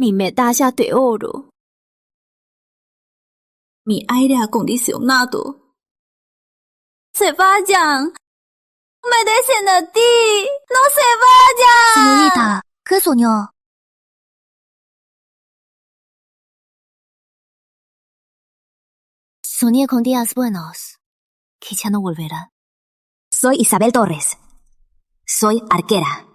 mi medalla de oro, mi aire acondicionado. ¡Se vayan! ¡Obedecen a ti! ¡No se vayan! Señorita, ¿qué soñó? Soñé con días buenos, que ya no volverán. Soy Isabel Torres. Soy arquera.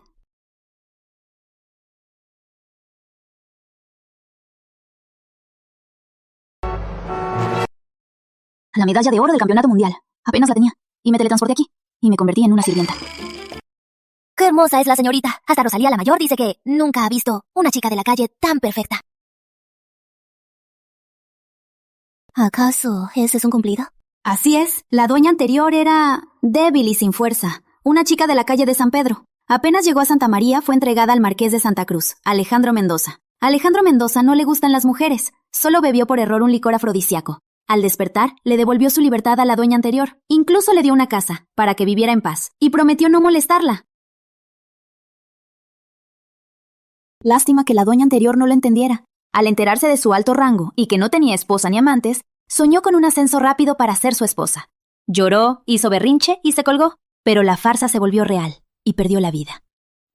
La medalla de oro del campeonato mundial. Apenas la tenía. Y me teletransporté aquí. Y me convertí en una sirvienta. ¡Qué hermosa es la señorita! Hasta Rosalía la mayor dice que nunca ha visto una chica de la calle tan perfecta. ¿Acaso ese es un cumplido? Así es. La dueña anterior era débil y sin fuerza. Una chica de la calle de San Pedro. Apenas llegó a Santa María, fue entregada al marqués de Santa Cruz, Alejandro Mendoza. A Alejandro Mendoza no le gustan las mujeres. Solo bebió por error un licor afrodisíaco. Al despertar, le devolvió su libertad a la dueña anterior. Incluso le dio una casa, para que viviera en paz, y prometió no molestarla. Lástima que la dueña anterior no lo entendiera. Al enterarse de su alto rango y que no tenía esposa ni amantes, soñó con un ascenso rápido para ser su esposa. Lloró, hizo berrinche y se colgó, pero la farsa se volvió real y perdió la vida.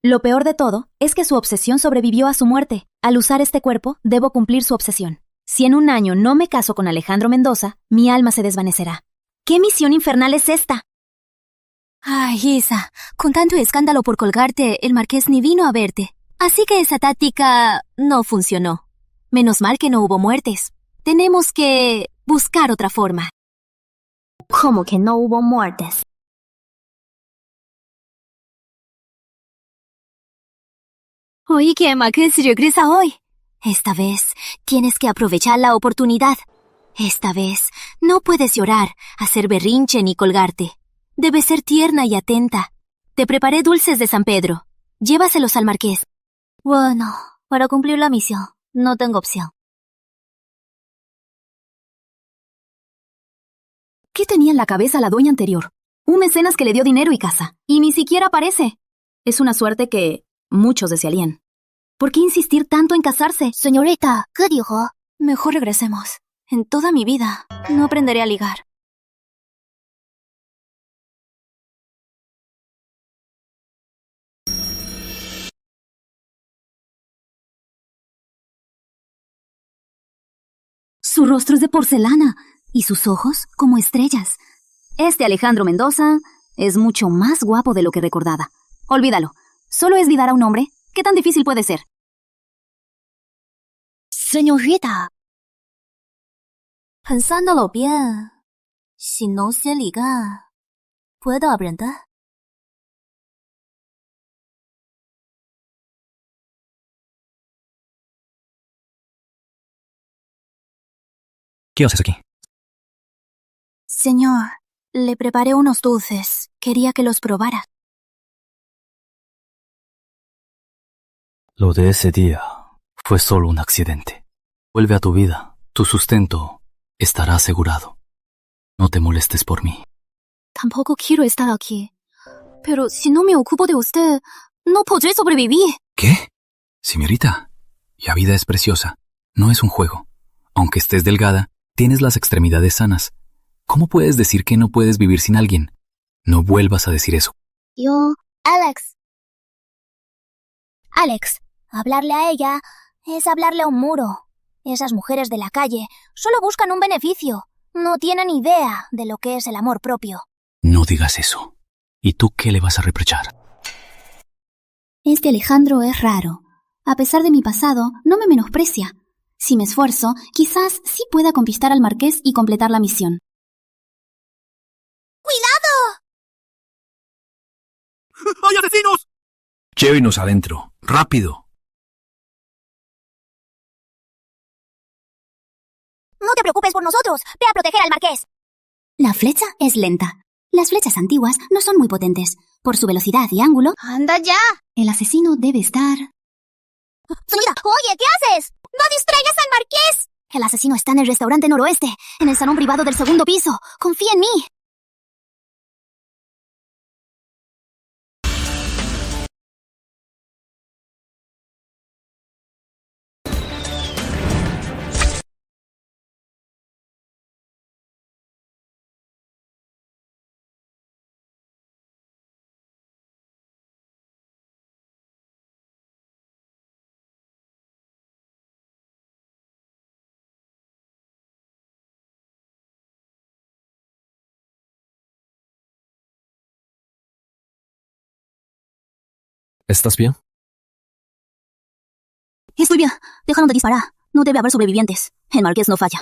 Lo peor de todo es que su obsesión sobrevivió a su muerte. Al usar este cuerpo, debo cumplir su obsesión. Si en un año no me caso con Alejandro Mendoza, mi alma se desvanecerá. ¿Qué misión infernal es esta? Ay, Isa, con tanto escándalo por colgarte, el marqués ni vino a verte. Así que esa táctica no funcionó. Menos mal que no hubo muertes. Tenemos que buscar otra forma. ¿Cómo que no hubo muertes? Oí que el marqués regresa hoy. Esta vez tienes que aprovechar la oportunidad. Esta vez no puedes llorar, hacer berrinche ni colgarte. Debes ser tierna y atenta. Te preparé dulces de San Pedro. Llévaselos al marqués. Bueno, para cumplir la misión, no tengo opción. ¿Qué tenía en la cabeza la dueña anterior? Un mecenas que le dio dinero y casa, y ni siquiera aparece. Es una suerte que muchos desearían. ¿Por qué insistir tanto en casarse? Señorita, ¿qué dijo? Mejor regresemos. En toda mi vida no aprenderé a ligar. Su rostro es de porcelana y sus ojos como estrellas. Este Alejandro Mendoza es mucho más guapo de lo que recordaba. Olvídalo. Solo es vidar a un hombre. ¿Qué tan difícil puede ser? Señorita, pensándolo bien, si no sé ligar, ¿puedo aprender? ¿Qué haces aquí? Señor, le preparé unos dulces. Quería que los probara. Lo de ese día fue solo un accidente. Vuelve a tu vida. Tu sustento estará asegurado. No te molestes por mí. Tampoco quiero estar aquí. Pero si no me ocupo de usted, no podré sobrevivir. ¿Qué? Señorita, la vida es preciosa. No es un juego. Aunque estés delgada, tienes las extremidades sanas. ¿Cómo puedes decir que no puedes vivir sin alguien? No vuelvas a decir eso. Alex, hablarle a ella es hablarle a un muro. Esas mujeres de la calle solo buscan un beneficio. No tienen idea de lo que es el amor propio. No digas eso. ¿Y tú qué le vas a reprochar? Este Alejandro es raro. A pesar de mi pasado, no me menosprecia. Si me esfuerzo, quizás sí pueda conquistar al marqués y completar la misión. ¡Cuidado! ¡Hay asesinos! Llévenos adentro. ¡Rápido! No te preocupes por nosotros. Ve a proteger al marqués. La flecha es lenta. Las flechas antiguas no son muy potentes. Por su velocidad y ángulo, ¡Anda ya! el asesino debe estar... Señorita, oye, ¿qué haces? ¡No distraigas al marqués! El asesino está en el restaurante noroeste, en el salón privado del segundo piso. Confía en mí. ¿Estás bien? Estoy bien. Dejaron de disparar. No debe haber sobrevivientes. El marqués no falla.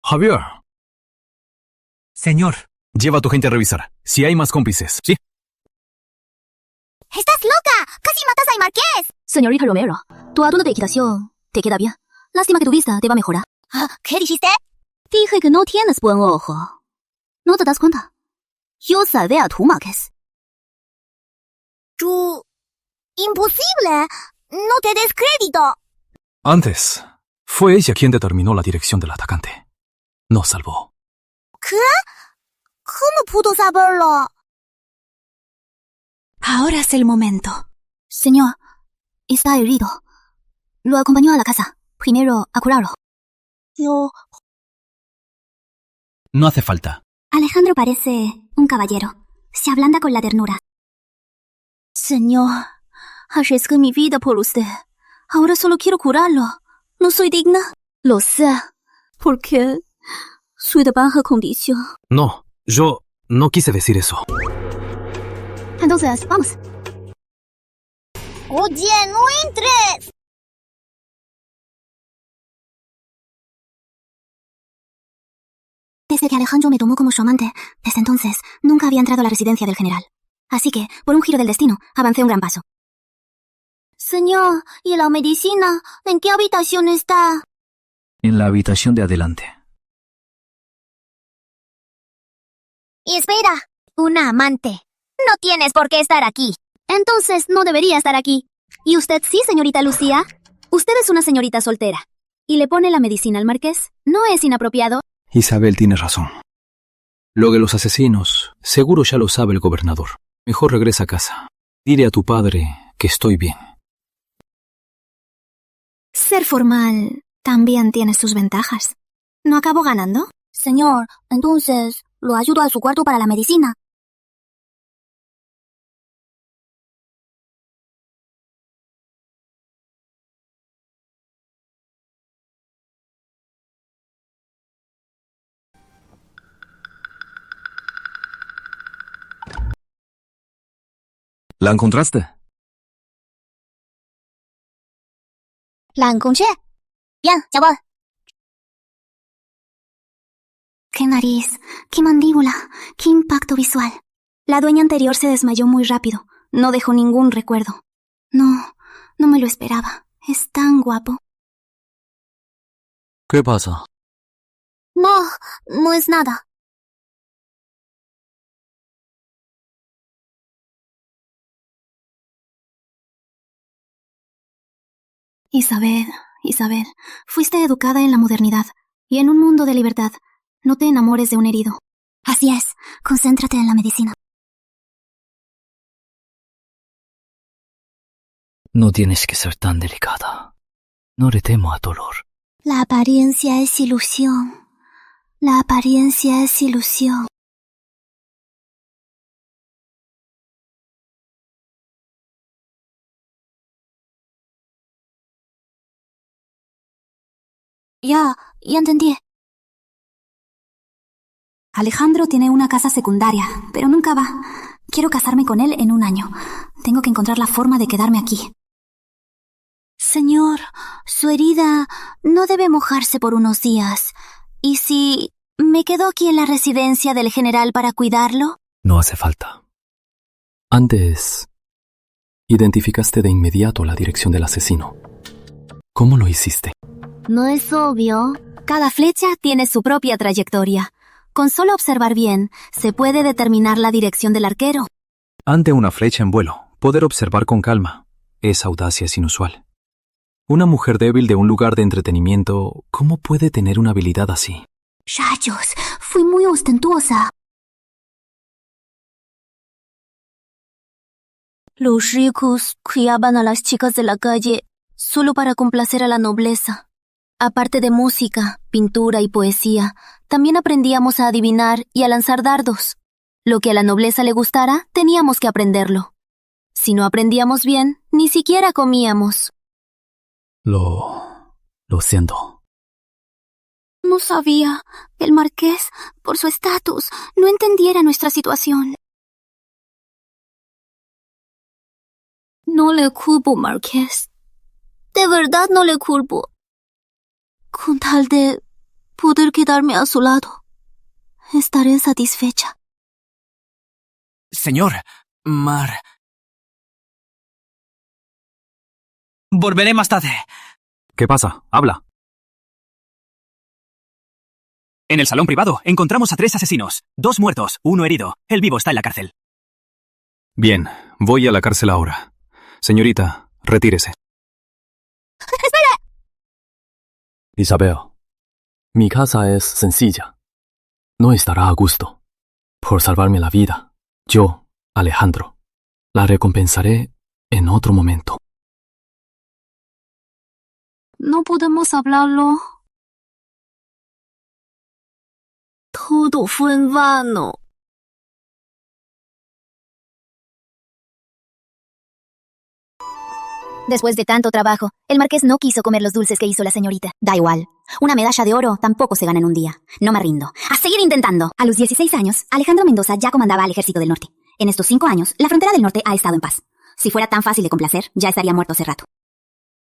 Javier, Señor, lleva a tu gente a revisar. Si hay más cómplices, ¿sí? ¡Estás loca! ¡Casi matas al marqués! Señorita Romero, tu atuendo de equitación te queda bien. Lástima que tu vista te va a mejorar. ¿Qué dijiste? Dije que no tienes buen ojo. ¿No te das cuenta? Yo salvé a tu marqués. ¡Tú! ¡Imposible! ¡No te des crédito! Antes, fue ella quien determinó la dirección del atacante. Nos salvó. ¿Qué? ¿Cómo pudo saberlo? Ahora es el momento. Señor, está herido. Lo acompañó a la casa. Primero a curarlo. Yo... No hace falta. Alejandro parece un caballero. Se ablanda con la ternura. Señor, arriesgué mi vida por usted. Ahora solo quiero curarlo. ¿No soy digna? Lo sé. Porque soy de baja condición. No, yo no quise decir eso. Entonces, vamos. Oye, no entres. Desde que Alejandro me tomó como su amante, desde entonces nunca había entrado a la residencia del general. Así que, por un giro del destino, avancé un gran paso. Señor, ¿y la medicina? ¿En qué habitación está? En la habitación de adelante. Y espera, una amante. No tienes por qué estar aquí. Entonces no debería estar aquí. ¿Y usted sí, señorita Lucía? Usted es una señorita soltera. ¿Y le pone la medicina al marqués? ¿No es inapropiado? Isabel tiene razón. Lo de los asesinos, seguro ya lo sabe el gobernador. Mejor regresa a casa. Dile a tu padre que estoy bien. Ser formal también tiene sus ventajas. ¿No acabo ganando? Señor, entonces, lo ayudo a su cuarto para la medicina. ¿La encontraste? La encontré. Bien, ya voy. Qué nariz, qué mandíbula, qué impacto visual. La dueña anterior se desmayó muy rápido. No dejó ningún recuerdo. No me lo esperaba. Es tan guapo. ¿Qué pasa? No es nada. Isabel, fuiste educada en la modernidad y en un mundo de libertad. No te enamores de un herido. Así es, concéntrate en la medicina. No tienes que ser tan delicada. No le temo a dolor. La apariencia es ilusión. La apariencia es ilusión. Ya entendí. Alejandro tiene una casa secundaria, pero nunca va. Quiero casarme con él en un año. Tengo que encontrar la forma de quedarme aquí. Señor, su herida no debe mojarse por unos días. ¿Y si me quedo aquí en la residencia del general para cuidarlo? No hace falta. Antes, identificaste de inmediato la dirección del asesino. ¿Cómo lo hiciste? ¿No es obvio? Cada flecha tiene su propia trayectoria. Con solo observar bien, se puede determinar la dirección del arquero. Ante una flecha en vuelo, poder observar con calma. Esa audacia es inusual. Una mujer débil de un lugar de entretenimiento, ¿cómo puede tener una habilidad así? ¡Rayos! Fui muy ostentosa. Los ricos criaban a las chicas de la calle solo para complacer a la nobleza. Aparte de música, pintura y poesía, también aprendíamos a adivinar y a lanzar dardos. Lo que a la nobleza le gustara, teníamos que aprenderlo. Si no aprendíamos bien, ni siquiera comíamos. Lo siento. No sabía que el marqués, por su estatus, no entendiera nuestra situación. No le culpo, marqués. De verdad no le culpo. Con tal de poder quedarme a su lado, estaré satisfecha. Señor, Volveré más tarde. ¿Qué pasa? Habla. En el salón privado encontramos a 3 asesinos. 2 muertos, 1 herido. El vivo está en la cárcel. Bien, voy a la cárcel ahora. Señorita, retírese. ¡Espere! Isabel, mi casa es sencilla. No estará a gusto. Por salvarme la vida, yo, Alejandro, la recompensaré en otro momento. No podemos hablarlo. Todo fue en vano. Después de tanto trabajo, el marqués no quiso comer los dulces que hizo la señorita. Da igual. Una medalla de oro tampoco se gana en un día. No me rindo. ¡A seguir intentando! A los 16 años, Alejandro Mendoza ya comandaba al Ejército del Norte. En estos 5 años, la frontera del norte ha estado en paz. Si fuera tan fácil de complacer, ya estaría muerto hace rato.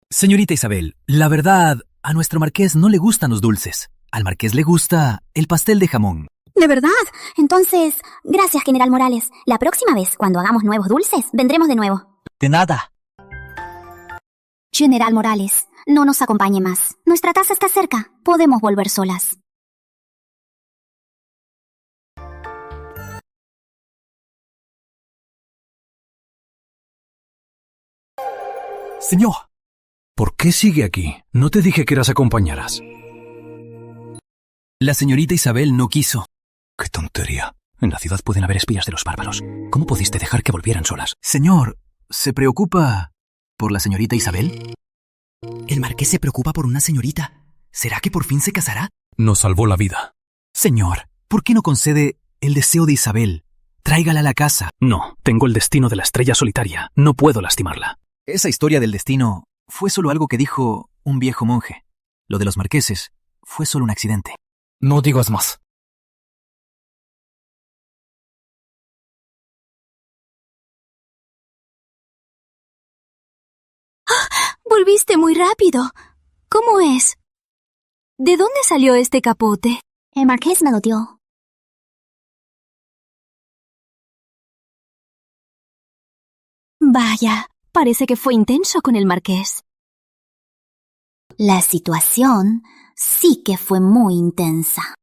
Señorita Isabel, la verdad, a nuestro marqués no le gustan los dulces. Al marqués le gusta el pastel de jamón. ¿De verdad? Entonces, gracias, General Morales. La próxima vez, cuando hagamos nuevos dulces, vendremos de nuevo. De nada. General Morales, no nos acompañe más. Nuestra casa está cerca. Podemos volver solas. Señor. ¿Por qué sigue aquí? No te dije que las acompañaras. La señorita Isabel no quiso. ¡Qué tontería! En la ciudad pueden haber espías de los bárbaros. ¿Cómo pudiste dejar que volvieran solas? Señor, ¿se preocupa por la señorita Isabel? El marqués se preocupa por una señorita. ¿Será que por fin se casará? Nos salvó la vida. Señor, ¿por qué no concede el deseo de Isabel? Tráigala a la casa. No, tengo el destino de la estrella solitaria. No puedo lastimarla. Esa historia del destino fue solo algo que dijo un viejo monje. Lo de los marqueses fue solo un accidente. No digas más. Volviste muy rápido. ¿Cómo es? ¿De dónde salió este capote? El marqués me lo dio. Vaya, parece que fue intenso con el marqués. La situación sí que fue muy intensa.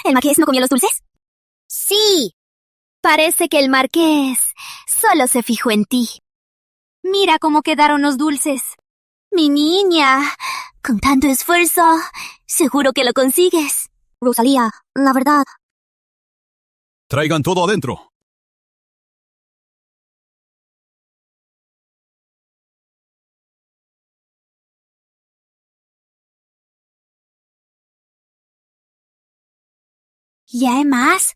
¿El marqués no comió los dulces? Sí. Parece que el marqués solo se fijó en ti. Mira cómo quedaron los dulces. Mi niña, con tanto esfuerzo, seguro que lo consigues. Rosalía, la verdad. Traigan todo adentro. ¿Y hay más?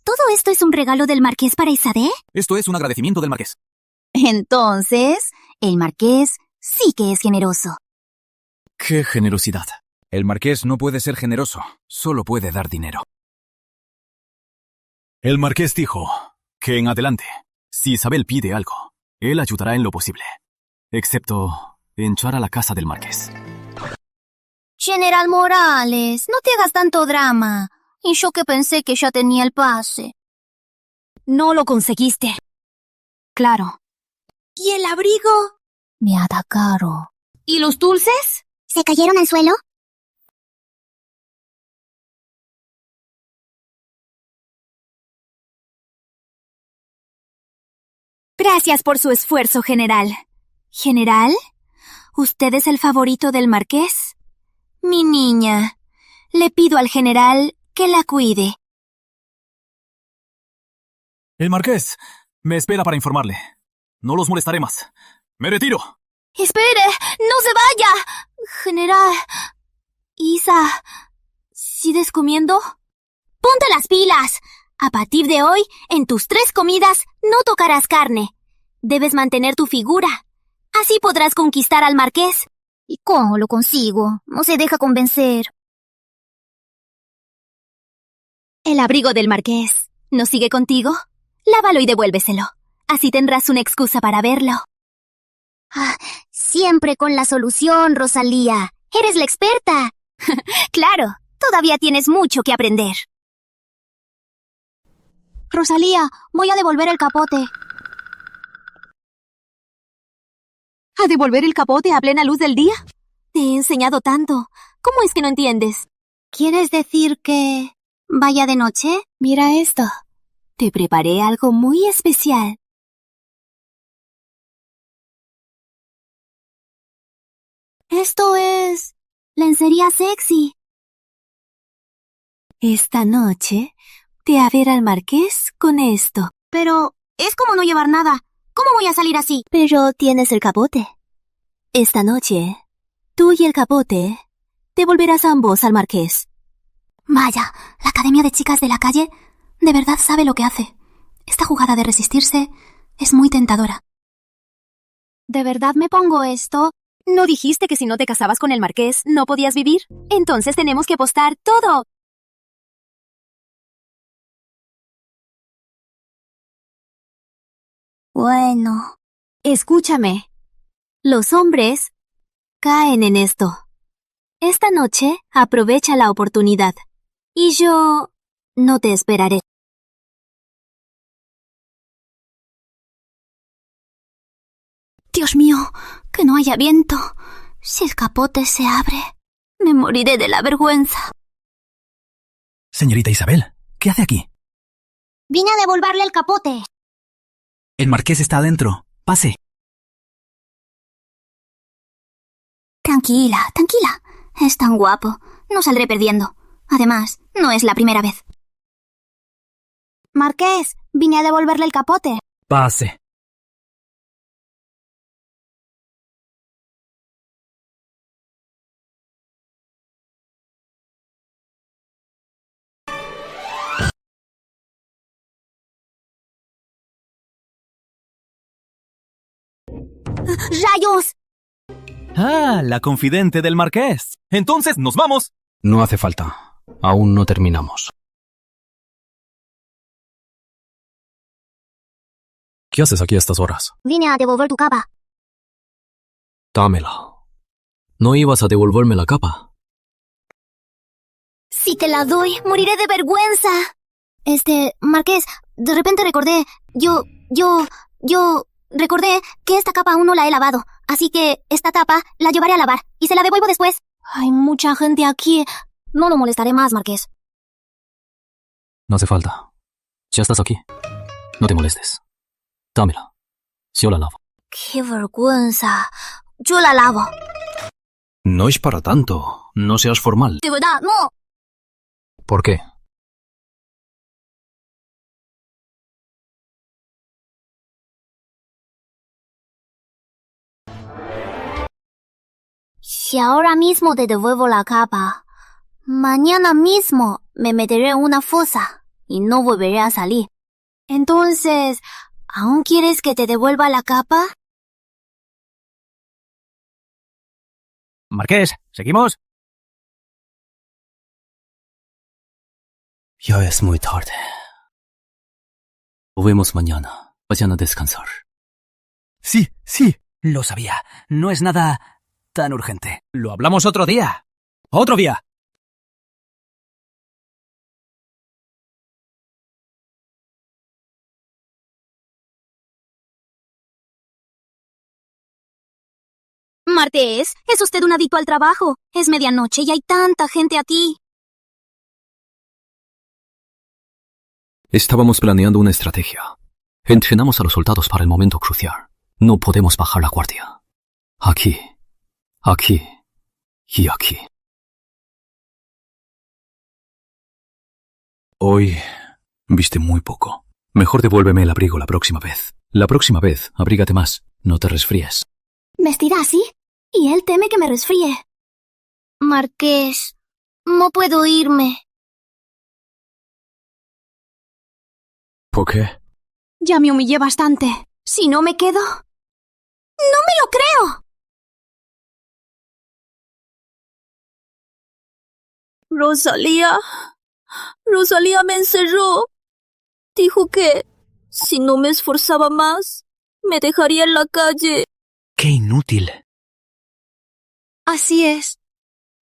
¿Todo esto es un regalo del marqués para Isabel? Esto es un agradecimiento del marqués. Entonces, el marqués sí que es generoso. ¡Qué generosidad! El marqués no puede ser generoso, solo puede dar dinero. El marqués dijo que en adelante, si Isabel pide algo, él ayudará en lo posible, excepto entrar a la casa del marqués. General Morales, no te hagas tanto drama. Y yo que pensé que ya tenía el pase. No lo conseguiste. Claro. ¿Y el abrigo? Me atacaron. ¿Y los dulces? ¿Se cayeron al suelo? Gracias por su esfuerzo, general. ¿General? ¿Usted es el favorito del marqués? Mi niña, le pido al general que la cuide. El marqués me espera para informarle. No los molestaré más. ¡Me retiro! ¡Espere! ¡No se vaya! General... Isa... ¿Sigues comiendo? ¡Ponte las pilas! A partir de hoy, en tus 3 comidas, no tocarás carne. Debes mantener tu figura. Así podrás conquistar al marqués. ¿Y cómo lo consigo? No se deja convencer. El abrigo del marqués ¿no sigue contigo? Lávalo y devuélveselo. Así tendrás una excusa para verlo. Siempre con la solución, Rosalía. Eres la experta. Claro, todavía tienes mucho que aprender. Rosalía, voy a devolver el capote. ¿A devolver el capote a plena luz del día? Te he enseñado tanto. ¿Cómo es que no entiendes? ¿Quieres decir que vaya de noche? Mira esto. Te preparé algo muy especial. Esto es lencería sexy. Esta noche te a ver al marqués con esto. Pero es como no llevar nada. ¿Cómo voy a salir así? Pero tienes el capote. Esta noche, tú y el capote devolverás ambos al marqués. Vaya, la Academia de Chicas de la Calle de verdad sabe lo que hace. Esta jugada de resistirse es muy tentadora. ¿De verdad me pongo esto? ¿No dijiste que si no te casabas con el marqués no podías vivir? Entonces tenemos que apostar todo. Bueno. Escúchame. Los hombres caen en esto. Esta noche aprovecha la oportunidad. Y yo no te esperaré. Dios mío, que no haya viento. Si el capote se abre, me moriré de la vergüenza. Señorita Isabel, ¿qué hace aquí? Vine a devolverle el capote. El marqués está adentro. Pase. Tranquila, tranquila. Es tan guapo. No saldré perdiendo. Además, no es la primera vez. Marqués, vine a devolverle el capote. Pase. ¡Rayos! Ah, la confidente del marqués. Entonces, ¿nos vamos? No hace falta. Aún no terminamos. ¿Qué haces aquí a estas horas? Vine a devolver tu capa. Dámela. ¿No ibas a devolverme la capa? Si te la doy, moriré de vergüenza. Marqués, de repente recordé, recordé que esta capa aún no la he lavado, así que esta tapa la llevaré a lavar y se la devuelvo después. Hay mucha gente aquí. No lo molestaré más, Marqués. No hace falta. Ya estás aquí. No te molestes. Dámela. Yo la lavo. ¡Qué vergüenza! Yo la lavo. No es para tanto. No seas formal. De verdad, no. ¿Por qué? Si ahora mismo te devuelvo la capa, mañana mismo me meteré en una fosa y no volveré a salir. Entonces, ¿aún quieres que te devuelva la capa? Marqués, ¿seguimos? Ya es muy tarde. Nos vemos mañana. Vayan a descansar. Sí, lo sabía. No es nada tan urgente. Lo hablamos otro día. ¡Otro día! Marqués, es usted un adicto al trabajo. Es medianoche y hay tanta gente aquí. Estábamos planeando una estrategia. Entrenamos a los soldados para el momento crucial. No podemos bajar la guardia. Aquí y aquí. Hoy viste muy poco. Mejor devuélveme el abrigo la próxima vez. La próxima vez, abrígate más. No te resfríes. ¿Vestirá así? Y él teme que me resfríe. Marqués, no puedo irme. ¿Por qué? Ya me humillé bastante. Si no me quedo... ¡No me lo creo! Rosalía me encerró. Dijo que si no me esforzaba más, me dejaría en la calle. ¡Qué inútil! Así es.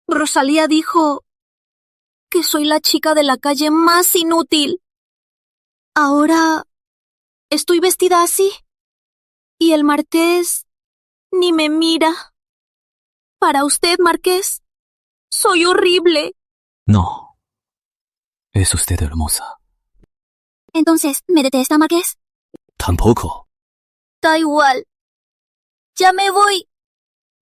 Rosalía dijo que soy la chica de la calle más inútil. Ahora estoy vestida así. Y el marqués ni me mira. Para usted, marqués, soy horrible. No. Es usted hermosa. Entonces, ¿me detesta, marqués? Tampoco. Da igual. Ya me voy.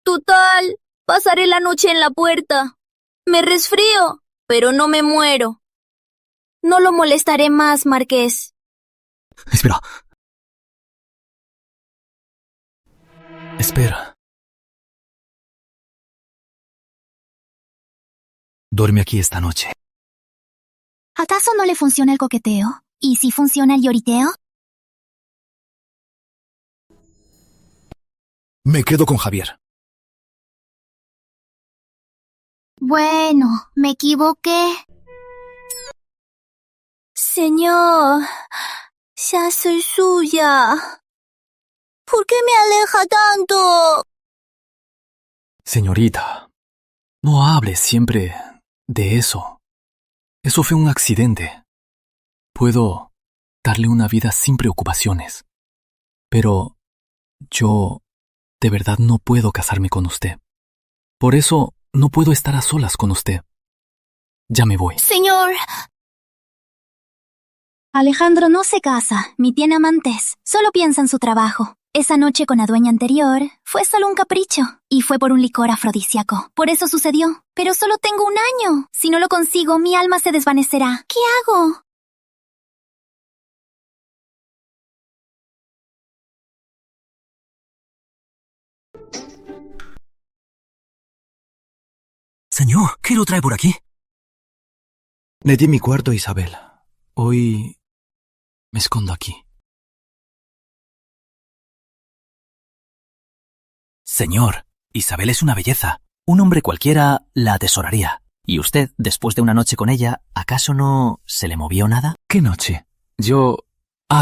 Total, pasaré la noche en la puerta. Me resfrío, pero no me muero. No lo molestaré más, marqués. Espera. Espera. Duerme aquí esta noche. ¿Acaso no le funciona el coqueteo? ¿Y si funciona el lloriteo? Me quedo con Javier. Bueno, me equivoqué. Señor, ya soy suya. ¿Por qué me aleja tanto? Señorita, no hable siempre de eso. Eso fue un accidente. Puedo darle una vida sin preocupaciones. Pero yo de verdad no puedo casarme con usted. Por eso no puedo estar a solas con usted. Ya me voy. Señor. Alejandro no se casa, ni tiene amantes. Solo piensa en su trabajo. Esa noche con la dueña anterior fue solo un capricho. Y fue por un licor afrodisíaco. Por eso sucedió. Pero solo tengo 1 año. Si no lo consigo, mi alma se desvanecerá. ¿Qué hago? Señor, ¿qué lo trae por aquí? Le di mi cuarto a Isabel. Hoy me escondo aquí. Señor, Isabel es una belleza. Un hombre cualquiera la atesoraría. ¿Y usted, después de una noche con ella, acaso no se le movió nada? ¿Qué noche?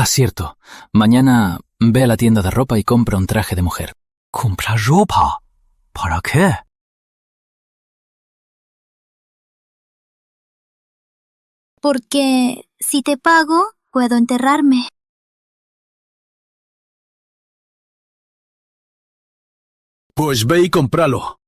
Cierto. Mañana ve a la tienda de ropa y compra un traje de mujer. ¿Comprar ropa? ¿Para qué? Porque si te pago, puedo enterrarme. Pues ve y cómpralo.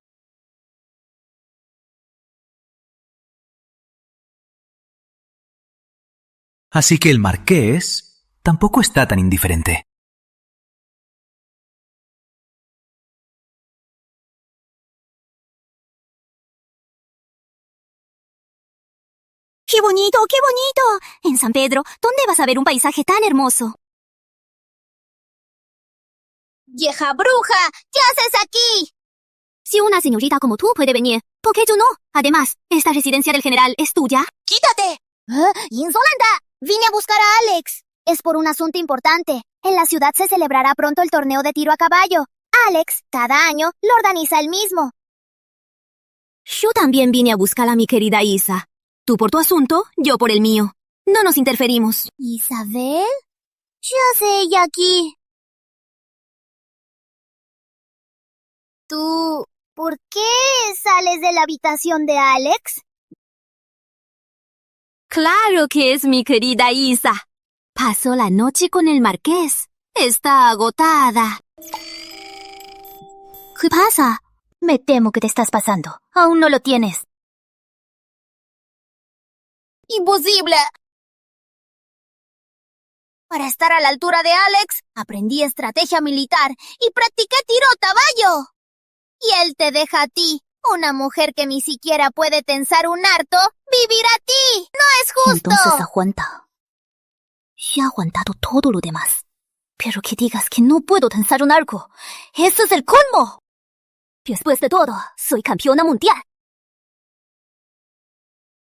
Así que el marqués tampoco está tan indiferente. ¡Qué bonito, qué bonito! En San Pedro, ¿dónde vas a ver un paisaje tan hermoso? ¡Vieja bruja! ¿Qué haces aquí? Si una señorita como tú puede venir, ¿por qué yo no? Además, esta residencia del general es tuya. ¡Quítate! ¡Insolenta! Vine a buscar a Alex. Es por un asunto importante. En la ciudad se celebrará pronto el torneo de tiro a caballo. Alex, cada año, lo organiza él mismo. Yo también vine a buscar a mi querida Isa. Tú por tu asunto, yo por el mío. No nos interferimos. ¿Isabel? ¿Qué hace ella aquí? ¿Tú por qué sales de la habitación de Alex? Claro que es mi querida Isa. Pasó la noche con el marqués. Está agotada. ¿Qué pasa? Me temo que te estás pasando. Aún no lo tienes. ¡Imposible! Para estar a la altura de Alex, aprendí estrategia militar y practiqué tiro a caballo. Y él te deja a ti, una mujer que ni siquiera puede tensar un arto, vivir a ti. ¡No es justo! Entonces aguanta. Ya he aguantado todo lo demás. Pero que digas que no puedo tensar un arco. ¡Eso es el colmo! Después de todo, soy campeona mundial.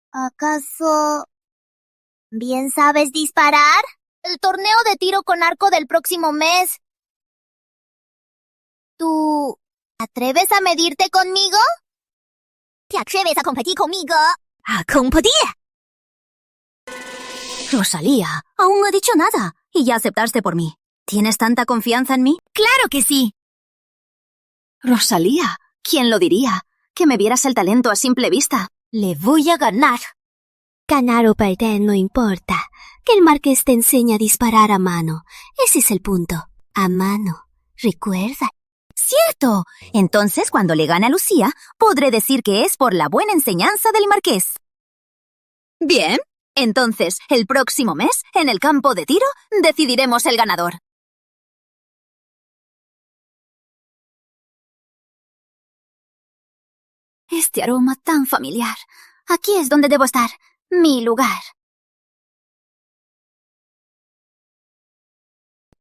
¿Acaso bien sabes disparar? el torneo de tiro con arco del próximo mes. ¿Tú atreves a medirte conmigo? ¿Te atreves a competir conmigo? ¡A competir! Rosalía, aún no he dicho nada. Y ya aceptaste por mí. ¿Tienes tanta confianza en mí? ¡Claro que sí! Rosalía, ¿quién lo diría? Que me vieras el talento a simple vista. Le voy a ganar. Ganar o perder no importa. Que el marqués te enseñe a disparar a mano. Ese es el punto. A mano. Recuerda. ¡Cierto! Entonces, cuando le gane a Lucía, podré decir que es por la buena enseñanza del marqués. Bien, entonces, el próximo mes, en el campo de tiro, decidiremos el ganador. Este aroma tan familiar. Aquí es donde debo estar. Mi lugar.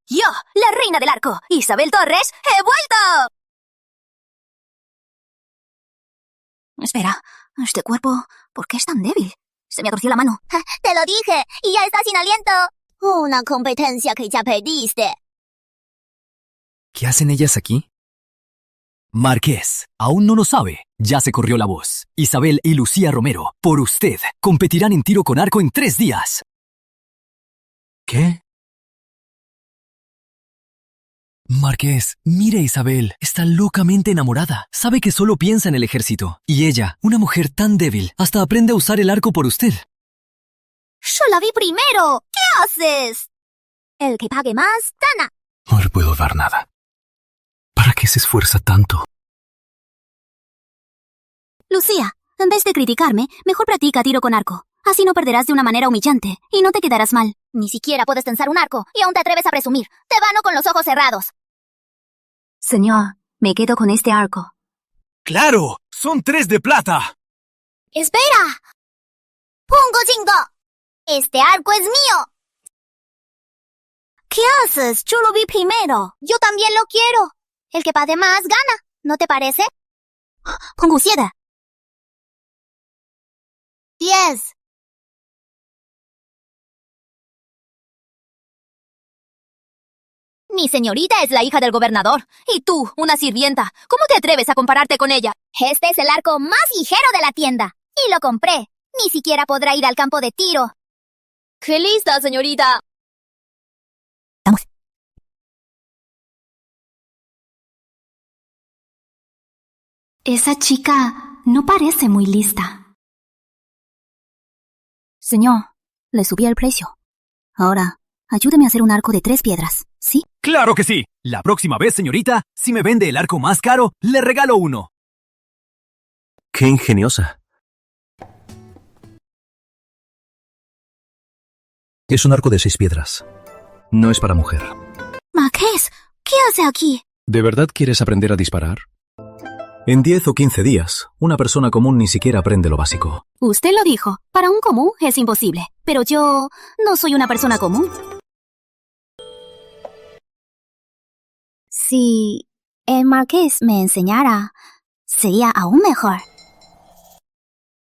Yo, la reina del arco, Isabel Torres, ¡he vuelto! Espera, este cuerpo, ¿por qué es tan débil? Se me atorció la mano. Te lo dije, y ya está sin aliento. Una competencia que ya perdiste. ¿Qué hacen ellas aquí? Marqués, aún no lo sabe. Ya se corrió la voz. Isabel y Lucía Romero, por usted, competirán en tiro con arco en 3 días. ¿Qué? Marqués, mire a Isabel, está locamente enamorada. Sabe que solo piensa en el ejército. Y ella, una mujer tan débil, hasta aprende a usar el arco por usted. ¡Yo la vi primero! ¿Qué haces? El que pague más, gana. No le puedo dar nada. ¿Para qué se esfuerza tanto? Lucía, en vez de criticarme, mejor practica tiro con arco. Así no perderás de una manera humillante y no te quedarás mal. Ni siquiera puedes tensar un arco y aún te atreves a presumir. Te vano con los ojos cerrados. Señor, me quedo con este arco. ¡Claro! ¡Son 3 de plata! ¡Espera! ¡Pungo chingo! ¡Este arco es mío! ¿Qué haces? Yo lo vi primero. Yo también lo quiero. El que pague más gana. ¿No te parece? ¡Pungusieda! 10. Mi señorita es la hija del gobernador. Y tú, una sirvienta. ¿Cómo te atreves a compararte con ella? Este es el arco más ligero de la tienda. Y lo compré. Ni siquiera podrá ir al campo de tiro. ¡Qué lista, señorita! Vamos. Esa chica no parece muy lista. Señor, le subí el precio. Ahora, ayúdeme a hacer un arco de 3 piedras, ¿sí? ¡Claro que sí! La próxima vez, señorita, si me vende el arco más caro, le regalo uno. ¡Qué ingeniosa! Es un arco de 6 piedras. No es para mujer. Marqués, ¿qué hace aquí? ¿De verdad quieres aprender a disparar? En 10 o 15 días, una persona común ni siquiera aprende lo básico. Usted lo dijo. Para un común es imposible. Pero yo no soy una persona común. Si el marqués me enseñara, sería aún mejor.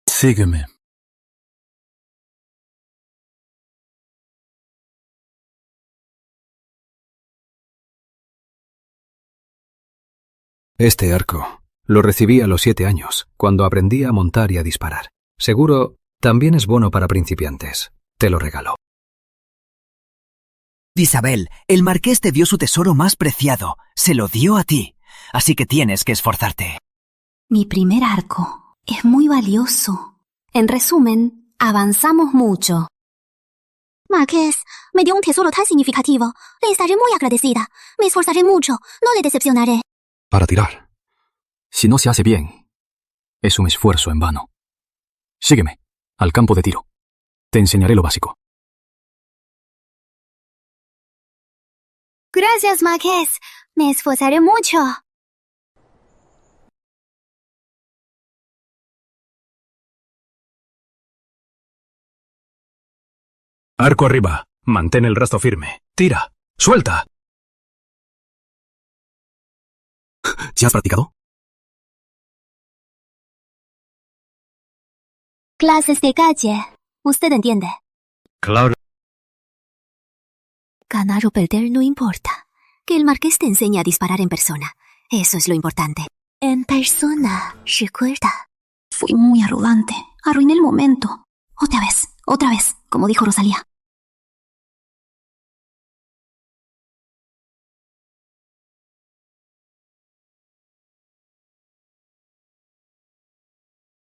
Sígueme. Este arco lo recibí a los 7 años, cuando aprendí a montar y a disparar. Seguro, también es bueno para principiantes. Te lo regalo. Isabel, el marqués te dio su tesoro más preciado. Se lo dio a ti. Así que tienes que esforzarte. Mi primer arco es muy valioso. En resumen, avanzamos mucho. Marqués, me dio un tesoro tan significativo. Le estaré muy agradecida. Me esforzaré mucho. No le decepcionaré. Para tirar. Si no se hace bien, es un esfuerzo en vano. Sígueme, al campo de tiro. Te enseñaré lo básico. Gracias, Marqués. Me esforzaré mucho. Arco arriba. Mantén el rastro firme. Tira. ¡Suelta! ¿Ya has practicado? Clases de calle. Usted entiende. Claro. Ganar o perder no importa. Que el marqués te enseñe a disparar en persona. Eso es lo importante. En persona, recuerda. Fui muy arrogante. Arruiné el momento. Otra vez, como dijo Rosalía.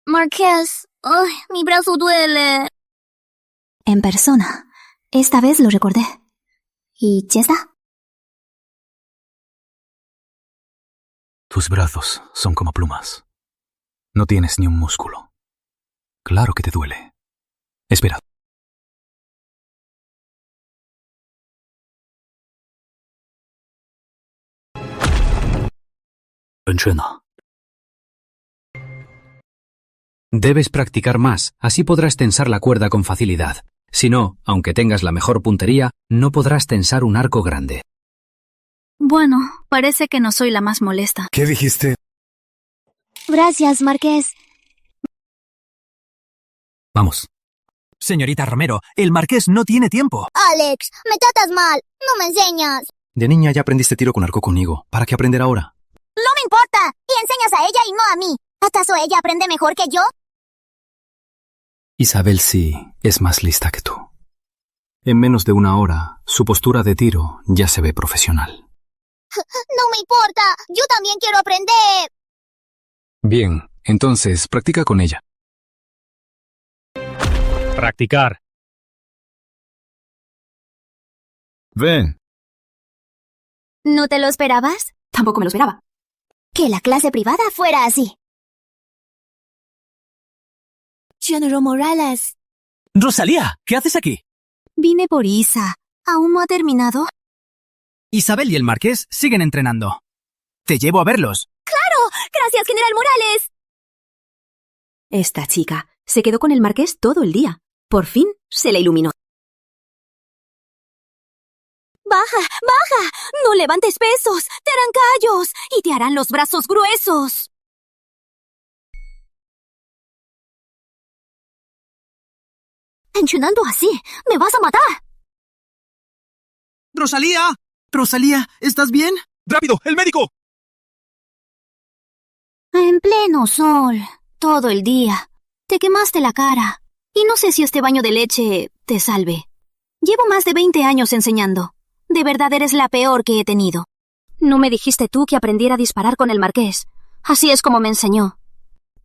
Marqués, ¡ay, mi brazo duele! En persona. Esta vez lo recordé. ¿Y ya está? Tus brazos son como plumas. No tienes ni un músculo. Claro que te duele. Espera. Entrena. Debes practicar más, así podrás tensar la cuerda con facilidad. Si no, aunque tengas la mejor puntería, no podrás tensar un arco grande. Bueno, parece que no soy la más molesta. ¿Qué dijiste? Gracias, Marqués. Vamos. Señorita Romero, el marqués no tiene tiempo. Alex, me tratas mal. No me enseñas. De niña ya aprendiste tiro con arco conmigo. ¿Para qué aprender ahora? No me importa. Y enseñas a ella y no a mí. ¿Acaso ella aprende mejor que yo? Isabel sí es más lista que tú. En menos de una hora, su postura de tiro ya se ve profesional. No me importa. Yo también quiero aprender. Bien, entonces practica con ella. Practicar. Ven. ¿No te lo esperabas? Tampoco me lo esperaba. Que la clase privada fuera así. General Morales. Rosalía, ¿qué haces aquí? Vine por Isa. ¿Aún no ha terminado? Isabel y el marqués siguen entrenando. Te llevo a verlos. ¡Gracias, General Morales! Esta chica se quedó con el marqués todo el día. Por fin se le iluminó. ¡Baja! ¡No levantes pesos! ¡Te harán callos! ¡Y te harán los brazos gruesos! Entrenando así, me vas a matar. ¡Rosalía! ¡Rosalía! ¿Estás bien? ¡Rápido! ¡El médico! En pleno sol, todo el día. Te quemaste la cara. Y no sé si este baño de leche te salve. Llevo más de 20 años enseñando. De verdad eres la peor que he tenido. No me dijiste tú que aprendiera a disparar con el marqués. Así es como me enseñó.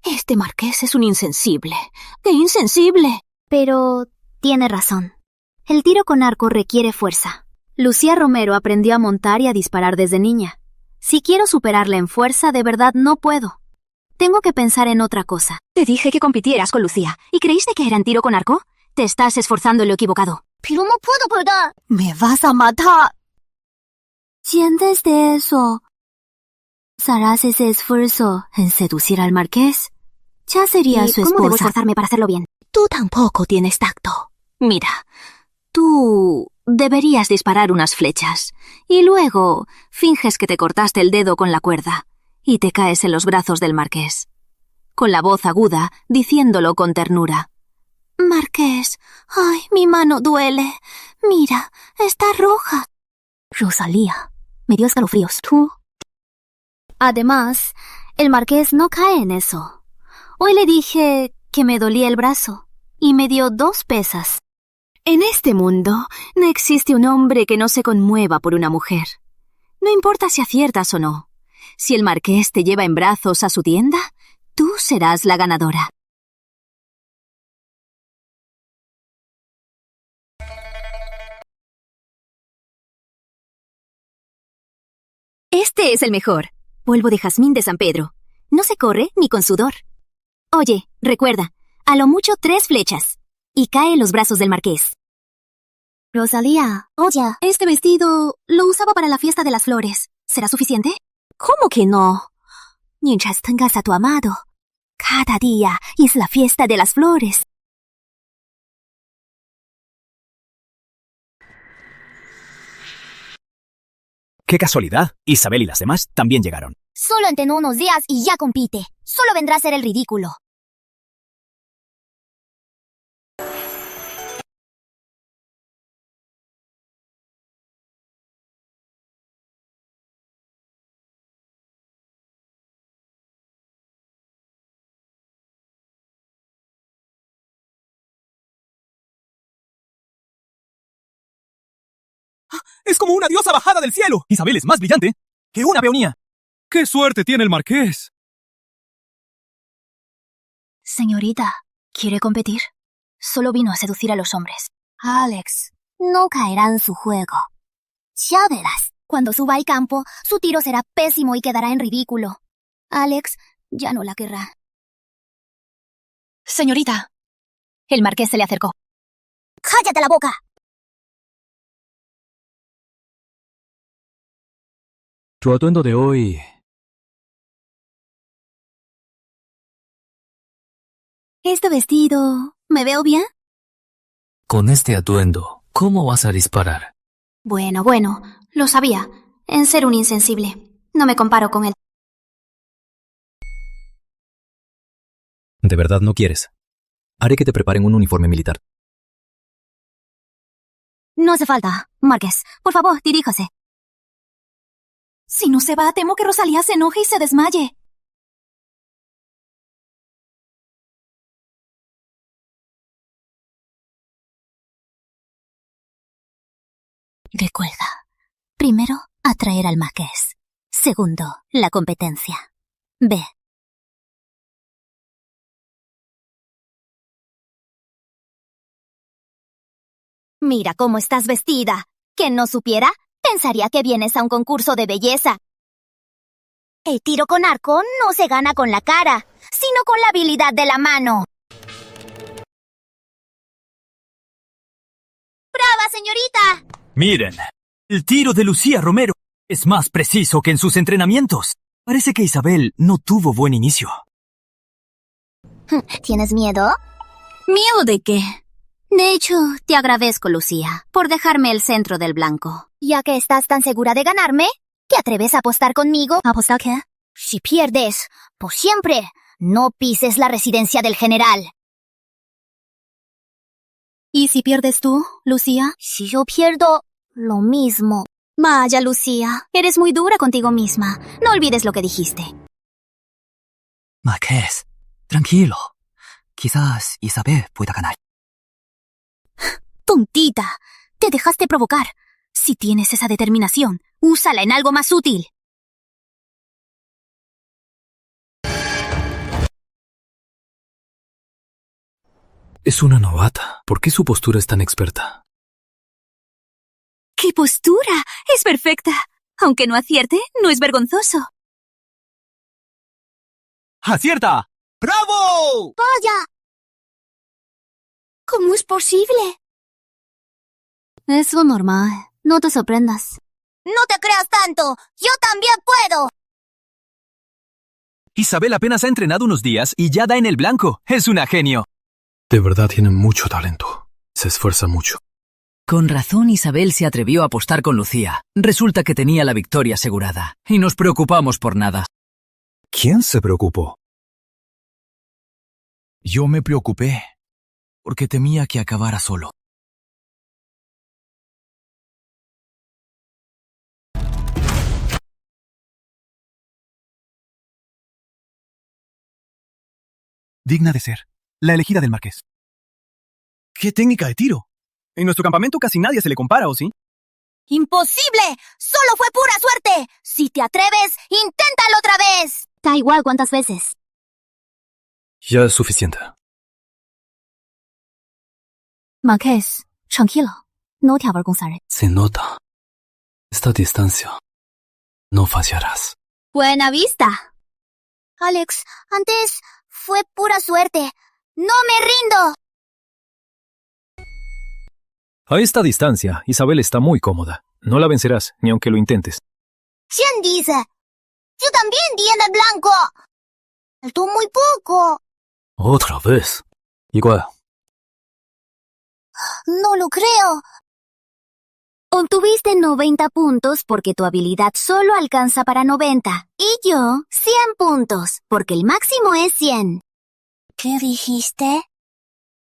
Este marqués es un insensible. ¡Qué insensible! Pero tiene razón. El tiro con arco requiere fuerza. Lucía Romero aprendió a montar y a disparar desde niña. Si quiero superarla en fuerza, de verdad no puedo. Tengo que pensar en otra cosa. Te dije que compitieras con Lucía. ¿Y creíste que era en tiro con arco? Te estás esforzando en lo equivocado. Pero no puedo perder. ¡Me vas a matar! Si antes de eso harás ese esfuerzo en seducir al marqués, ya sería ¿Y su cómo debo esposa. esforzarme para hacerlo bien? Tú tampoco tienes tacto. Mira, tú deberías disparar unas flechas y luego finges que te cortaste el dedo con la cuerda y te caes en los brazos del marqués, con la voz aguda, diciéndolo con ternura. Marqués, ay, mi mano duele. Mira, está roja. Rosalía. Me dio escalofríos. ¿Tú? Además, el marqués no cae en eso. Hoy le dije que me dolía el brazo y me dio 2 pesas. En este mundo no existe un hombre que no se conmueva por una mujer. No importa si aciertas o no. Si el marqués te lleva en brazos a su tienda, tú serás la ganadora. Este es el mejor. Polvo de jazmín de San Pedro. No se corre ni con sudor. Oye, recuerda, a lo mucho 3 flechas. Y cae en los brazos del marqués. Rosalía, oye, Este vestido lo usaba para la fiesta de las flores. ¿Será suficiente? ¿cómo que no? Mientras tengas a tu amado. Cada día es la fiesta de las flores. ¡Qué casualidad! Isabel y las demás también llegaron. Solo entrenó unos días y ya compite. Solo vendrá a ser el ridículo. Es como una diosa bajada del cielo. Isabel es más brillante que una peonía. ¡Qué suerte tiene el marqués! Señorita, ¿quiere competir? Solo vino a seducir a los hombres. Alex, no caerá en su juego. Ya verás. Cuando suba al campo, su tiro será pésimo y quedará en ridículo. Alex ya no la querrá. Señorita. El marqués se le acercó. ¡Cállate la boca! Tu atuendo de hoy... Este vestido... ¿me veo bien? Con este atuendo, ¿cómo vas a disparar? Bueno, lo sabía. En ser un insensible. No me comparo con él. ¿De verdad no quieres? Haré que te preparen un uniforme militar. No hace falta. Marqués, por favor, diríjase. Si no se va, temo que Rosalía se enoje y se desmaye. Recuerda. Primero, atraer al marqués. Segundo, la competencia. Ve. Mira cómo estás vestida. Quien no supiera, pensaría que vienes a un concurso de belleza. El tiro con arco no se gana con la cara, sino con la habilidad de la mano. ¡Brava, señorita! Miren, el tiro de Lucía Romero es más preciso que en sus entrenamientos. Parece que Isabel no tuvo buen inicio. ¿Tienes miedo? ¿Miedo de qué? De hecho, te agradezco, Lucía, por dejarme el centro del blanco. Ya que estás tan segura de ganarme, ¿te atreves a apostar conmigo? ¿Apostar qué? Si pierdes, por siempre, no pises la residencia del general. ¿Y si pierdes tú, Lucía? Si yo pierdo, lo mismo. Vaya, Lucía, eres muy dura contigo misma. No olvides lo que dijiste. Marqués, tranquilo. Quizás Isabel pueda ganar. ¡Tontita! Te dejaste provocar. Si tienes esa determinación, úsala en algo más útil. Es una novata. ¿Por qué su postura es tan experta? ¡Qué postura! Es perfecta. Aunque no acierte, no es vergonzoso. ¡Acierta! ¡Bravo! ¡Vaya! ¿Cómo es posible? Es lo normal. No te sorprendas. No te creas tanto. Yo también puedo. Isabel apenas ha entrenado unos días y ya da en el blanco. Es una genio. De verdad tiene mucho talento. Se esfuerza mucho. Con razón Isabel se atrevió a apostar con Lucía. Resulta que tenía la victoria asegurada. Y nos preocupamos por nada. ¿Quién se preocupó? Yo me preocupé, porque temía que acabara solo. Digna de ser, la elegida del marqués. ¡Qué técnica de tiro! En nuestro campamento casi nadie se le compara, ¿o sí? ¡Imposible! ¡Solo fue pura suerte! Si te atreves, inténtalo otra vez. Da igual cuántas veces. Ya es suficiente. Marqués, tranquilo. No te avergonzaré. Se nota. Esta distancia. No fallarás. Buena vista. Alex, antes fue pura suerte. ¡No me rindo! A esta distancia, Isabel está muy cómoda. No la vencerás, ni aunque lo intentes. ¿Quién dice? Yo también di en el blanco. Faltó muy poco. Otra vez. Igual. No lo creo. Obtuviste 90 puntos porque tu habilidad solo alcanza para 90. Y yo, 100 puntos, porque el máximo es 100. ¿Qué dijiste?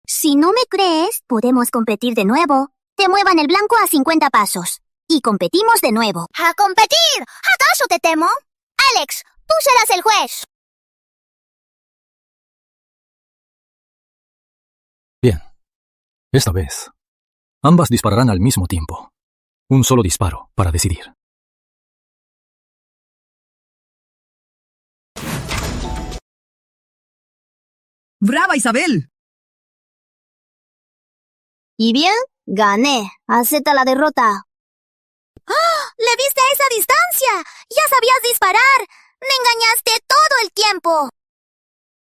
Si no me crees, podemos competir de nuevo. Te muevan el blanco a 50 pasos. Y competimos de nuevo. ¡A competir! ¿Acaso te temo? Alex, tú serás el juez. Bien. Esta vez, ambas dispararán al mismo tiempo. Un solo disparo para decidir. ¡Brava, Isabel! ¿Y bien? Gané. Acepta la derrota. ¡Le viste a esa distancia! ¡Ya sabías disparar! ¡Me engañaste todo el tiempo!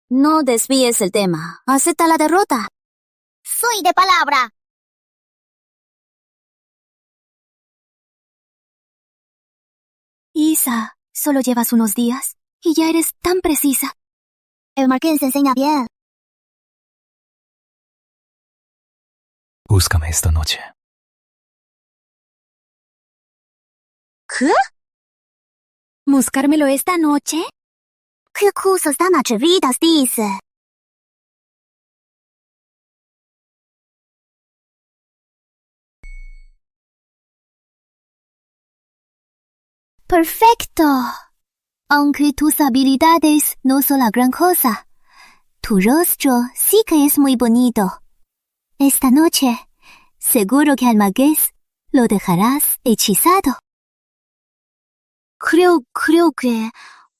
No desvíes el tema. Acepta la derrota. Soy de palabra. Isa, solo llevas unos días y ya eres tan precisa. El marqués enseña bien. Búscame esta noche. ¿Qué? ¿Buscármelo esta noche? ¿Qué cosas tan atrevidas dice? Perfecto. Aunque tus habilidades no son la gran cosa, tu rostro sí que es muy bonito. Esta noche, seguro que al marqués lo dejarás hechizado. Creo que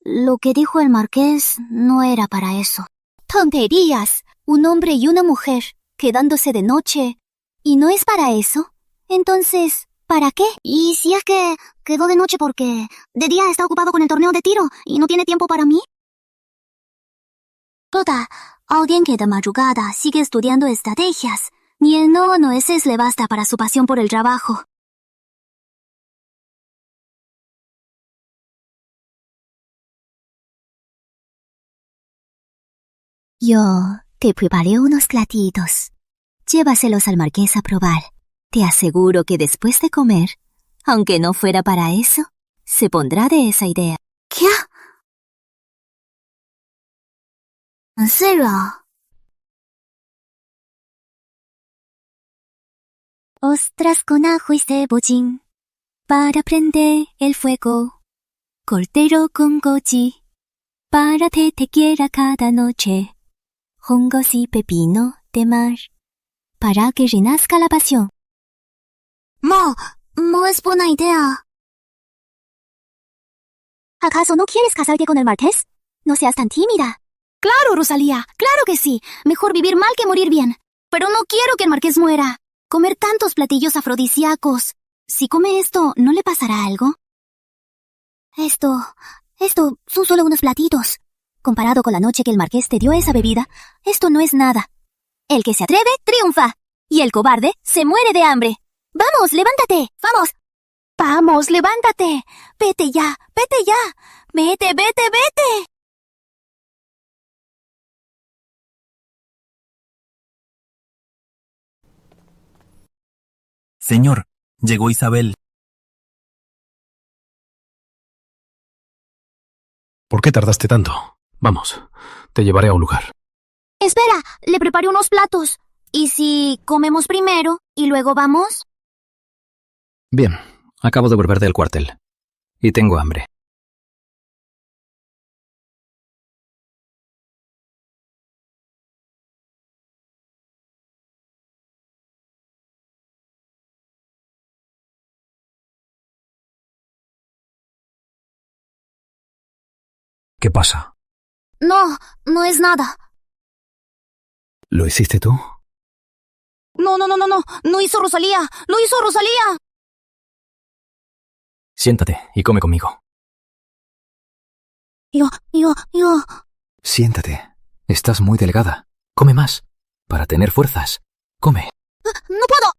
lo que dijo el marqués no era para eso. Tonterías. Un hombre y una mujer quedándose de noche. ¿Y no es para eso? Entonces, ¿para qué? ¿Y si es que quedó de noche porque de día está ocupado con el torneo de tiro y no tiene tiempo para mí? Toda, alguien que de madrugada sigue estudiando estrategias, ni el no nueces le basta para su pasión por el trabajo. Yo te preparé unos platitos. Llévaselos al marqués a probar. Te aseguro que después de comer, aunque no fuera para eso, se pondrá de esa idea. ¿Qué? ¿En serio? Ostras con ajo y cebollín, para prender el fuego. Cordero con goji, para te quiera cada noche. Hongos y pepino de mar, para que renazca la pasión. No es buena idea. ¿Acaso no quieres casarte con el marqués? No seas tan tímida. Claro, Rosalía, claro que sí. Mejor vivir mal que morir bien. Pero no quiero que el marqués muera. Comer tantos platillos afrodisíacos. Si come esto, ¿no le pasará algo? Esto son solo unos platitos. Comparado con la noche que el marqués te dio esa bebida, esto no es nada. El que se atreve, triunfa. Y el cobarde se muere de hambre. ¡Vamos, levántate! ¡Vamos! ¡Vamos, levántate! ¡Vete ya! ¡Vete ya! ¡Vete, vete, vete! Señor, llegó Isabel. ¿Por qué tardaste tanto? Vamos, te llevaré a un lugar. Espera, le preparé unos platos. ¿Y si comemos primero y luego vamos? Bien, acabo de volver del cuartel. Y tengo hambre. ¿Qué pasa? No es nada. ¿Lo hiciste tú? No hizo Rosalía. ¡Lo hizo Rosalía! Siéntate y come conmigo. Yo. Siéntate. Estás muy delgada. Come más. Para tener fuerzas. Come. ¡No puedo!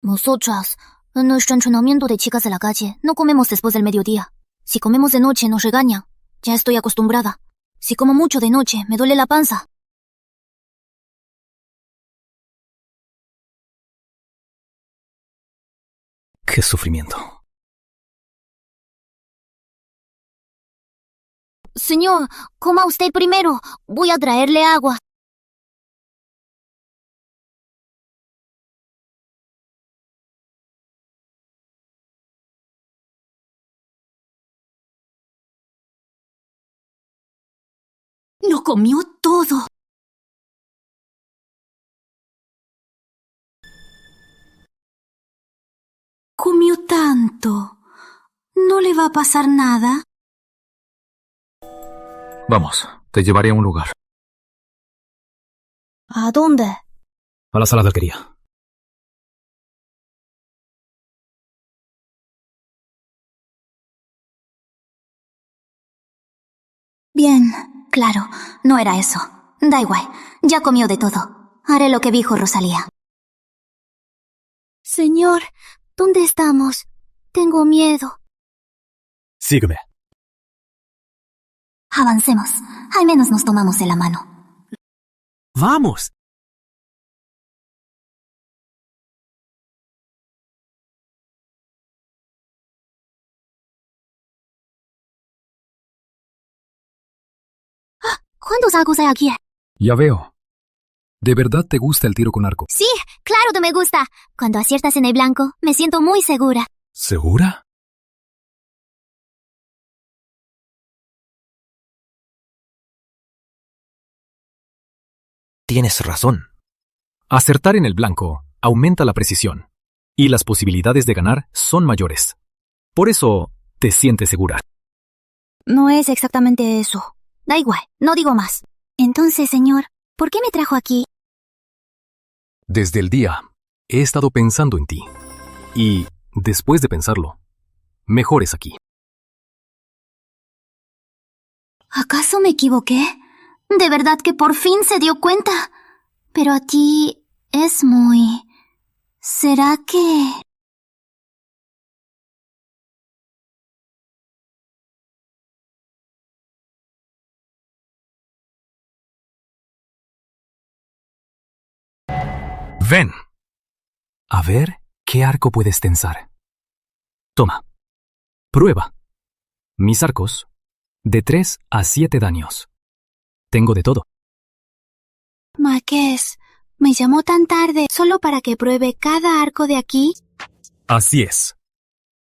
Nosotras, en nuestro entrenamiento de chicas de la calle, no comemos después del mediodía. Si comemos de noche, nos regañan. Ya estoy acostumbrada. Si como mucho de noche, me duele la panza. ¡Qué sufrimiento! Señor, coma usted primero. Voy a traerle agua. Lo comió todo. alto. ¿No le va a pasar nada? Vamos, te llevaré a un lugar. ¿A dónde? A la sala de alquería. Bien, claro, no era eso. Da igual, ya comió de todo. Haré lo que dijo Rosalía. Señor, ¿dónde estamos? Tengo miedo. Sígueme. Avancemos. Al menos nos tomamos de la mano. ¡Vamos! ¿Cuántos arcos hay aquí? Ya veo. ¿De verdad te gusta el tiro con arco? Sí, claro que me gusta. Cuando aciertas en el blanco, me siento muy segura. ¿Segura? Tienes razón. Acertar en el blanco aumenta la precisión, y las posibilidades de ganar son mayores. Por eso, te sientes segura. No es exactamente eso. Da igual, no digo más. Entonces, señor, ¿por qué me trajo aquí? Desde el día, he estado pensando en ti. Y, después de pensarlo, mejor es aquí. ¿Acaso me equivoqué? De verdad que por fin se dio cuenta. Pero aquí es muy... ¿Será que...? Ven. A ver qué arco puedes tensar. Toma. Prueba. Mis arcos, de 3 a 7 daños. Tengo de todo. Marqués, me llamó tan tarde solo para que pruebe cada arco de aquí. Así es.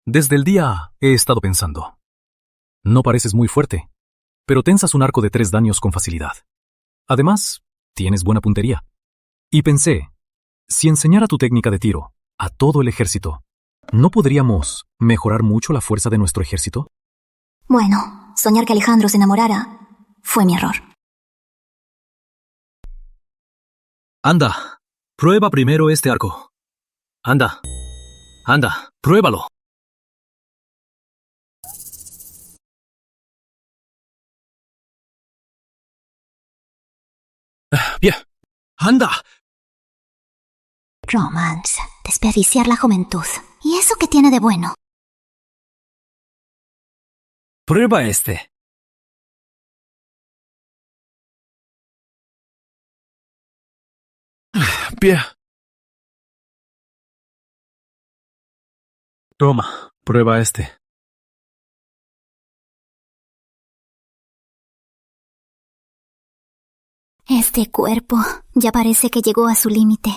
Desde el día he estado pensando. No pareces muy fuerte, pero tensas un arco de 3 daños con facilidad. Además, tienes buena puntería. Y pensé, si enseñara tu técnica de tiro a todo el ejército, ¿no podríamos mejorar mucho la fuerza de nuestro ejército? Bueno, soñar que Alejandro se enamorara fue mi error. Anda, prueba primero este arco. Anda, pruébalo. Bien, anda. Romance, desperdiciar la juventud. ¿Y eso qué tiene de bueno? Prueba este. Bien. Toma, prueba este. Este cuerpo ya parece que llegó a su límite.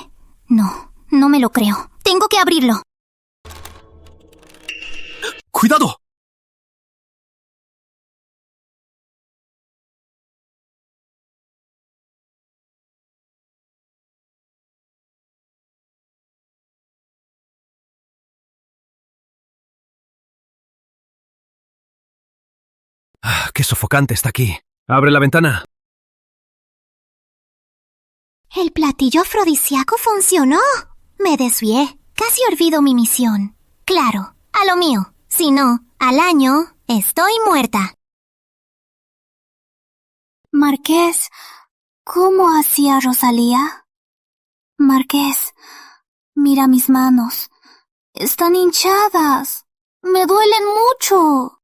No me lo creo. Tengo que abrirlo. ¡Cuidado! ¡Qué sofocante está aquí! ¡Abre la ventana! El platillo afrodisíaco funcionó. Me desvié. Casi olvido mi misión. Claro, a lo mío. Si no, al año, estoy muerta. Marqués, ¿cómo hacía Rosalía? Marqués, mira mis manos. Están hinchadas. Me duelen mucho.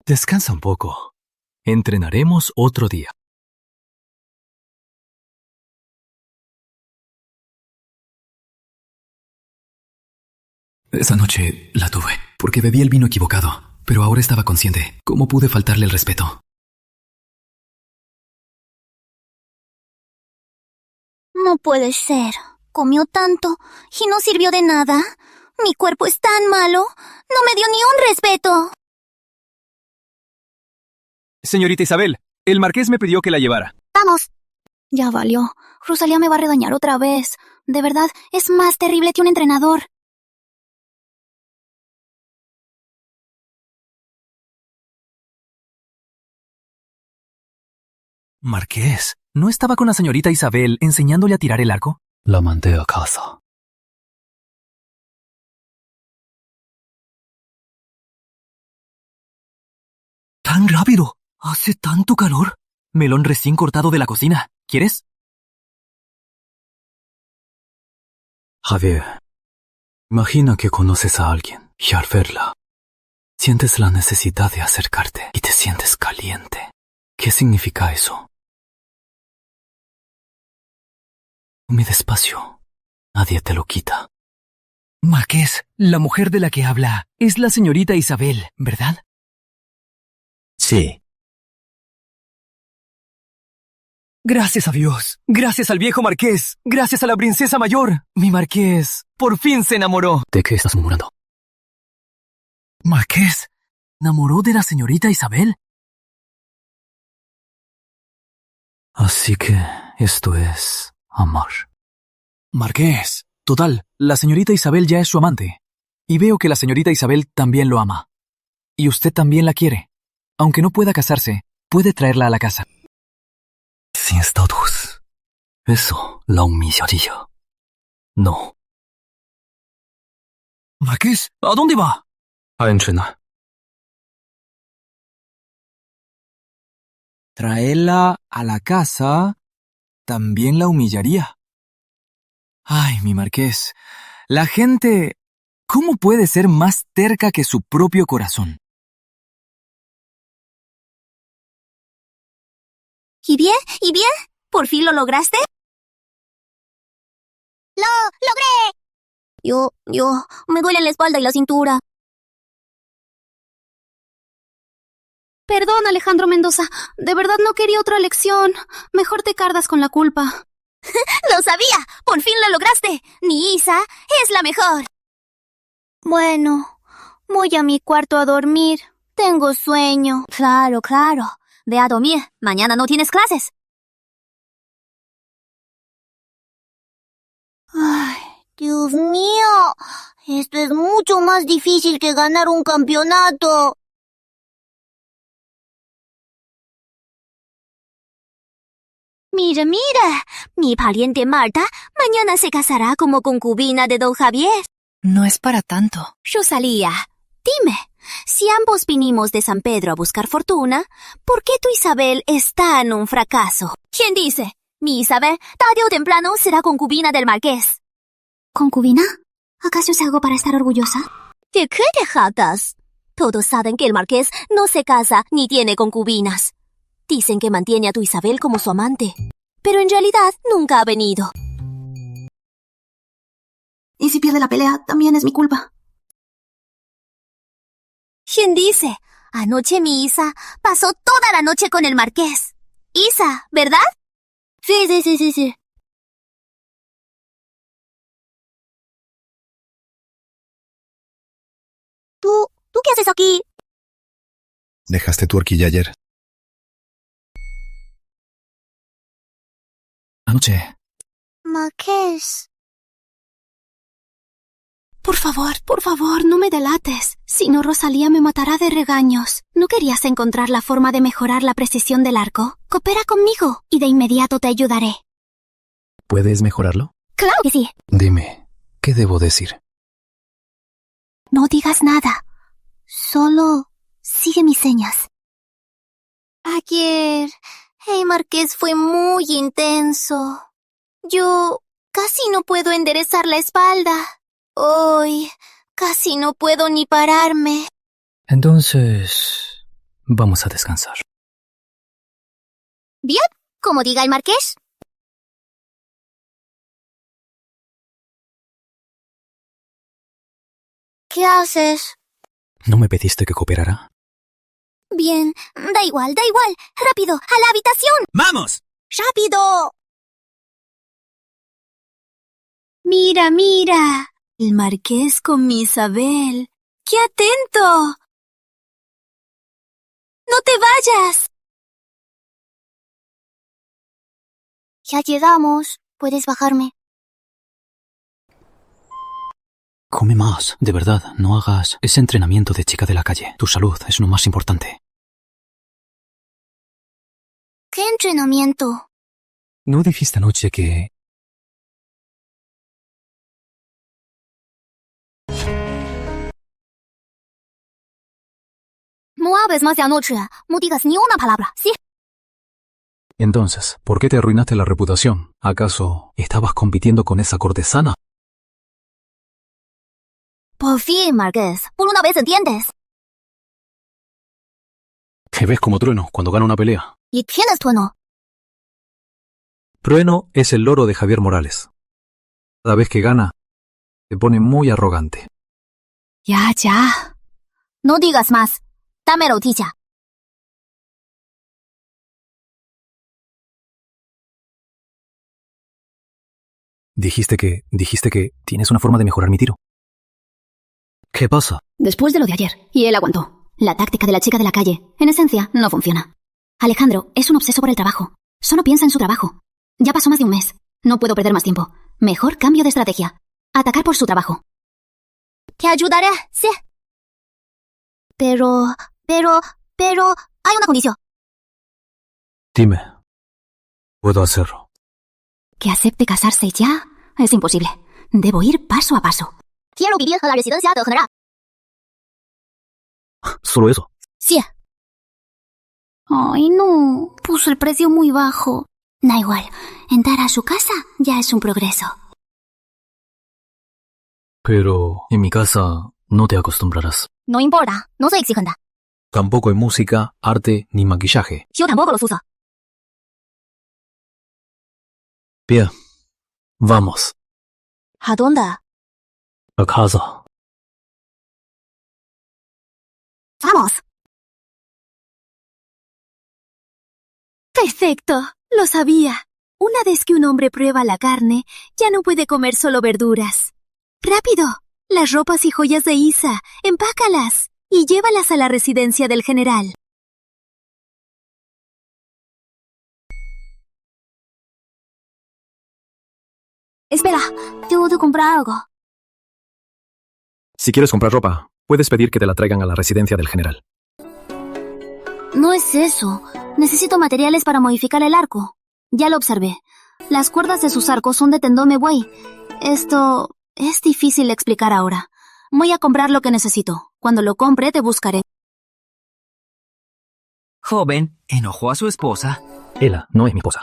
Descansa un poco. Entrenaremos otro día. Esa noche la tuve, porque bebí el vino equivocado, pero ahora estaba consciente. ¿Cómo pude faltarle el respeto? No puede ser. Comió tanto y no sirvió de nada. Mi cuerpo es tan malo. No me dio ni un respeto. Señorita Isabel, el marqués me pidió que la llevara. Vamos. Ya valió. Rosalía me va a regañar otra vez. De verdad, es más terrible que un entrenador. Marqués, ¿no estaba con la señorita Isabel enseñándole a tirar el arco? La mandé a casa. ¡Tan rápido! ¡Hace tanto calor! Melón recién cortado de la cocina. ¿Quieres? Javier, imagina que conoces a alguien y al verla, sientes la necesidad de acercarte y te sientes caliente. ¿Qué significa eso? Mi despacio. Nadie te lo quita. Marqués, la mujer de la que habla es la señorita Isabel, ¿verdad? Sí. Gracias a Dios, gracias al viejo marqués, gracias a la princesa mayor. Mi marqués por fin se enamoró. ¿De qué estás murmurando? ¿Marqués? ¿Enamoró de la señorita Isabel? Así que esto es amar. Marqués, total, la señorita Isabel ya es su amante. Y veo que la señorita Isabel también lo ama. Y usted también la quiere. Aunque no pueda casarse, puede traerla a la casa. Sin estatus. Eso la humillaría. No. Marqués, ¿a dónde va? A entrenar. Traerla a la casa también la humillaría. Ay, mi marqués, la gente, ¿cómo puede ser más terca que su propio corazón? ¿Y bien? ¿Y bien? ¿Por fin lo lograste? ¡Lo logré! Me duele la espalda y la cintura. Perdón, Alejandro Mendoza. De verdad no quería otra lección. Mejor te cargas con la culpa. ¡Lo sabía! ¡Por fin lo lograste! Mi Isa es la mejor. Bueno, voy a mi cuarto a dormir. Tengo sueño. Claro. Ve a dormir. Mañana no tienes clases. Ay, Dios mío. Esto es mucho más difícil que ganar un campeonato. Mira. Mi pariente Marta mañana se casará como concubina de don Javier. No es para tanto. Rosalía, dime, si ambos vinimos de San Pedro a buscar fortuna, ¿por qué tu Isabel está en un fracaso? ¿Quién dice? Mi Isabel, tarde o temprano, será concubina del marqués. ¿concubina? ¿Acaso es algo para estar orgullosa? ¿De qué te jactas? Todos saben que el marqués no se casa ni tiene concubinas. Dicen que mantiene a tu Isabel como su amante, pero en realidad nunca ha venido. ¿Y si pierde la pelea, también es mi culpa? ¿Quién dice? Anoche mi Isa pasó toda la noche con el marqués. Isa, ¿verdad? Sí. ¿Tú qué haces aquí? ¿Dejaste tu horquilla ayer? Anoche. Marqués. Por favor, no me delates. Si no, Rosalía me matará de regaños. ¿No querías encontrar la forma de mejorar la precisión del arco? Coopera conmigo y de inmediato te ayudaré. ¿Puedes mejorarlo? ¡Claro que sí! Dime, ¿qué debo decir? No digas nada. Solo sigue mis señas. Ayer, el marqués fue muy intenso. Yo casi no puedo enderezar la espalda. Hoy casi no puedo ni pararme. Entonces, vamos a descansar. Bien, como diga el marqués. ¿Qué haces? ¿No me pediste que cooperara? Bien, da igual. Rápido, a la habitación. ¡Vamos! ¡Rápido! Mira. El marqués con mi Isabel. ¡Qué atento! ¡No te vayas! Ya llegamos. Puedes bajarme. Come más, de verdad, no hagas ese entrenamiento de chica de la calle. Tu salud es lo más importante. ¿Qué entrenamiento? ¿No dijiste anoche que... No hables más de anoche. No digas ni una palabra, ¿sí? Entonces, ¿por qué te arruinaste la reputación? ¿Acaso estabas compitiendo con esa cortesana? Por fin, Marqués. Por una vez entiendes. Que ves como Trueno cuando gana una pelea. ¿Y quién es Trueno? Trueno es el loro de Javier Morales. Cada vez que gana, se pone muy arrogante. Ya. No digas más. Dame la noticia. Dijiste que tienes una forma de mejorar mi tiro. ¿Qué pasa? Después de lo de ayer, y él aguantó. La táctica de la chica de la calle, en esencia, no funciona. Alejandro es un obseso por el trabajo. Solo piensa en su trabajo. Ya pasó más de un mes. No puedo perder más tiempo. Mejor cambio de estrategia. Atacar por su trabajo. Te ayudaré, sí. Pero... hay una condición. Dime. Puedo hacerlo. Que acepte casarse ya es imposible. Debo ir paso a paso. Quiero vivir en la residencia del general. ¿Solo eso? Sí. Ay, no. Puso el precio muy bajo. Da igual. Entrar a su casa ya es un progreso. Pero en mi casa no te acostumbrarás. No importa. No soy exigente. Tampoco hay música, arte ni maquillaje. Yo tampoco los uso. Bien. Vamos. ¿A dónde? A casa. ¡Vamos! Perfecto. Lo sabía. Una vez que un hombre prueba la carne, ya no puede comer solo verduras. ¡Rápido! Las ropas y joyas de Isa, empácalas y llévalas a la residencia del general. Espera, tengo que comprar algo. Si quieres comprar ropa, puedes pedir que te la traigan a la residencia del general. No es eso. Necesito materiales para modificar el arco. Ya lo observé. Las cuerdas de sus arcos son de Tendome Buey. Esto es difícil de explicar ahora. Voy a comprar lo que necesito. Cuando lo compre, te buscaré. Joven, enojó a su esposa. Ella no es mi esposa.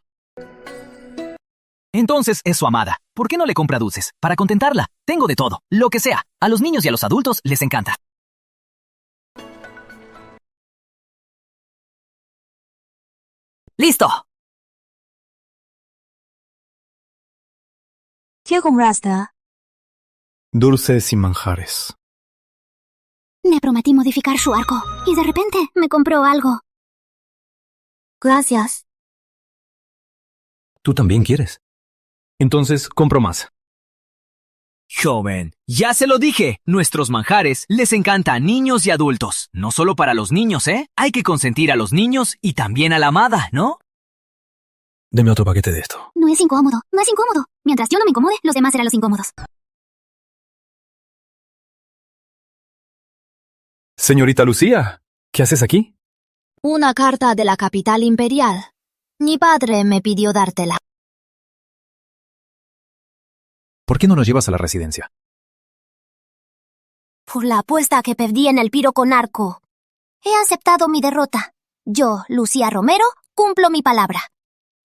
Entonces es su amada. ¿Por qué no le compra dulces? Para contentarla. Tengo de todo, lo que sea. A los niños y a los adultos les encanta. ¡Listo! ¿Qué compraste? Dulces y manjares. Le prometí modificar su arco y de repente me compró algo. Gracias. ¿Tú también quieres? Entonces compro más. Joven, ya se lo dije. Nuestros manjares les encanta a niños y adultos. No solo para los niños, ¿eh? Hay que consentir a los niños y también a la amada, ¿no? Deme otro paquete de esto. No es incómodo, no es incómodo. Mientras yo no me incomode, los demás serán los incómodos. Señorita Lucía, ¿qué haces aquí? Una carta de la capital imperial. Mi padre me pidió dártela. ¿Por qué no nos llevas a la residencia? Por la apuesta que perdí en el piro con arco. He aceptado mi derrota. Yo, Lucía Romero, cumplo mi palabra.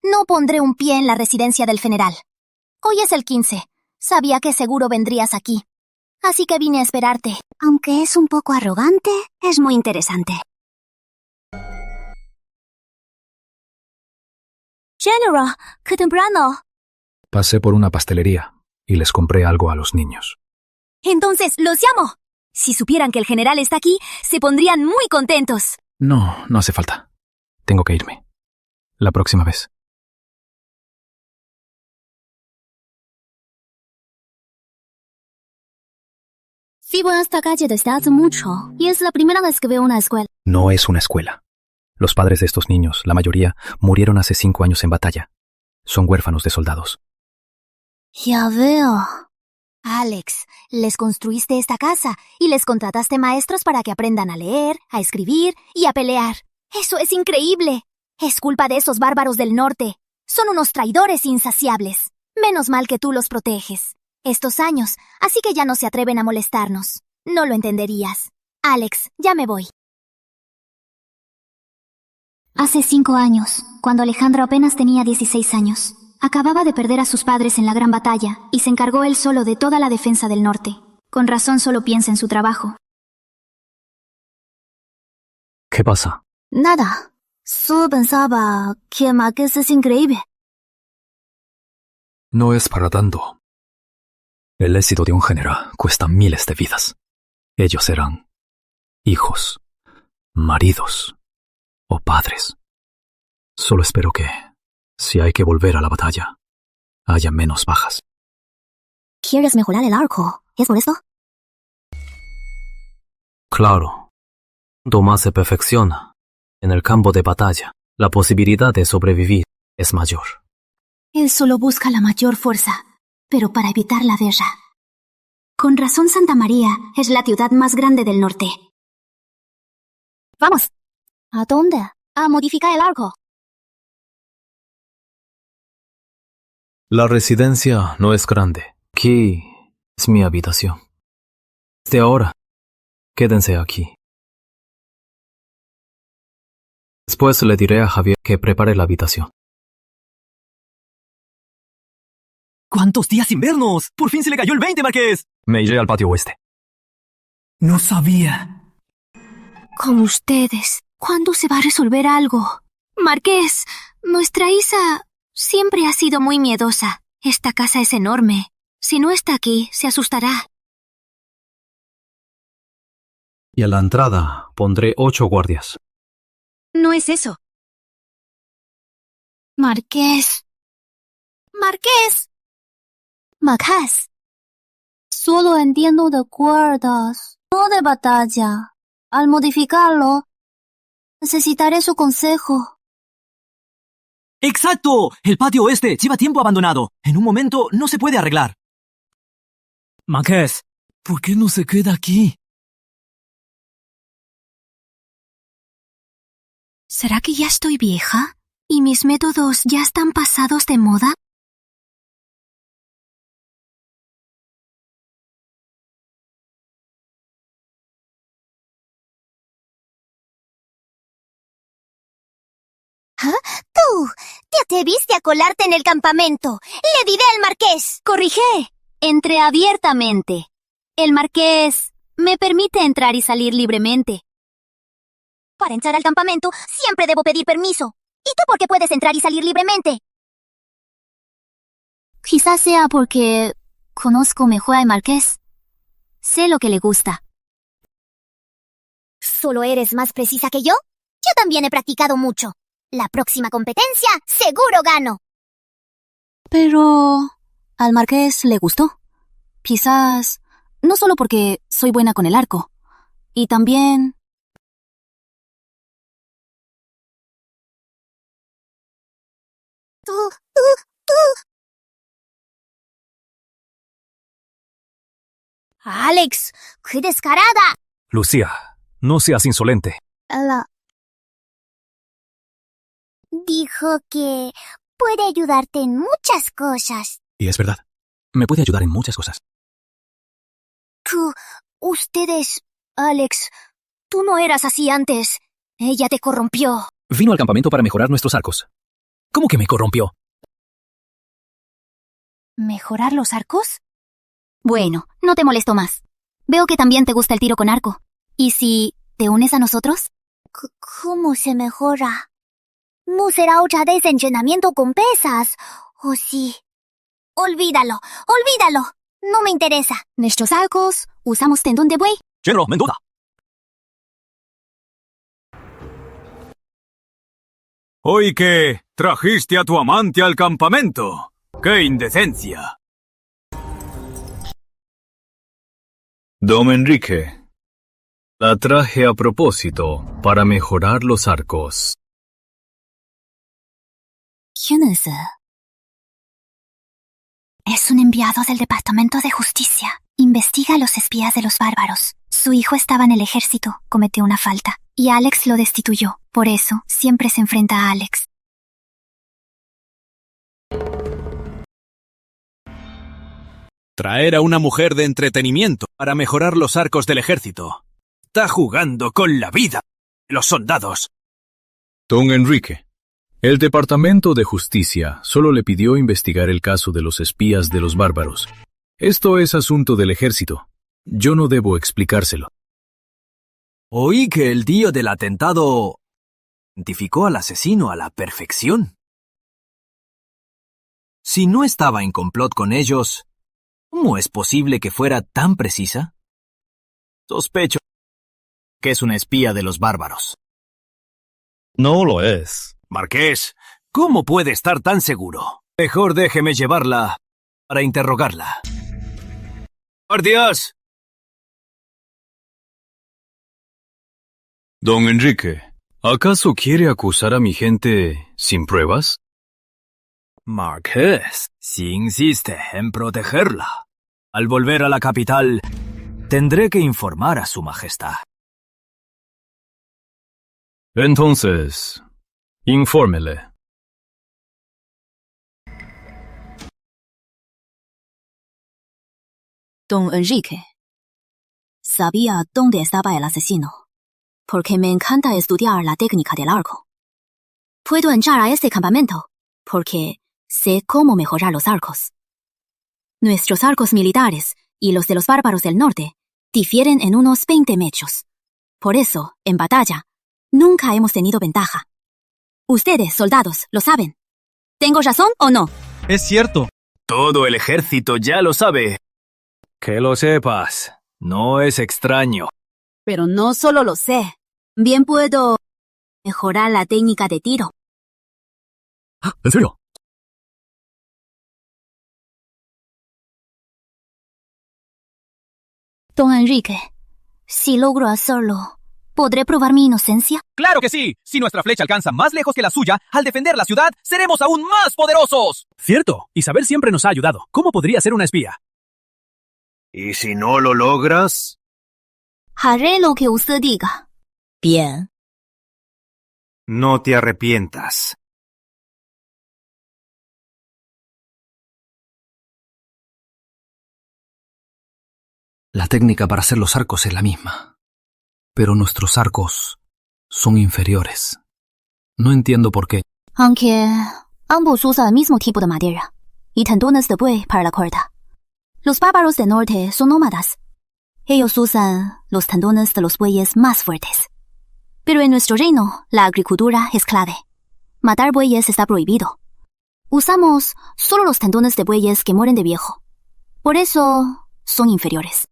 No pondré un pie en la residencia del general. Hoy es el 15. Sabía que seguro vendrías aquí. Así que vine a esperarte. Aunque es un poco arrogante, es muy interesante. General, qué temprano. Pasé por una pastelería y les compré algo a los niños. Entonces, los llamo. Si supieran que el general está aquí, se pondrían muy contentos. No, no hace falta. Tengo que irme. La próxima vez. Vivo en esta calle desde hace mucho, y es la primera vez que veo una escuela. No es una escuela. Los padres de estos niños, la mayoría, murieron hace 5 años en batalla. son huérfanos de soldados. Ya veo. Alex, les construiste esta casa y les contrataste maestros para que aprendan a leer, a escribir y a pelear. ¡Eso es increíble! Es culpa de esos bárbaros del norte. Son unos traidores insaciables. Menos mal que tú los proteges. Estos años, así que ya no se atreven a molestarnos. No lo entenderías. Alex, ya me voy. Hace 5 años, cuando Alejandro apenas tenía 16 años, acababa de perder a sus padres en la gran batalla y se encargó él solo de toda la defensa del norte. Con razón solo piensa en su trabajo. ¿Qué pasa? Nada. Solo pensaba que Marqués es increíble. No es para tanto. El éxito de un general cuesta miles de vidas. Ellos serán hijos, maridos o padres. Solo espero que, si hay que volver a la batalla, haya menos bajas. ¿Quieres mejorar el arco? ¿Es por esto? Claro. Tomás se perfecciona. En el campo de batalla, la posibilidad de sobrevivir es mayor. Él solo busca la mayor fuerza, pero para evitar la guerra. Con razón Santa María es la ciudad más grande del norte. ¡Vamos! ¿A dónde? A modificar el arco. La residencia no es grande. Aquí es mi habitación. Desde ahora, quédense aquí. Después le diré a Javier que prepare la habitación. ¿Cuántos días sin vernos? ¡Por fin se le cayó el 20, Marqués! Me iré al patio oeste. No sabía. Con ustedes, ¿cuándo se va a resolver algo? Marqués, nuestra Isa siempre ha sido muy miedosa. Esta casa es enorme. Si no está aquí, se asustará. Y a la entrada pondré 8 guardias. No es eso. Marqués. Marqués. Marqués. Solo entiendo de cuerdas, no de batalla. Al modificarlo, necesitaré su consejo. ¡Exacto! El patio oeste lleva tiempo abandonado. En un momento no se puede arreglar. Marqués, ¿por qué no se queda aquí? ¿Será que ya estoy vieja? ¿Y mis métodos ya están pasados de moda? ¡Tú! ¡Te atreviste a colarte en el campamento! ¡Le diré al marqués! Corrige. Entré abiertamente. El marqués me permite entrar y salir libremente. Para entrar al campamento siempre debo pedir permiso. ¿Y tú por qué puedes entrar y salir libremente? Quizás sea porque conozco mejor al marqués. Sé lo que le gusta. ¿Solo eres más precisa que yo? Yo también he practicado mucho. La próxima competencia seguro gano. Pero al marqués le gustó. Quizás no solo porque soy buena con el arco. Y también... Tú. Alex, qué descarada. Lucía, no seas insolente. Dijo que puede ayudarte en muchas cosas. Y es verdad. Me puede ayudar en muchas cosas. Ustedes... Alex, tú no eras así antes. Ella te corrompió. Vino al campamento para mejorar nuestros arcos. ¿Cómo que me corrompió? ¿Mejorar los arcos? Bueno, no te molesto más. Veo que también te gusta el tiro con arco. ¿Y si te unes a nosotros? ¿Cómo se mejora? ¿No será otra vez entrenamiento con pesas? ¿O sí? Olvídalo. No me interesa. Nuestros arcos usamos tendón de buey. General Mendoza. Hoy que trajiste a tu amante al campamento. ¡Qué indecencia! Don Enrique, la traje a propósito para mejorar los arcos. ¿Quién es? Es un enviado del Departamento de Justicia. Investiga a los espías de los bárbaros. Su hijo estaba en el ejército, cometió una falta, y Alex lo destituyó. Por eso, siempre se enfrenta a Alex. Traer a una mujer de entretenimiento para mejorar los arcos del ejército. Está jugando con la vida de los soldados. Don Enrique, el Departamento de Justicia solo le pidió investigar el caso de los espías de los bárbaros. Esto es asunto del ejército. Yo no debo explicárselo. Oí que el día del atentado identificó al asesino a la perfección. Si no estaba en complot con ellos, ¿cómo es posible que fuera tan precisa? Sospecho que es una espía de los bárbaros. No lo es. Marqués, ¿cómo puede estar tan seguro? Mejor déjeme llevarla para interrogarla. ¡Guardias! Don Enrique, ¿acaso quiere acusar a mi gente sin pruebas? Marqués, si insiste en protegerla, al volver a la capital, tendré que informar a su majestad. Entonces, infórmele. Don Enrique, sabía dónde estaba el asesino, porque me encanta estudiar la técnica del arco. Puedo entrar a este campamento, porque sé cómo mejorar los arcos. Nuestros arcos militares y los de los bárbaros del norte difieren en unos 20 metros. Por eso, en batalla, nunca hemos tenido ventaja. Ustedes, soldados, lo saben. ¿Tengo razón o no? Es cierto. Todo el ejército ya lo sabe. Que lo sepas, no es extraño. Pero no solo lo sé. Bien puedo mejorar la técnica de tiro. ¿En serio? Don Enrique, si logro hacerlo, ¿podré probar mi inocencia? ¡Claro que sí! Si nuestra flecha alcanza más lejos que la suya, al defender la ciudad, seremos aún más poderosos. Cierto, Isabel siempre nos ha ayudado. ¿Cómo podría ser una espía? ¿Y si no lo logras? Haré lo que usted diga. Bien. No te arrepientas. La técnica para hacer los arcos es la misma, pero nuestros arcos son inferiores. No entiendo por qué. Aunque ambos usan el mismo tipo de madera y tendones de buey para la cuerda. Los bárbaros del norte son nómadas. Ellos usan los tendones de los bueyes más fuertes. Pero en nuestro reino, la agricultura es clave. Matar bueyes está prohibido. Usamos solo los tendones de bueyes que mueren de viejo. Por eso son inferiores.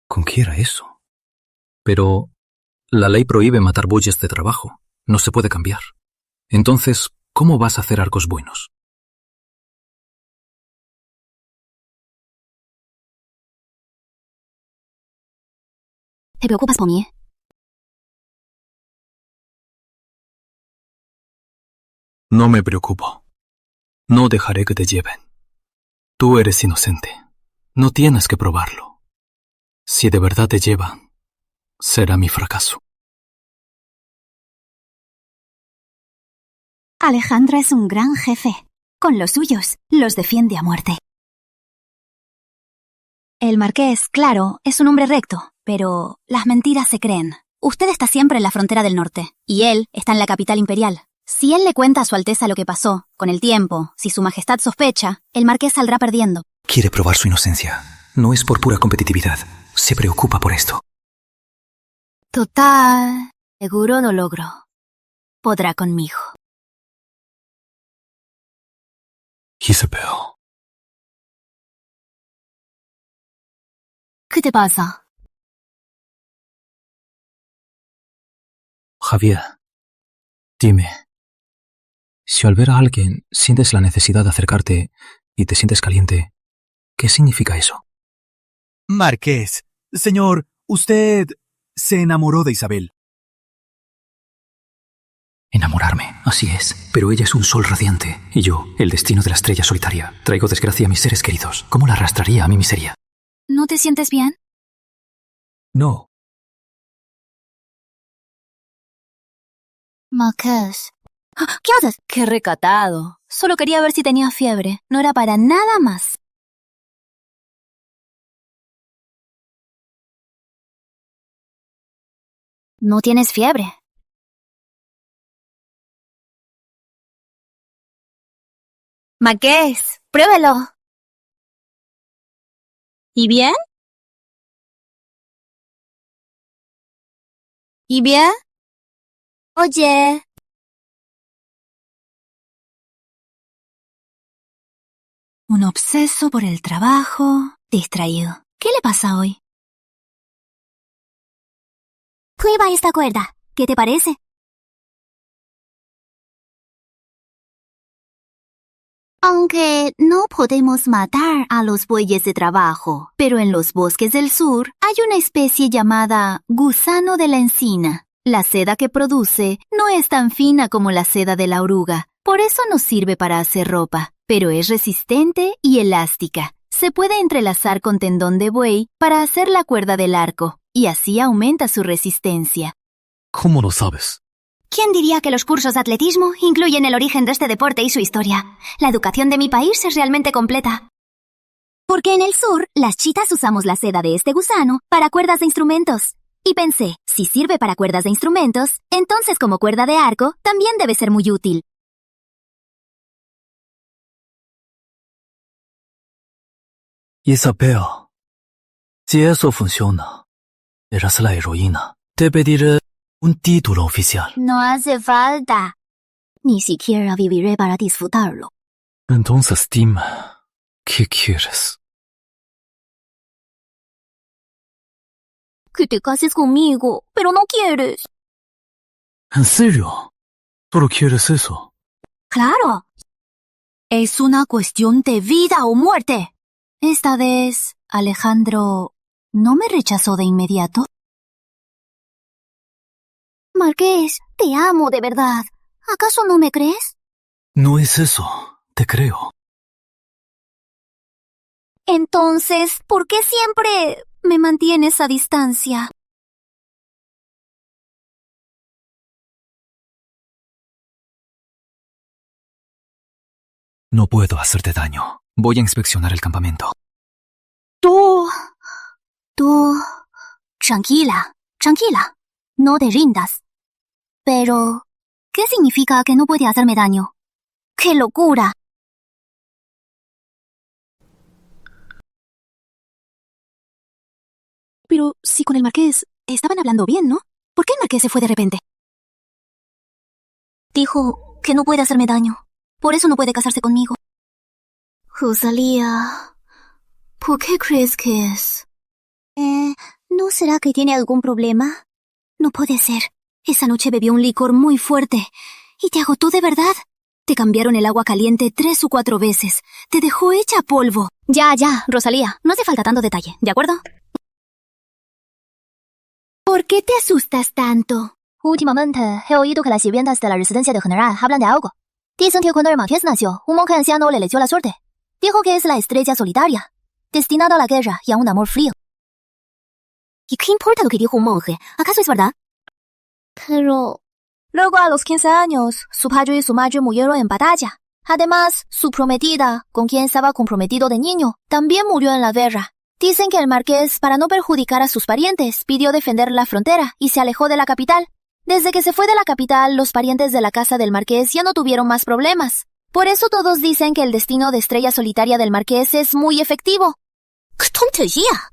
¿Con qué era eso? Pero la ley prohíbe matar bueyes de trabajo. No se puede cambiar. Entonces, ¿cómo vas a hacer arcos buenos? ¿Te preocupas por mí? No me preocupo. No dejaré que te lleven. Tú eres inocente. No tienes que probarlo. Si de verdad te llevan, será mi fracaso. Alejandro es un gran jefe. Con los suyos, los defiende a muerte. El marqués, claro, es un hombre recto, pero las mentiras se creen. Usted está siempre en la frontera del norte, y él está en la capital imperial. Si él le cuenta a su alteza lo que pasó, con el tiempo, si su majestad sospecha, el marqués saldrá perdiendo. Quiere probar su inocencia. No es por pura competitividad. Se preocupa por esto. Total, seguro lo logro. Podrá conmigo. Isabel. ¿Qué te pasa? Javier, dime, si al ver a alguien sientes la necesidad de acercarte y te sientes caliente, ¿qué significa eso? Marqués, señor, usted se enamoró de Isabel. Enamorarme, así es. Pero ella es un sol radiante. Y yo, el destino de la estrella solitaria. Traigo desgracia a mis seres queridos. ¿Cómo la arrastraría a mi miseria? ¿No te sientes bien? No. Marqués. ¿Qué haces? Qué recatado. Solo quería ver si tenía fiebre. No era para nada más. No tienes fiebre. Marqués, pruébelo. ¿Y bien? ¿Y bien? Oye. Un obseso por el trabajo, distraído. ¿Qué le pasa hoy? Prueba esta cuerda. ¿Qué te parece? Aunque no podemos matar a los bueyes de trabajo, pero en los bosques del sur hay una especie llamada gusano de la encina. La seda que produce no es tan fina como la seda de la oruga, por eso nos sirve para hacer ropa, pero es resistente y elástica. Se puede entrelazar con tendón de buey para hacer la cuerda del arco, y así aumenta su resistencia. ¿Cómo lo sabes? ¿Quién diría que los cursos de atletismo incluyen el origen de este deporte y su historia? La educación de mi país es realmente completa. Porque en el sur, las chitas usamos la seda de este gusano para cuerdas de instrumentos. Y pensé, si sirve para cuerdas de instrumentos, entonces como cuerda de arco también debe ser muy útil. Isabel, si eso funciona, eras la heroína. Te pediré un título oficial. No hace falta. Ni siquiera viviré para disfrutarlo. Entonces dime, ¿qué quieres? Que te cases conmigo, pero no quieres. ¿En serio? ¿Solo quieres eso? ¡Claro! Es una cuestión de vida o muerte. Esta vez, Alejandro no me rechazó de inmediato. Marqués, te amo de verdad. ¿Acaso no me crees? No es eso, te creo. Entonces, ¿por qué siempre me mantienes a distancia? No puedo hacerte daño. Voy a inspeccionar el campamento. Tú... Tranquila, tranquila. No te rindas. Pero, ¿qué significa que no puede hacerme daño? ¡Qué locura! Pero si con el marqués estaban hablando bien, ¿no? ¿Por qué el marqués se fue de repente? Dijo que no puede hacerme daño. Por eso no puede casarse conmigo. Rosalía, ¿por qué crees que es? ¿No será que tiene algún problema? No puede ser. Esa noche bebió un licor muy fuerte. ¿Y te agotó de verdad? Te cambiaron el agua caliente 3 o 4 veces. Te dejó hecha polvo. Ya, Rosalía. No hace falta tanto detalle, ¿de acuerdo? ¿Por qué te asustas tanto? Últimamente he oído que las sirvientas de la residencia de general hablan de algo. Dicen que cuando el marqués nació, un monje anciano le leyó la suerte. Dijo que es la estrella solitaria, destinada a la guerra y a un amor frío. ¿Y qué importa lo que dijo un monje? ¿Acaso es verdad? Pero... Luego, a los 15 años, su padre y su madre murieron en batalla. Además, su prometida, con quien estaba comprometido de niño, también murió en la guerra. Dicen que el marqués, para no perjudicar a sus parientes, pidió defender la frontera y se alejó de la capital. Desde que se fue de la capital, los parientes de la casa del marqués ya no tuvieron más problemas. Por eso todos dicen que el destino de estrella solitaria del marqués es muy efectivo. ¡Qué tontería!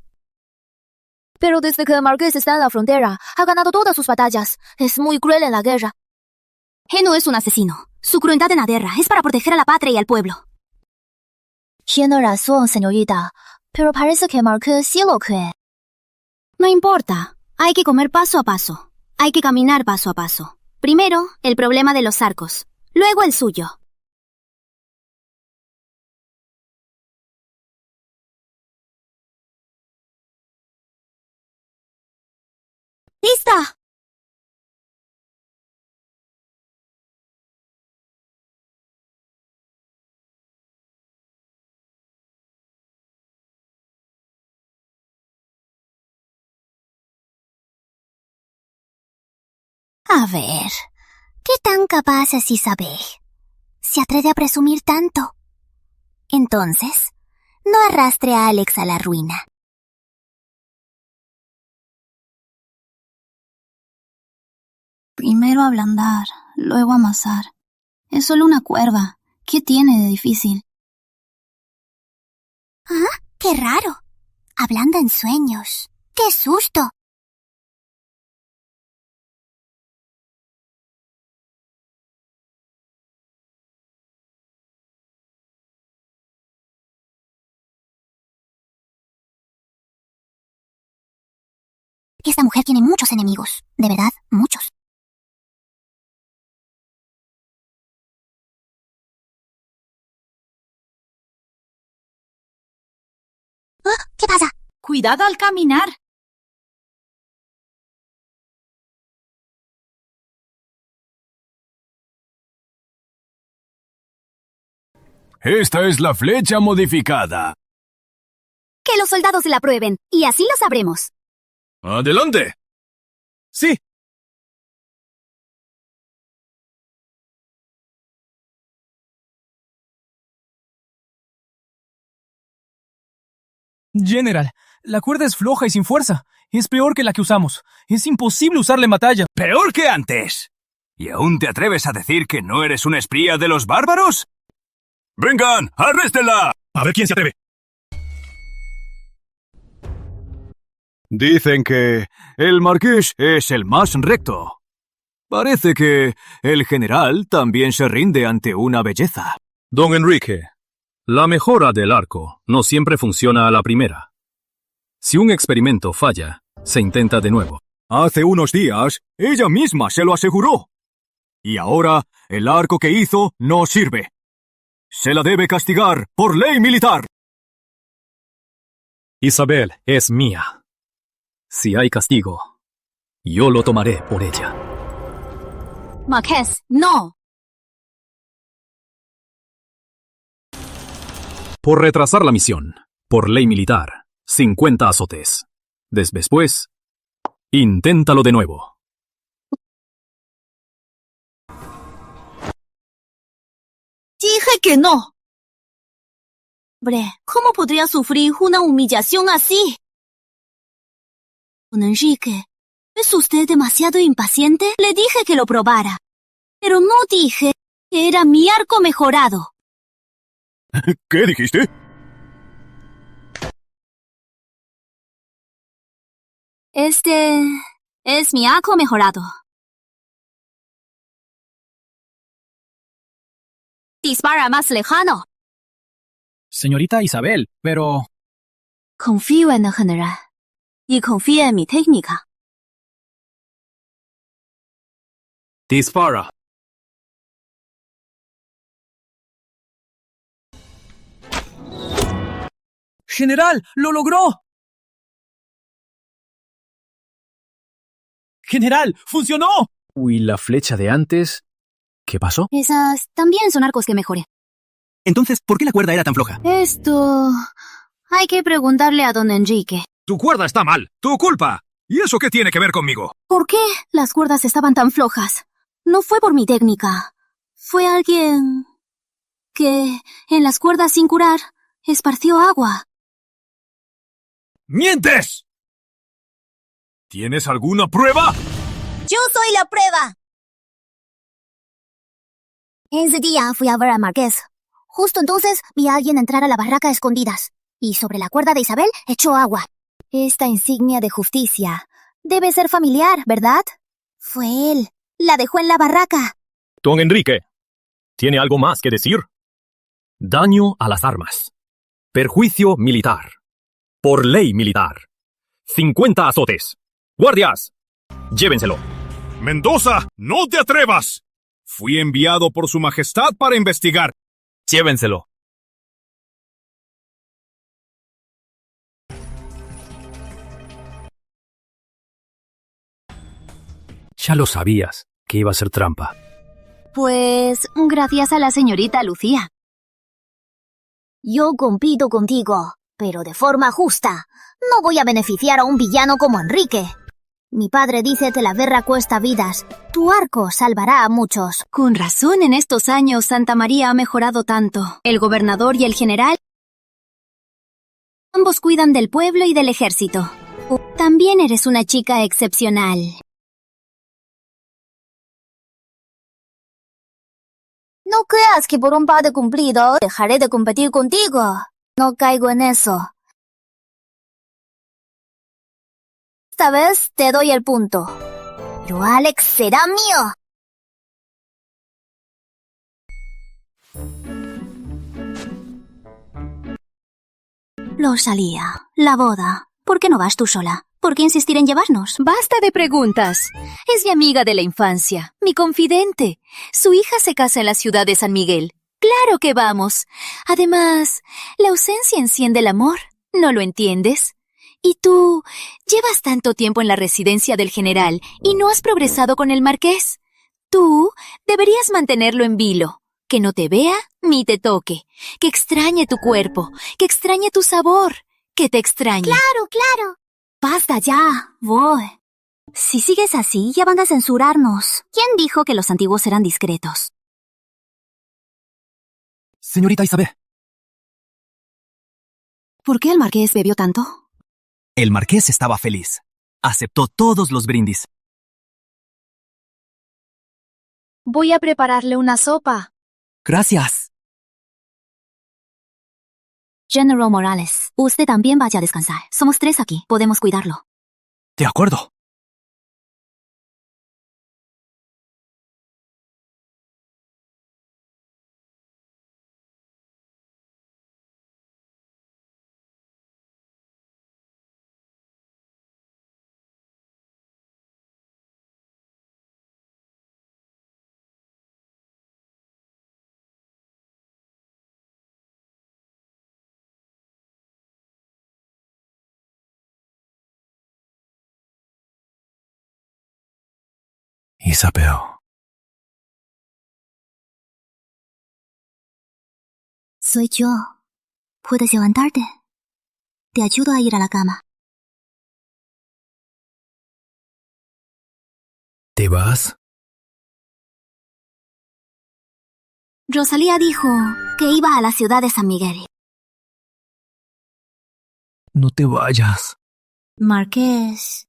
Pero desde que el marqués está en la frontera, ha ganado todas sus batallas. Es muy cruel en la guerra. Él no es un asesino. Su crueldad en la guerra es para proteger a la patria y al pueblo. Tiene razón, señorita, pero parece que el marqués sí lo cree. No importa. Hay que comer paso a paso. Hay que caminar paso a paso. Primero, el problema de los arcos. Luego el suyo. ¡Lista! A ver, ¿qué tan capaz es Isabel? ¿Se atreve a presumir tanto? Entonces, no arrastre a Alex a la ruina. Primero ablandar, luego amasar. Es solo una cuerda. ¿Qué tiene de difícil? ¿Ah? ¡Qué raro! Ablanda en sueños. ¡Qué susto! Esta mujer tiene muchos enemigos. De verdad, muchos. ¿Ah? ¿Qué pasa? Cuidado al caminar. Esta es la flecha modificada. Que los soldados la prueben, y así lo sabremos. ¡Adelante! Sí. General, la cuerda es floja y sin fuerza. Es peor que la que usamos. Es imposible usarla en batalla. ¡Peor que antes! ¿Y aún te atreves a decir que no eres un espía de los bárbaros? ¡Vengan, arréstenla! A ver quién se atreve. Dicen que el marqués es el más recto. Parece que el general también se rinde ante una belleza. Don Enrique, la mejora del arco no siempre funciona a la primera. Si un experimento falla, se intenta de nuevo. Hace unos días, ella misma se lo aseguró. Y ahora, el arco que hizo no sirve. Se la debe castigar por ley militar. Isabel es mía. Si hay castigo, yo lo tomaré por ella. Marqués, no. Por retrasar la misión, por ley militar, 50 azotes. Después, inténtalo de nuevo. Dije que no. Hombre, ¿cómo podría sufrir una humillación así? Don Enrique, ¿es usted demasiado impaciente? Le dije que lo probara. Pero no dije que era mi arco mejorado. ¿Qué dijiste? Este es mi arco mejorado. Dispara más lejano. Señorita Isabel, pero... Confío en el general. Y confía en mi técnica. Dispara. ¡General! ¡Lo logró! ¡General! ¡Funcionó! Uy, la flecha de antes... ¿Qué pasó? Esas también son arcos que mejoré. Entonces, ¿por qué la cuerda era tan floja? Esto... hay que preguntarle a don Enrique. Tu cuerda está mal. ¡Tu culpa! ¿Y eso qué tiene que ver conmigo? ¿Por qué las cuerdas estaban tan flojas? No fue por mi técnica. Fue alguien... que en las cuerdas sin curar esparció agua. ¡Mientes! ¿Tienes alguna prueba? ¡Yo soy la prueba! Ese día fui a ver al marqués. Justo entonces vi a alguien entrar a la barraca a escondidas. Y sobre la cuerda de Isabel echó agua. Esta insignia de justicia debe ser familiar, ¿verdad? Fue él. La dejó en la barraca. Don Enrique, ¿tiene algo más que decir? Daño a las armas. Perjuicio militar. Por ley militar. 50 azotes. ¡Guardias! Llévenselo. Mendoza, no te atrevas. Fui enviado por su majestad para investigar. Llévenselo. Ya lo sabías, que iba a ser trampa. Pues gracias a la señorita Lucía. Yo compito contigo, pero de forma justa. No voy a beneficiar a un villano como Enrique. Mi padre dice que la guerra cuesta vidas. Tu arco salvará a muchos. Con razón, en estos años Santa María ha mejorado tanto. El gobernador y el general ambos cuidan del pueblo y del ejército. También eres una chica excepcional. No creas que por un par de cumplidos dejaré de competir contigo. No caigo en eso. Esta vez te doy el punto. Pero Alex será mío. Rosalía, la boda. ¿Por qué no vas tú sola? ¿Por qué insistir en llevarnos? Basta de preguntas. Es mi amiga de la infancia, mi confidente. Su hija se casa en la ciudad de San Miguel. ¡Claro que vamos! Además, la ausencia enciende el amor. ¿No lo entiendes? Y tú, llevas tanto tiempo en la residencia del general y no has progresado con el marqués. Tú deberías mantenerlo en vilo. Que no te vea ni te toque. Que extrañe tu cuerpo. Que extrañe tu sabor. Que te extrañe. ¡Claro, claro! ¡Basta ya! Voy. Si sigues así, ya van a censurarnos. ¿Quién dijo que los antiguos eran discretos? Señorita Isabel. ¿Por qué el marqués bebió tanto? El marqués estaba feliz. Aceptó todos los brindis. Voy a prepararle una sopa. Gracias. General Morales, usted también vaya a descansar. Somos 3 aquí. Podemos cuidarlo. De acuerdo. Isabel. Soy yo. ¿Puedes levantarte? Te ayudo a ir a la cama. ¿Te vas? Rosalía dijo que iba a la ciudad de San Miguel. No te vayas. Marqués,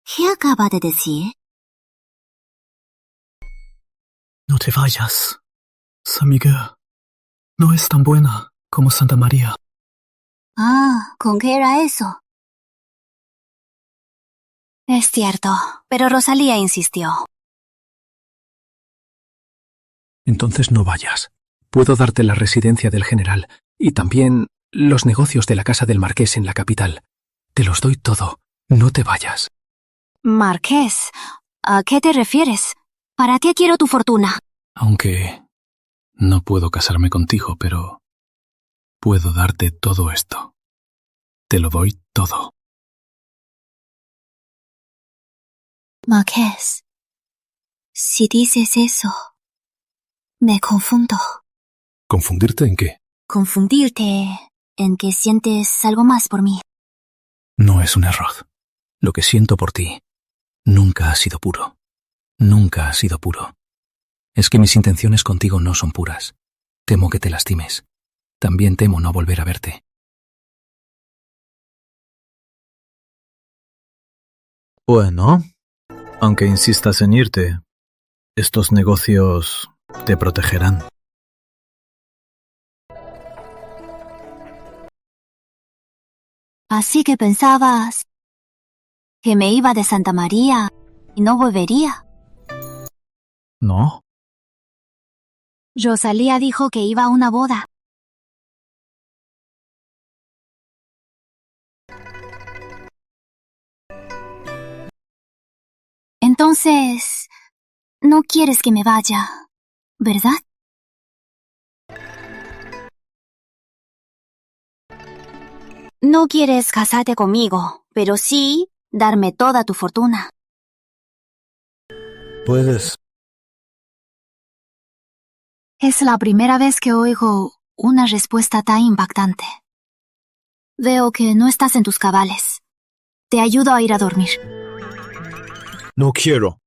¿qué acaba de decir? No te vayas. San Miguel no es tan buena como Santa María. Ah, ¿con qué era eso? Es cierto, pero Rosalía insistió. Entonces no vayas. Puedo darte la residencia del general y también los negocios de la casa del marqués en la capital. Te los doy todo. No te vayas. Marqués, ¿a qué te refieres? ¿Para qué quiero tu fortuna? Aunque no puedo casarme contigo, pero puedo darte todo esto. Te lo doy todo. Marqués, si dices eso, me confundo. ¿Confundirte en qué? Confundirte en que sientes algo más por mí. No es un error. Lo que siento por ti nunca ha sido puro. Nunca ha sido puro. Es que mis intenciones contigo no son puras. Temo que te lastimes. También temo no volver a verte. Bueno, aunque insistas en irte, estos negocios te protegerán. Así que pensabas que me iba de Santa María y no volvería. ¿No? Rosalía dijo que iba a una boda. Entonces, no quieres que me vaya, ¿verdad? No quieres casarte conmigo, pero sí darme toda tu fortuna. Puedes. Es la primera vez que oigo una respuesta tan impactante. Veo que no estás en tus cabales. Te ayudo a ir a dormir. No quiero.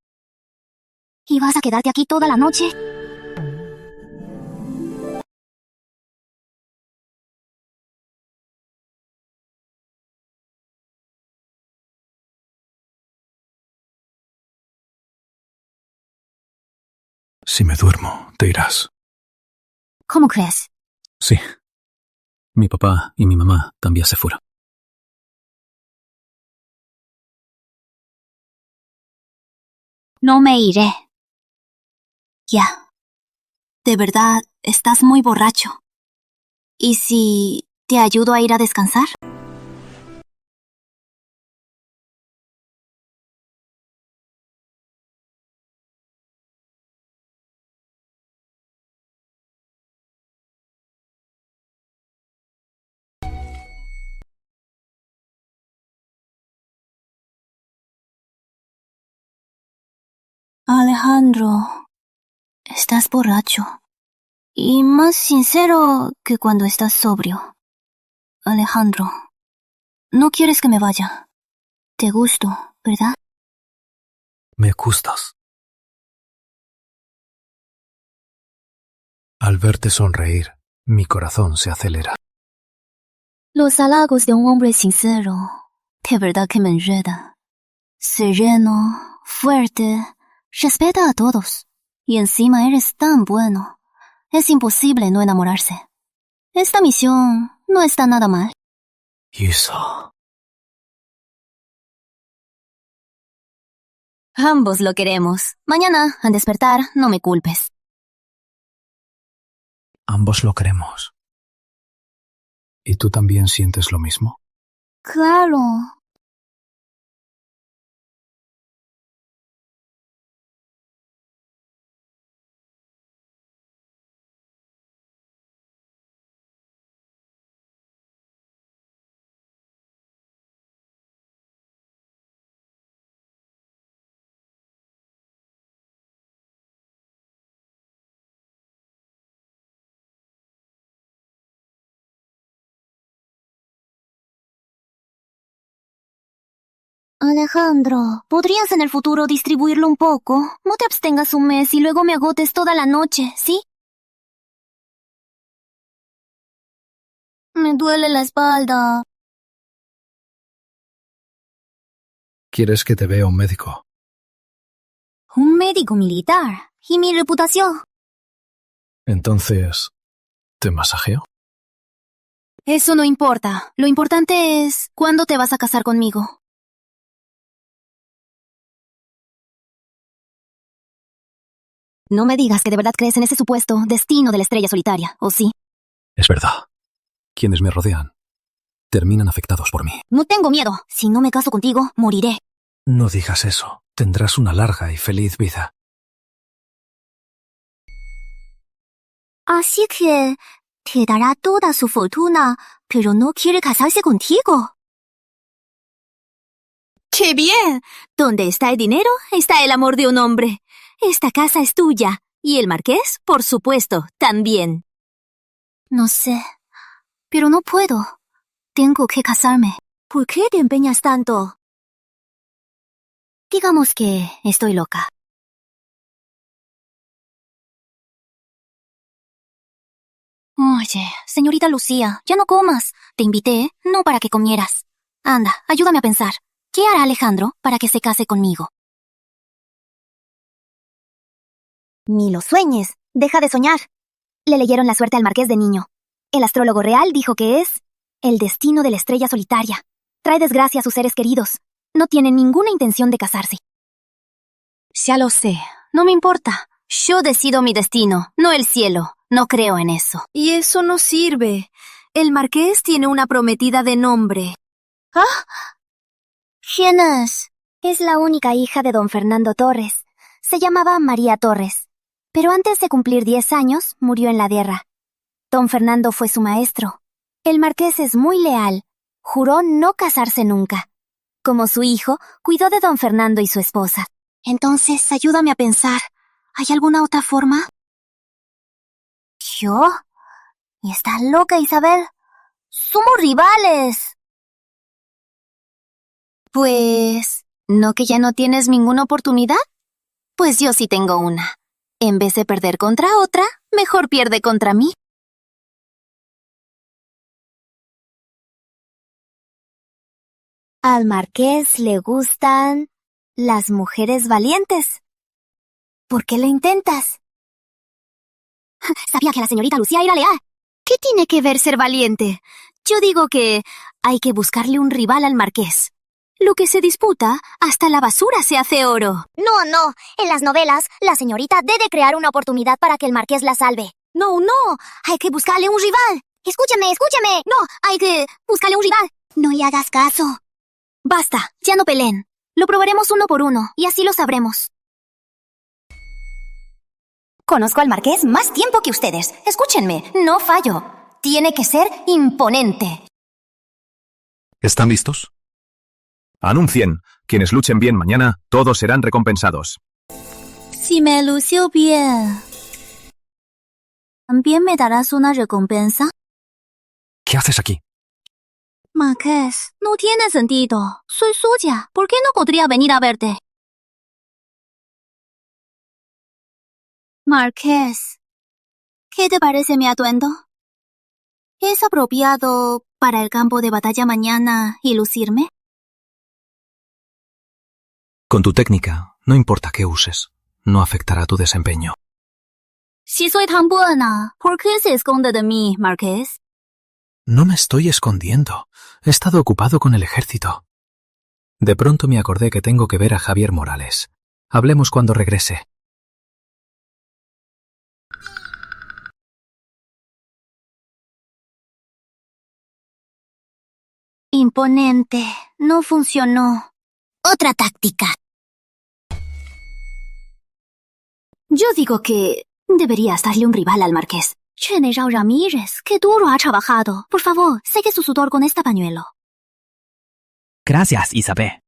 ¿Y vas a quedarte aquí toda la noche? Si me duermo, te irás. ¿Cómo crees? Sí. Mi papá y mi mamá también se fueron. No me iré. Ya. De verdad, estás muy borracho. ¿Y si te ayudo a ir a descansar? Alejandro, estás borracho. Y más sincero que cuando estás sobrio. Alejandro, no quieres que me vaya. Te gusto, ¿verdad? Me gustas. Al verte sonreír, mi corazón se acelera. Los halagos de un hombre sincero, de verdad que me enredan. Sereno, fuerte, respeta a todos. Y encima eres tan bueno. Es imposible no enamorarse. Esta misión no está nada mal. Isa. Ambos lo queremos. Mañana, al despertar, no me culpes. Ambos lo queremos. ¿Y tú también sientes lo mismo? Claro. Alejandro, ¿podrías en el futuro distribuirlo un poco? No te abstengas un mes y luego me agotes toda la noche, ¿sí? Me duele la espalda. ¿Quieres que te vea un médico? Un médico militar. ¿Y mi reputación? Entonces, ¿te masajeo? Eso no importa. Lo importante es ¿cuándo te vas a casar conmigo? No me digas que de verdad crees en ese supuesto destino de la estrella solitaria, ¿o sí? Es verdad. Quienes me rodean terminan afectados por mí. No tengo miedo. Si no me caso contigo, moriré. No digas eso. Tendrás una larga y feliz vida. Así que te dará toda su fortuna, pero no quiere casarse contigo. ¡Qué bien! Donde está el dinero, está el amor de un hombre. Esta casa es tuya. Y el marqués, por supuesto, también. No sé, pero no puedo. Tengo que casarme. ¿Por qué te empeñas tanto? Digamos que estoy loca. Oye, señorita Lucía, ya no comas. Te invité, no para que comieras. Anda, ayúdame a pensar. ¿Qué hará Alejandro para que se case conmigo? Ni lo sueñes. Deja de soñar. Le leyeron la suerte al marqués de niño. El astrólogo real dijo que es el destino de la estrella solitaria. Trae desgracia a sus seres queridos. No tiene ninguna intención de casarse. Ya lo sé. No me importa. Yo decido mi destino, no el cielo. No creo en eso. Y eso no sirve. El marqués tiene una prometida de nombre. ¿Ah? ¿Quién es? Es la única hija de don Fernando Torres. Se llamaba María Torres. Pero antes de cumplir 10 años, murió en la guerra. Don Fernando fue su maestro. El marqués es muy leal. Juró no casarse nunca. Como su hijo, cuidó de don Fernando y su esposa. Entonces, ayúdame a pensar. ¿Hay alguna otra forma? ¿Yo? ¿Y estás loca, Isabel? ¡Somos rivales! Pues ¿No que ya no tienes ninguna oportunidad? Pues yo sí tengo una. En vez de perder contra otra, mejor pierde contra mí. Al marqués le gustan las mujeres valientes. ¿Por qué lo intentas? Sabía que la señorita Lucía era leal. ¿Qué tiene que ver ser valiente? Yo digo que hay que buscarle un rival al marqués. Lo que se disputa, hasta la basura se hace oro. No. En las novelas, la señorita debe crear una oportunidad para que el marqués la salve. No. Hay que buscarle un rival. Escúchame. No, hay que buscarle un rival. No le hagas caso. Basta, ya no peleen. Lo probaremos uno por uno, y así lo sabremos. Conozco al marqués más tiempo que ustedes. Escúchenme, no fallo. Tiene que ser imponente. ¿Están listos? Anuncien. Quienes luchen bien mañana, todos serán recompensados. Si me lució bien, ¿también me darás una recompensa? ¿Qué haces aquí? Marqués, no tiene sentido. Soy suya. ¿Por qué no podría venir a verte? Marqués, ¿qué te parece mi atuendo? ¿Es apropiado para el campo de batalla mañana y lucirme? Con tu técnica, no importa qué uses, no afectará tu desempeño. Si soy tan buena, ¿por qué se esconde de mí, Marqués? No me estoy escondiendo. He estado ocupado con el ejército. De pronto me acordé que tengo que ver a Javier Morales. Hablemos cuando regrese. Imponente. No funcionó. Otra táctica. Yo digo que deberías darle un rival al marqués. General Ramírez, qué duro ha trabajado. Por favor, seque su sudor con este pañuelo. Gracias, Isabel.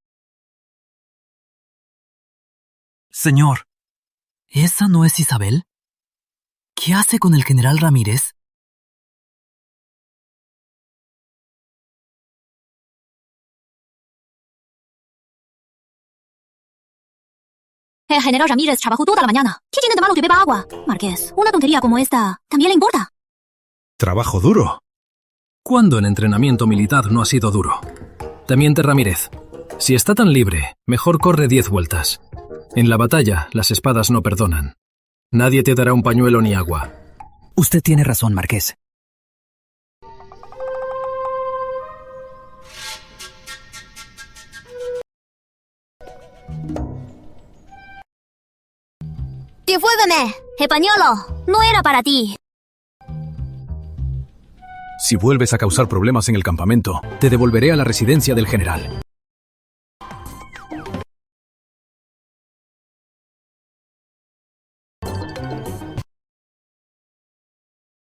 Señor, ¿esa no es Isabel? ¿Qué hace con el general Ramírez? El general Ramírez trabajó toda la mañana. ¿Qué tiene de malo que beba agua? Marqués, una tontería como esta también le importa. Trabajo duro. ¿Cuándo en entrenamiento militar no ha sido duro? Teniente Ramírez, si está tan libre, mejor corre 10 vueltas. En la batalla, las espadas no perdonan. Nadie te dará un pañuelo ni agua. Usted tiene razón, marqués. ¡Devuélveme! ¡El pañuelo! ¡No era para ti! Si vuelves a causar problemas en el campamento, te devolveré a la residencia del general.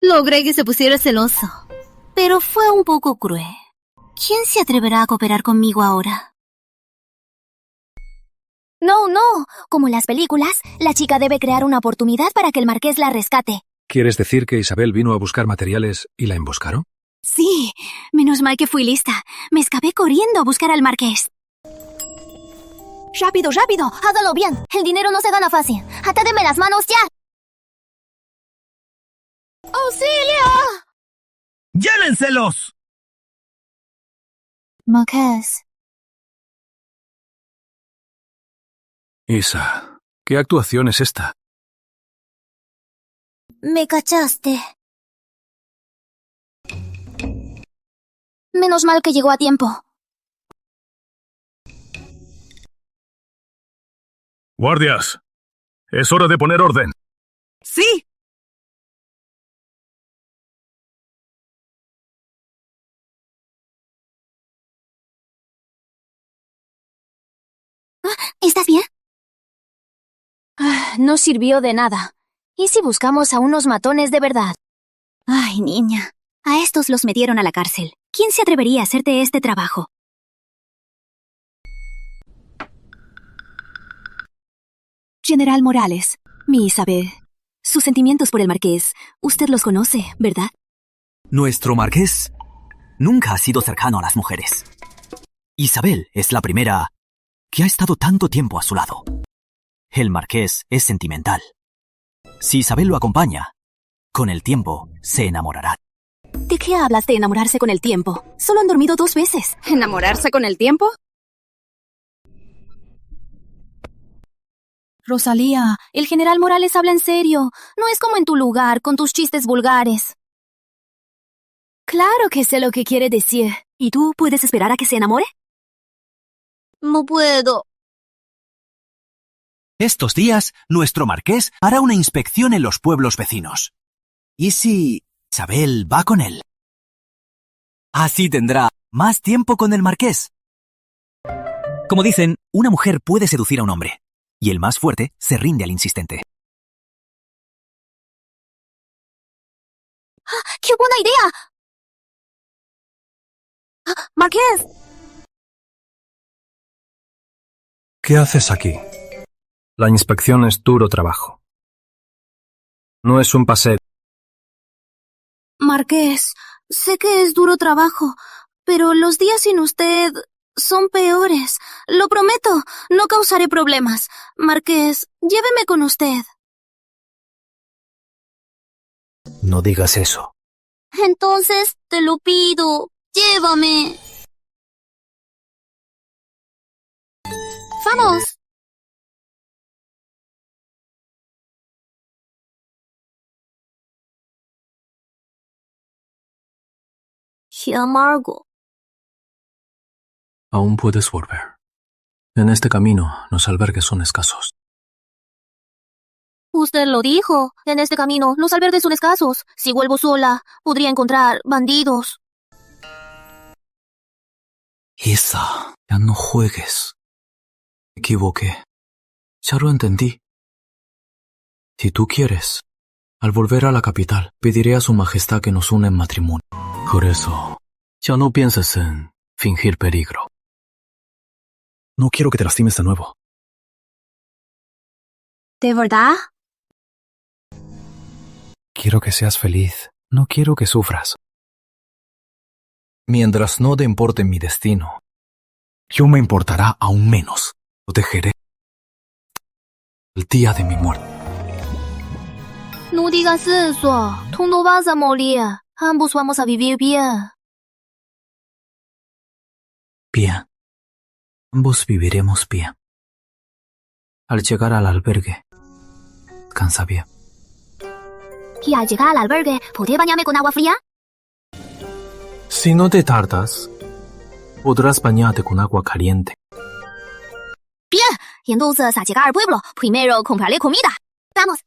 Logré que se pusiera celoso, pero fue un poco cruel. ¿Quién se atreverá a cooperar conmigo ahora? No. Como en las películas, la chica debe crear una oportunidad para que el marqués la rescate. ¿Quieres decir que Isabel vino a buscar materiales y la emboscaron? Sí, menos mal que fui lista. Me escapé corriendo a buscar al marqués. ¡Rápido! ¡Hágalo bien! El dinero no se gana fácil. ¡Atádeme las manos ya! ¡Auxilio! ¡Llévenselos! Marqués. Isa, ¿qué actuación es esta? Me cachaste. Menos mal que llegó a tiempo. Guardias, es hora de poner orden. ¡Sí! ¿Estás bien? No sirvió de nada. ¿Y si buscamos a unos matones de verdad? Ay, niña. A estos los metieron a la cárcel. ¿Quién se atrevería a hacerte este trabajo? General Morales, mi Isabel. Sus sentimientos por el marqués, usted los conoce, ¿verdad? Nuestro marqués nunca ha sido cercano a las mujeres. Isabel es la primera que ha estado tanto tiempo a su lado. El marqués es sentimental. Si Isabel lo acompaña, con el tiempo se enamorará. ¿De qué hablas de enamorarse con el tiempo? Solo han dormido 2 veces. ¿Enamorarse con el tiempo? Rosalía, el general Morales habla en serio. No es como en tu lugar, con tus chistes vulgares. Claro que sé lo que quiere decir. ¿Y tú puedes esperar a que se enamore? No puedo. Estos días, nuestro marqués hará una inspección en los pueblos vecinos. ¿Y si Isabel va con él? Así tendrá más tiempo con el marqués. Como dicen, una mujer puede seducir a un hombre, y el más fuerte se rinde al insistente. ¡Qué buena idea! ¡Marqués! ¿Qué haces aquí? La inspección es duro trabajo. No es un paseo. Marqués, sé que es duro trabajo, pero los días sin usted son peores. Lo prometo, no causaré problemas. Marqués, lléveme con usted. No digas eso. Entonces, te lo pido. Llévame. ¡Vamos! ¡Qué amargo! Aún puedes volver. En este camino, los albergues son escasos. Usted lo dijo. En este camino, los albergues son escasos. Si vuelvo sola, podría encontrar bandidos. Isa, ya no juegues. Me equivoqué. Ya lo entendí. Si tú quieres, al volver a la capital, pediré a su majestad que nos una en matrimonio. Por eso, ya no pienses en fingir peligro. No quiero que te lastimes de nuevo. ¿De verdad? Quiero que seas feliz. No quiero que sufras. Mientras no te importe mi destino, yo me importará aún menos. Protegeré el día de mi muerte. No digas eso. Tú no vas a morir. Ambos vamos a vivir bien. Bien. Ambos viviremos bien. Al llegar al albergue, descansa bien. ¿Y al llegar al albergue, podré bañarme con agua fría? Si no te tardas, podrás bañarte con agua caliente. Bien. Y entonces, al llegar al pueblo, primero compraré comida. Vamos.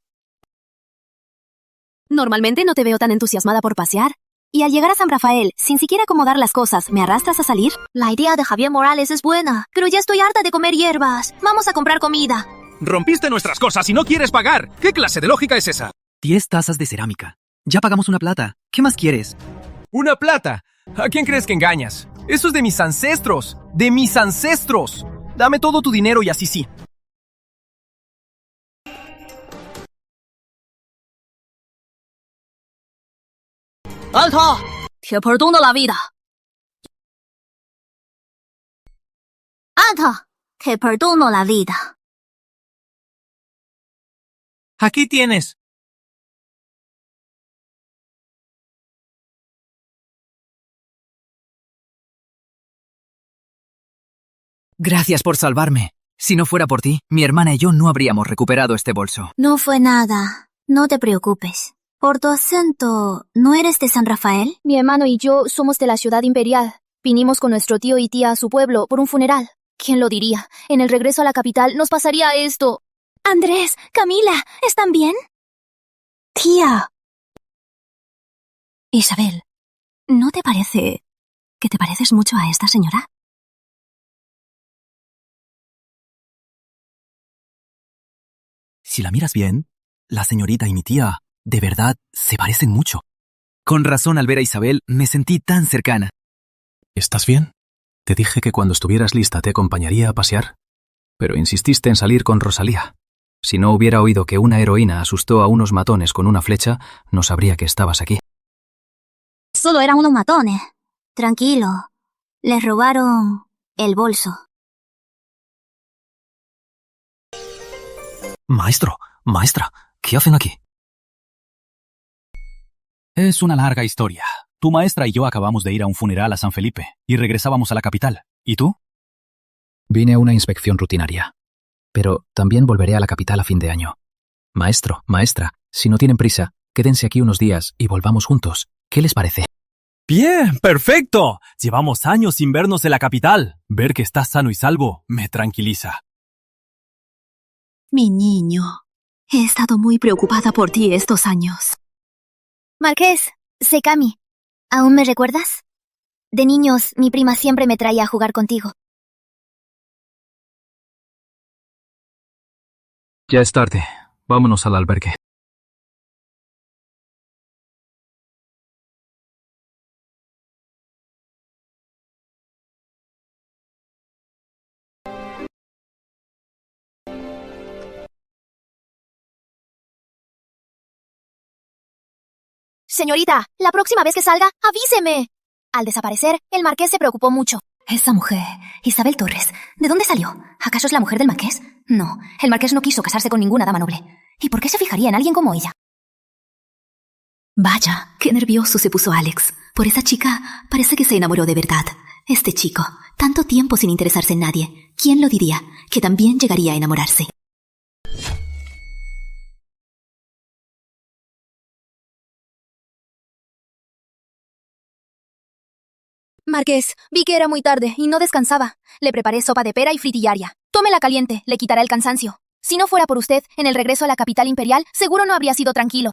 Normalmente no te veo tan entusiasmada por pasear. Y al llegar a San Rafael, sin siquiera acomodar las cosas, ¿me arrastras a salir? La idea de Javier Morales es buena, pero ya estoy harta de comer hierbas. Vamos a comprar comida. Rompiste nuestras cosas y no quieres pagar. ¿Qué clase de lógica es esa? 10 tazas de cerámica. Ya pagamos una plata. ¿Qué más quieres? ¿Una plata? ¿A quién crees que engañas? Eso es de mis ancestros. ¡De mis ancestros! Dame todo tu dinero y así sí. ¡Alto! Te perdono la vida. ¡Alto! Te perdono la vida. Aquí tienes. Gracias por salvarme. Si no fuera por ti, mi hermana y yo no habríamos recuperado este bolso. No fue nada. No te preocupes. Por tu acento, ¿no eres de San Rafael? Mi hermano y yo somos de la ciudad imperial. Vinimos con nuestro tío y tía a su pueblo por un funeral. ¿Quién lo diría? En el regreso a la capital nos pasaría esto. Andrés, Camila, ¿están bien? Tía. Isabel, ¿no te parece que te pareces mucho a esta señora? Si la miras bien, la señorita y mi tía, de verdad, se parecen mucho. Con razón, al ver a Isabel, me sentí tan cercana. ¿Estás bien? Te dije que cuando estuvieras lista te acompañaría a pasear, pero insististe en salir con Rosalía. Si no hubiera oído que una heroína asustó a unos matones con una flecha, no sabría que estabas aquí. Solo eran unos matones. Tranquilo. Les robaron el bolso. Maestro, maestra, ¿qué hacen aquí? Es una larga historia. Tu maestra y yo acabamos de ir a un funeral a San Felipe y regresábamos a la capital. ¿Y tú? Vine a una inspección rutinaria, pero también volveré a la capital a fin de año. Maestro, maestra, si no tienen prisa, quédense aquí unos días y volvamos juntos. ¿Qué les parece? Bien, perfecto. Llevamos años sin vernos en la capital. Ver que estás sano y salvo me tranquiliza. Mi niño, he estado muy preocupada por ti estos años. Marqués, sé Cami. ¿Aún me recuerdas? De niños, mi prima siempre me traía a jugar contigo. Ya es tarde. Vámonos al albergue. Señorita, la próxima vez que salga, avíseme. Al desaparecer, el marqués se preocupó mucho. Esa mujer, Isabel Torres, ¿de dónde salió? ¿Acaso es la mujer del marqués? No, el marqués no quiso casarse con ninguna dama noble. ¿Y por qué se fijaría en alguien como ella? Vaya, qué nervioso se puso Alex. Por esa chica parece que se enamoró de verdad. Este chico, tanto tiempo sin interesarse en nadie. ¿Quién lo diría? Que también llegaría a enamorarse. Marqués, vi que era muy tarde y no descansaba. Le preparé sopa de pera y fritillaria. Tómela caliente, le quitará el cansancio. Si no fuera por usted, en el regreso a la capital imperial, seguro no habría sido tranquilo.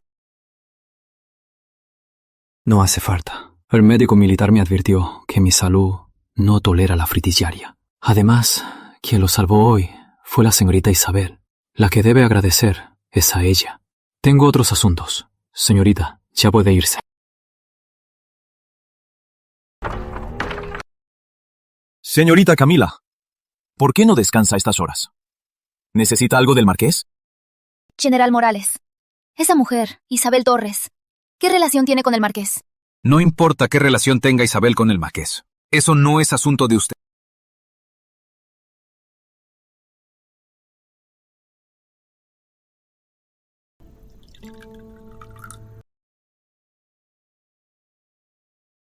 No hace falta. El médico militar me advirtió que mi salud no tolera la fritillaria. Además, quien lo salvó hoy fue la señorita Isabel. La que debe agradecer es a ella. Tengo otros asuntos. Señorita, ya puede irse. Señorita Camila, ¿por qué no descansa a estas horas? ¿Necesita algo del marqués? General Morales, esa mujer, Isabel Torres, ¿qué relación tiene con el marqués? No importa qué relación tenga Isabel con el marqués. Eso no es asunto de usted.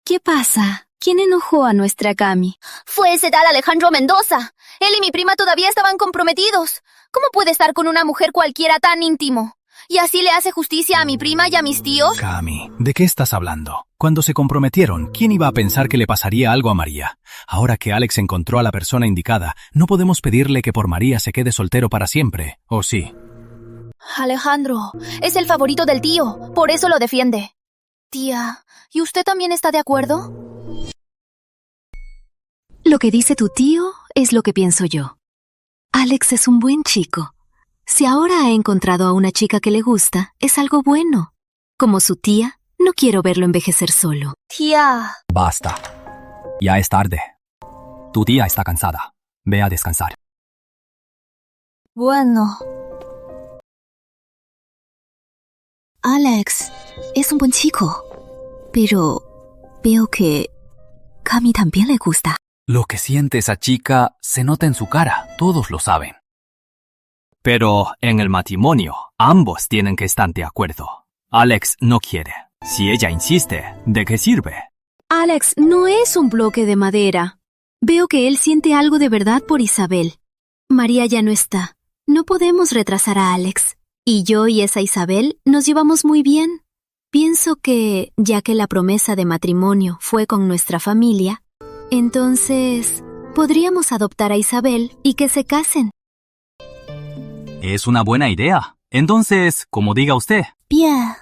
¿Qué pasa? ¿Quién enojó a nuestra Cami? Fue ese tal Alejandro Mendoza. Él y mi prima todavía estaban comprometidos. ¿Cómo puede estar con una mujer cualquiera tan íntimo? ¿Y así le hace justicia a mi prima y a mis tíos? Cami, ¿de qué estás hablando? Cuando se comprometieron, ¿quién iba a pensar que le pasaría algo a María? Ahora que Alex encontró a la persona indicada, no podemos pedirle que por María se quede soltero para siempre, ¿o sí? Alejandro, es el favorito del tío, por eso lo defiende. Tía, ¿y usted también está de acuerdo? Lo que dice tu tío es lo que pienso yo. Alex es un buen chico. Si ahora ha encontrado a una chica que le gusta, es algo bueno. Como su tía, no quiero verlo envejecer solo. Tía. Basta. Ya es tarde. Tu tía está cansada. Ve a descansar. Bueno. Alex es un buen chico, pero veo que Cami también le gusta. Lo que siente esa chica se nota en su cara, todos lo saben. Pero en el matrimonio, ambos tienen que estar de acuerdo. Alex no quiere. Si ella insiste, ¿de qué sirve? Alex no es un bloque de madera. Veo que él siente algo de verdad por Isabel. María ya no está. No podemos retrasar a Alex. Y yo y esa Isabel nos llevamos muy bien. Pienso que, ya que la promesa de matrimonio fue con nuestra familia, entonces podríamos adoptar a Isabel y que se casen. Es una buena idea. Entonces, como diga usted. Bien.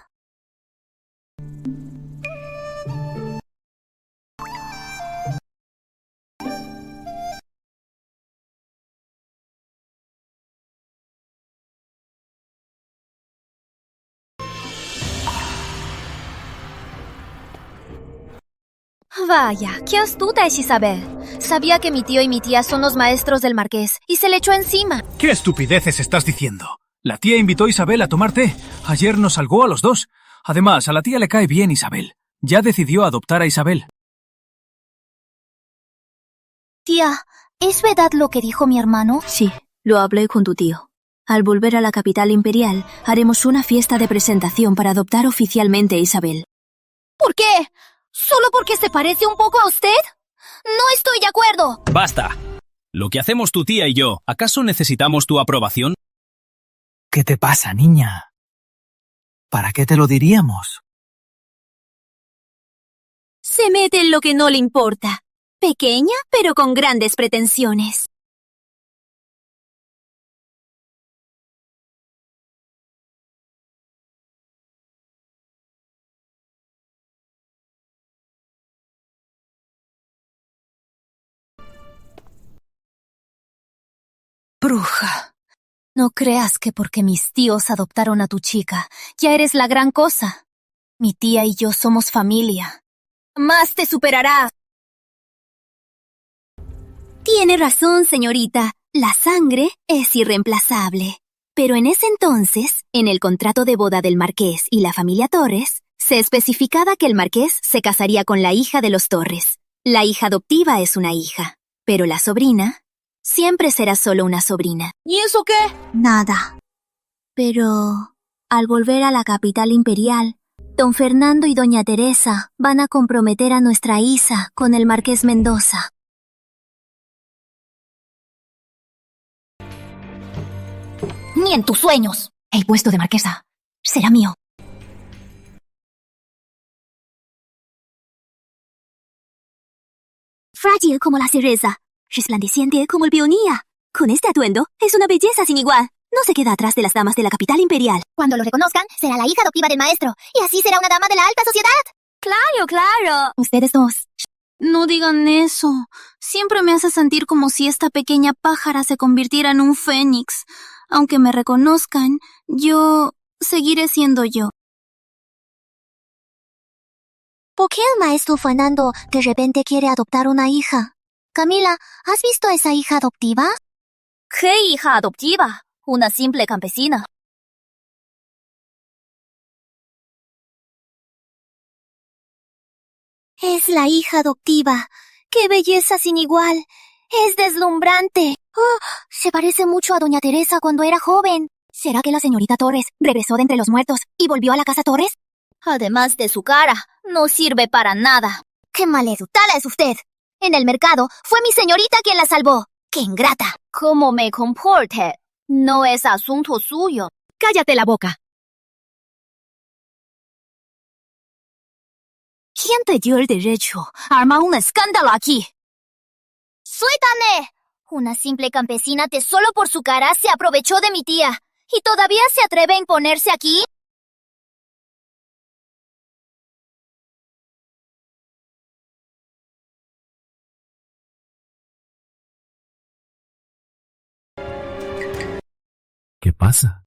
Vaya, qué astuta es Isabel. Sabía que mi tío y mi tía son los maestros del marqués y se le echó encima. ¿Qué estupideces estás diciendo? La tía invitó a Isabel a tomar té. Ayer nos salgó a los dos. Además, a la tía le cae bien Isabel. Ya decidió adoptar a Isabel. Tía, ¿es verdad lo que dijo mi hermano? Sí, lo hablé con tu tío. Al volver a la capital imperial, haremos una fiesta de presentación para adoptar oficialmente a Isabel. ¿Por qué? ¿Solo porque se parece un poco a usted? No estoy de acuerdo. ¡Basta! Lo que hacemos tu tía y yo, ¿acaso necesitamos tu aprobación? ¿Qué te pasa, niña? ¿Para qué te lo diríamos? Se mete en lo que no le importa. Pequeña, pero con grandes pretensiones. Bruja, no creas que porque mis tíos adoptaron a tu chica, ya eres la gran cosa. Mi tía y yo somos familia. Más te superará. Tiene razón, señorita. La sangre es irreemplazable. Pero en ese entonces, en el contrato de boda del marqués y la familia Torres, se especificaba que el marqués se casaría con la hija de los Torres. La hija adoptiva es una hija, pero la sobrina siempre será solo una sobrina. ¿Y eso qué? Nada. Pero al volver a la capital imperial, don Fernando y doña Teresa van a comprometer a nuestra Isa con el marqués Mendoza. Ni en tus sueños. El puesto de marquesa será mío. Frágil como la cereza, resplandeciente como el peonía. Con este atuendo es una belleza sin igual. No se queda atrás de las damas de la capital imperial. Cuando lo reconozcan, será la hija adoptiva del maestro, y así será una dama de la alta sociedad. ¡Claro, claro! Ustedes dos. No digan eso. Siempre me hace sentir como si esta pequeña pájara se convirtiera en un fénix. Aunque me reconozcan, yo seguiré siendo yo. ¿Por qué el maestro Fernando de repente quiere adoptar una hija? Camila, ¿has visto a esa hija adoptiva? ¿Qué hija adoptiva? Una simple campesina. Es la hija adoptiva. ¡Qué belleza sin igual! Es deslumbrante. Oh, se parece mucho a doña Teresa cuando era joven. ¿Será que la señorita Torres regresó de entre los muertos y volvió a la casa Torres? Además de su cara, no sirve para nada. ¡Qué maleducada es usted! En el mercado fue mi señorita quien la salvó. ¡Qué ingrata! ¿Cómo me comporte? No es asunto suyo. ¡Cállate la boca! ¿Quién te dio el derecho a armar un escándalo aquí? ¡Suéltame! Una simple campesina que solo por su cara se aprovechó de mi tía. ¿Y todavía se atreve a imponerse aquí? ¿Qué pasa?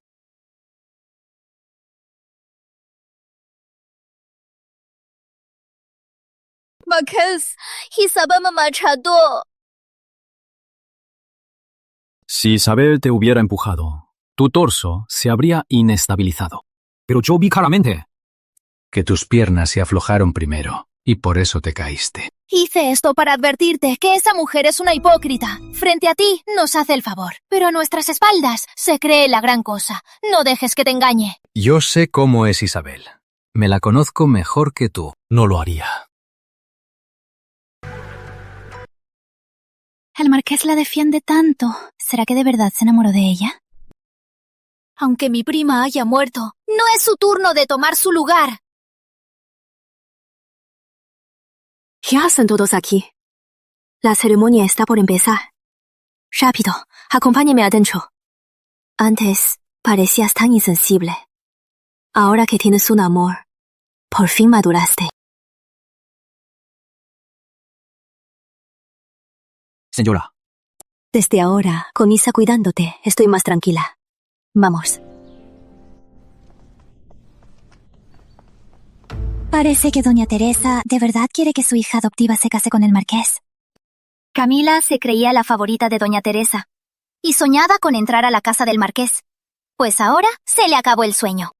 Marqués, Isabel me maltrató. Si Isabel te hubiera empujado, tu torso se habría inestabilizado. Pero yo vi claramente. Que tus piernas se aflojaron primero, y por eso te caíste. Hice esto para advertirte que esa mujer es una hipócrita. Frente a ti nos hace el favor, pero a nuestras espaldas se cree la gran cosa. No dejes que te engañe. Yo sé cómo es Isabel. Me la conozco mejor que tú. No lo haría. El marqués la defiende tanto. ¿Será que de verdad se enamoró de ella? Aunque mi prima haya muerto, no es su turno de tomar su lugar. ¿Qué hacen todos aquí? La ceremonia está por empezar. Rápido, acompáñeme adentro. Antes parecías tan insensible. Ahora que tienes un amor, por fin maduraste. Señora. Desde ahora, con Isa cuidándote, estoy más tranquila. Vamos. Parece que doña Teresa de verdad quiere que su hija adoptiva se case con el marqués. Camila se creía la favorita de doña Teresa y soñaba con entrar a la casa del marqués. Pues ahora se le acabó el sueño.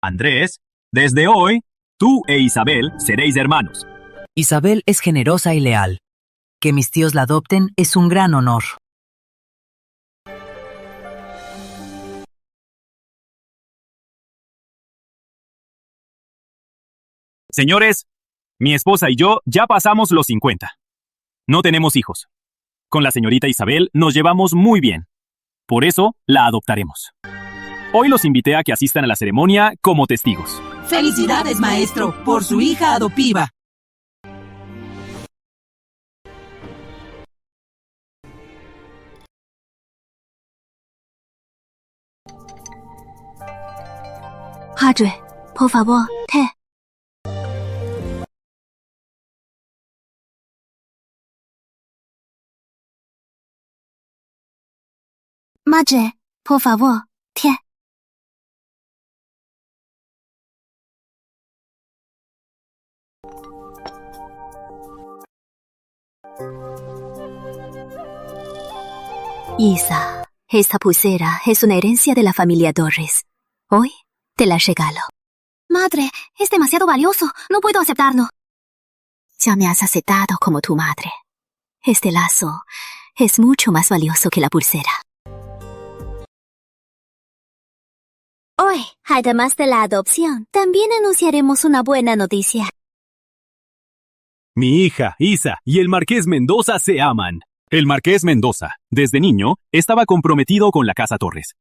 Andrés, desde hoy, tú e Isabel seréis hermanos. Isabel es generosa y leal. Que mis tíos la adopten es un gran honor. Señores, mi esposa y yo ya pasamos los 50. No tenemos hijos. Con la señorita Isabel nos llevamos muy bien. Por eso la adoptaremos. Hoy los invité a que asistan a la ceremonia como testigos. ¡Felicidades, maestro, por su hija adoptiva! Padre, por favor, té. Madre, por favor, té. Isa, esta pulsera es una herencia de la familia Torres. Hoy te la regalo. Madre, es demasiado valioso. No puedo aceptarlo. Ya me has aceptado como tu madre. Este lazo es mucho más valioso que la pulsera. Hoy, además de la adopción, también anunciaremos una buena noticia. Mi hija, Isa, y el Marqués Mendoza se aman. El Marqués Mendoza, desde niño, estaba comprometido con la Casa Torres.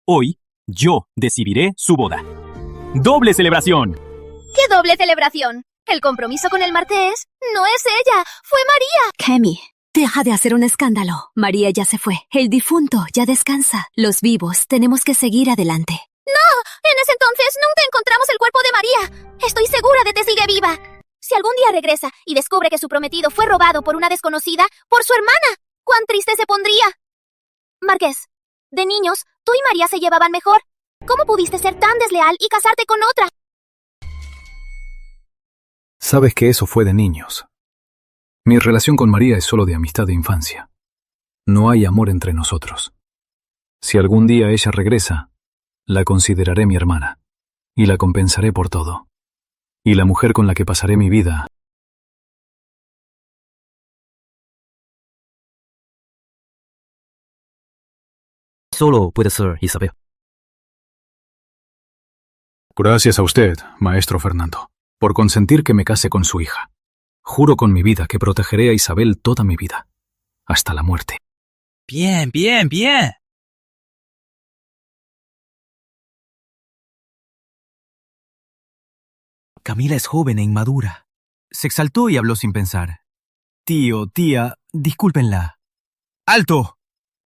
Hoy, yo decidiré su boda. ¡Doble celebración! ¿Qué doble celebración? El compromiso con el marqués no es ella, fue María. Kemi, deja de hacer un escándalo. María ya se fue. El difunto ya descansa. Los vivos tenemos que seguir adelante. ¡No! En ese entonces nunca encontramos el cuerpo de María. Estoy segura de que sigue viva. Si algún día regresa y descubre que su prometido fue robado por una desconocida, por su hermana, ¿cuán triste se pondría? Marqués, de niños, tú y María se llevaban mejor. ¿Cómo pudiste ser tan desleal y casarte con otra? Sabes que eso fue de niños. Mi relación con María es solo de amistad de infancia. No hay amor entre nosotros. Si algún día ella regresa, la consideraré mi hermana, y la compensaré por todo. Y la mujer con la que pasaré mi vida. Solo puede ser Isabel. Gracias a usted, maestro Fernando, por consentir que me case con su hija. Juro con mi vida que protegeré a Isabel toda mi vida, hasta la muerte. Bien, bien, bien. Camila es joven e inmadura. Se exaltó y habló sin pensar. Tío, tía, discúlpenla. ¡Alto!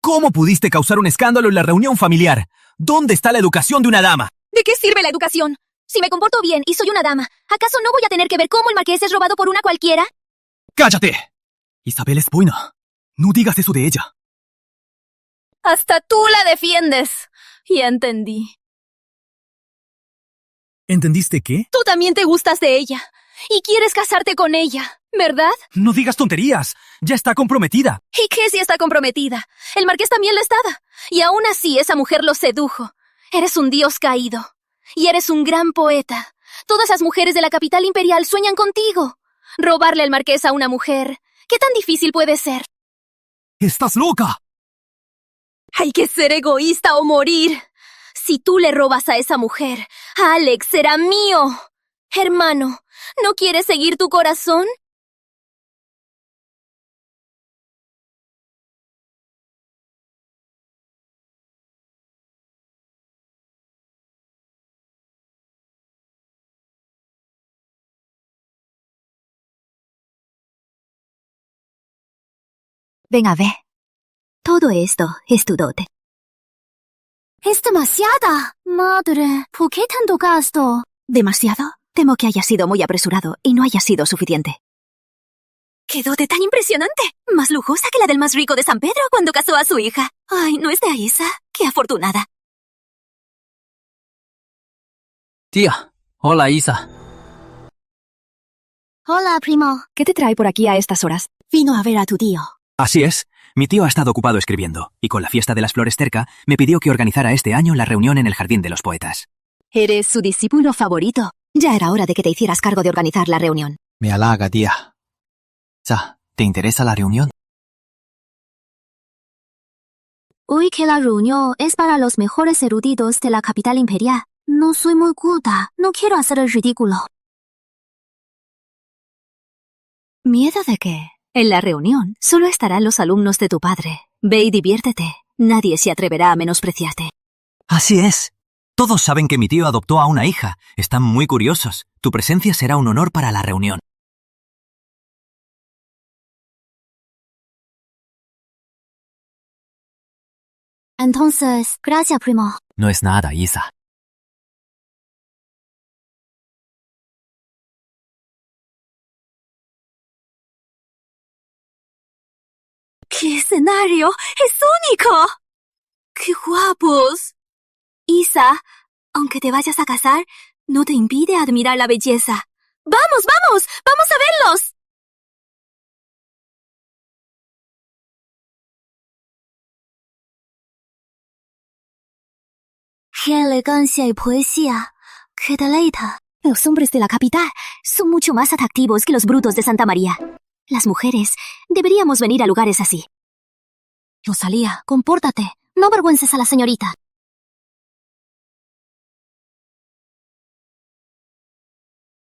¿Cómo pudiste causar un escándalo en la reunión familiar? ¿Dónde está la educación de una dama? ¿De qué sirve la educación? Si me comporto bien y soy una dama, ¿acaso no voy a tener que ver cómo el marqués es robado por una cualquiera? ¡Cállate! Isabel es buena. No digas eso de ella. Hasta tú la defiendes. Ya entendí. ¿Entendiste qué? Tú también te gustas de ella. Y quieres casarte con ella, ¿verdad? No digas tonterías. Ya está comprometida. ¿Y qué si está comprometida? El marqués también lo estaba. Y aún así esa mujer lo sedujo. Eres un dios caído. Y eres un gran poeta. Todas las mujeres de la capital imperial sueñan contigo. Robarle al marqués a una mujer. ¿Qué tan difícil puede ser? ¡Estás loca! Hay que ser egoísta o morir. Si tú le robas a esa mujer, Alex será mío. Hermano, ¿no quieres seguir tu corazón? Ven a ver. Todo esto es tu dote. Es demasiada. Madre, ¿por qué tanto gasto? ¿Demasiado? Temo que haya sido muy apresurado y no haya sido suficiente. ¡Qué dote tan impresionante! Más lujosa que la del más rico de San Pedro cuando casó a su hija. Ay, ¿no es de Isa? ¡Qué afortunada! Tía, hola Isa. Hola, primo. ¿Qué te trae por aquí a estas horas? Vino a ver a tu tío. Así es. Mi tío ha estado ocupado escribiendo, y con la fiesta de las flores cerca, me pidió que organizara este año la reunión en el Jardín de los Poetas. Eres su discípulo favorito. Ya era hora de que te hicieras cargo de organizar la reunión. Me halaga, tía. 자, ¿Te interesa la reunión? Oí que la reunión es para los mejores eruditos de la capital imperial. No soy muy culta, no quiero hacer el ridículo. ¿Miedo de qué? En la reunión solo estarán los alumnos de tu padre. Ve y diviértete. Nadie se atreverá a menospreciarte. Así es. Todos saben que mi tío adoptó a una hija. Están muy curiosos. Tu presencia será un honor para la reunión. Entonces, gracias, primo. No es nada, Isa. ¡Qué escenario! ¡Es único! ¡Qué guapos! Isa, aunque te vayas a casar, no te impide admirar la belleza. ¡Vamos, vamos! ¡Vamos a verlos! ¡Qué elegancia y poesía! ¡Qué deleita! Los hombres de la capital son mucho más atractivos que los brutos de Santa María. Las mujeres deberíamos venir a lugares así. Rosalía, compórtate. No avergüences a la señorita.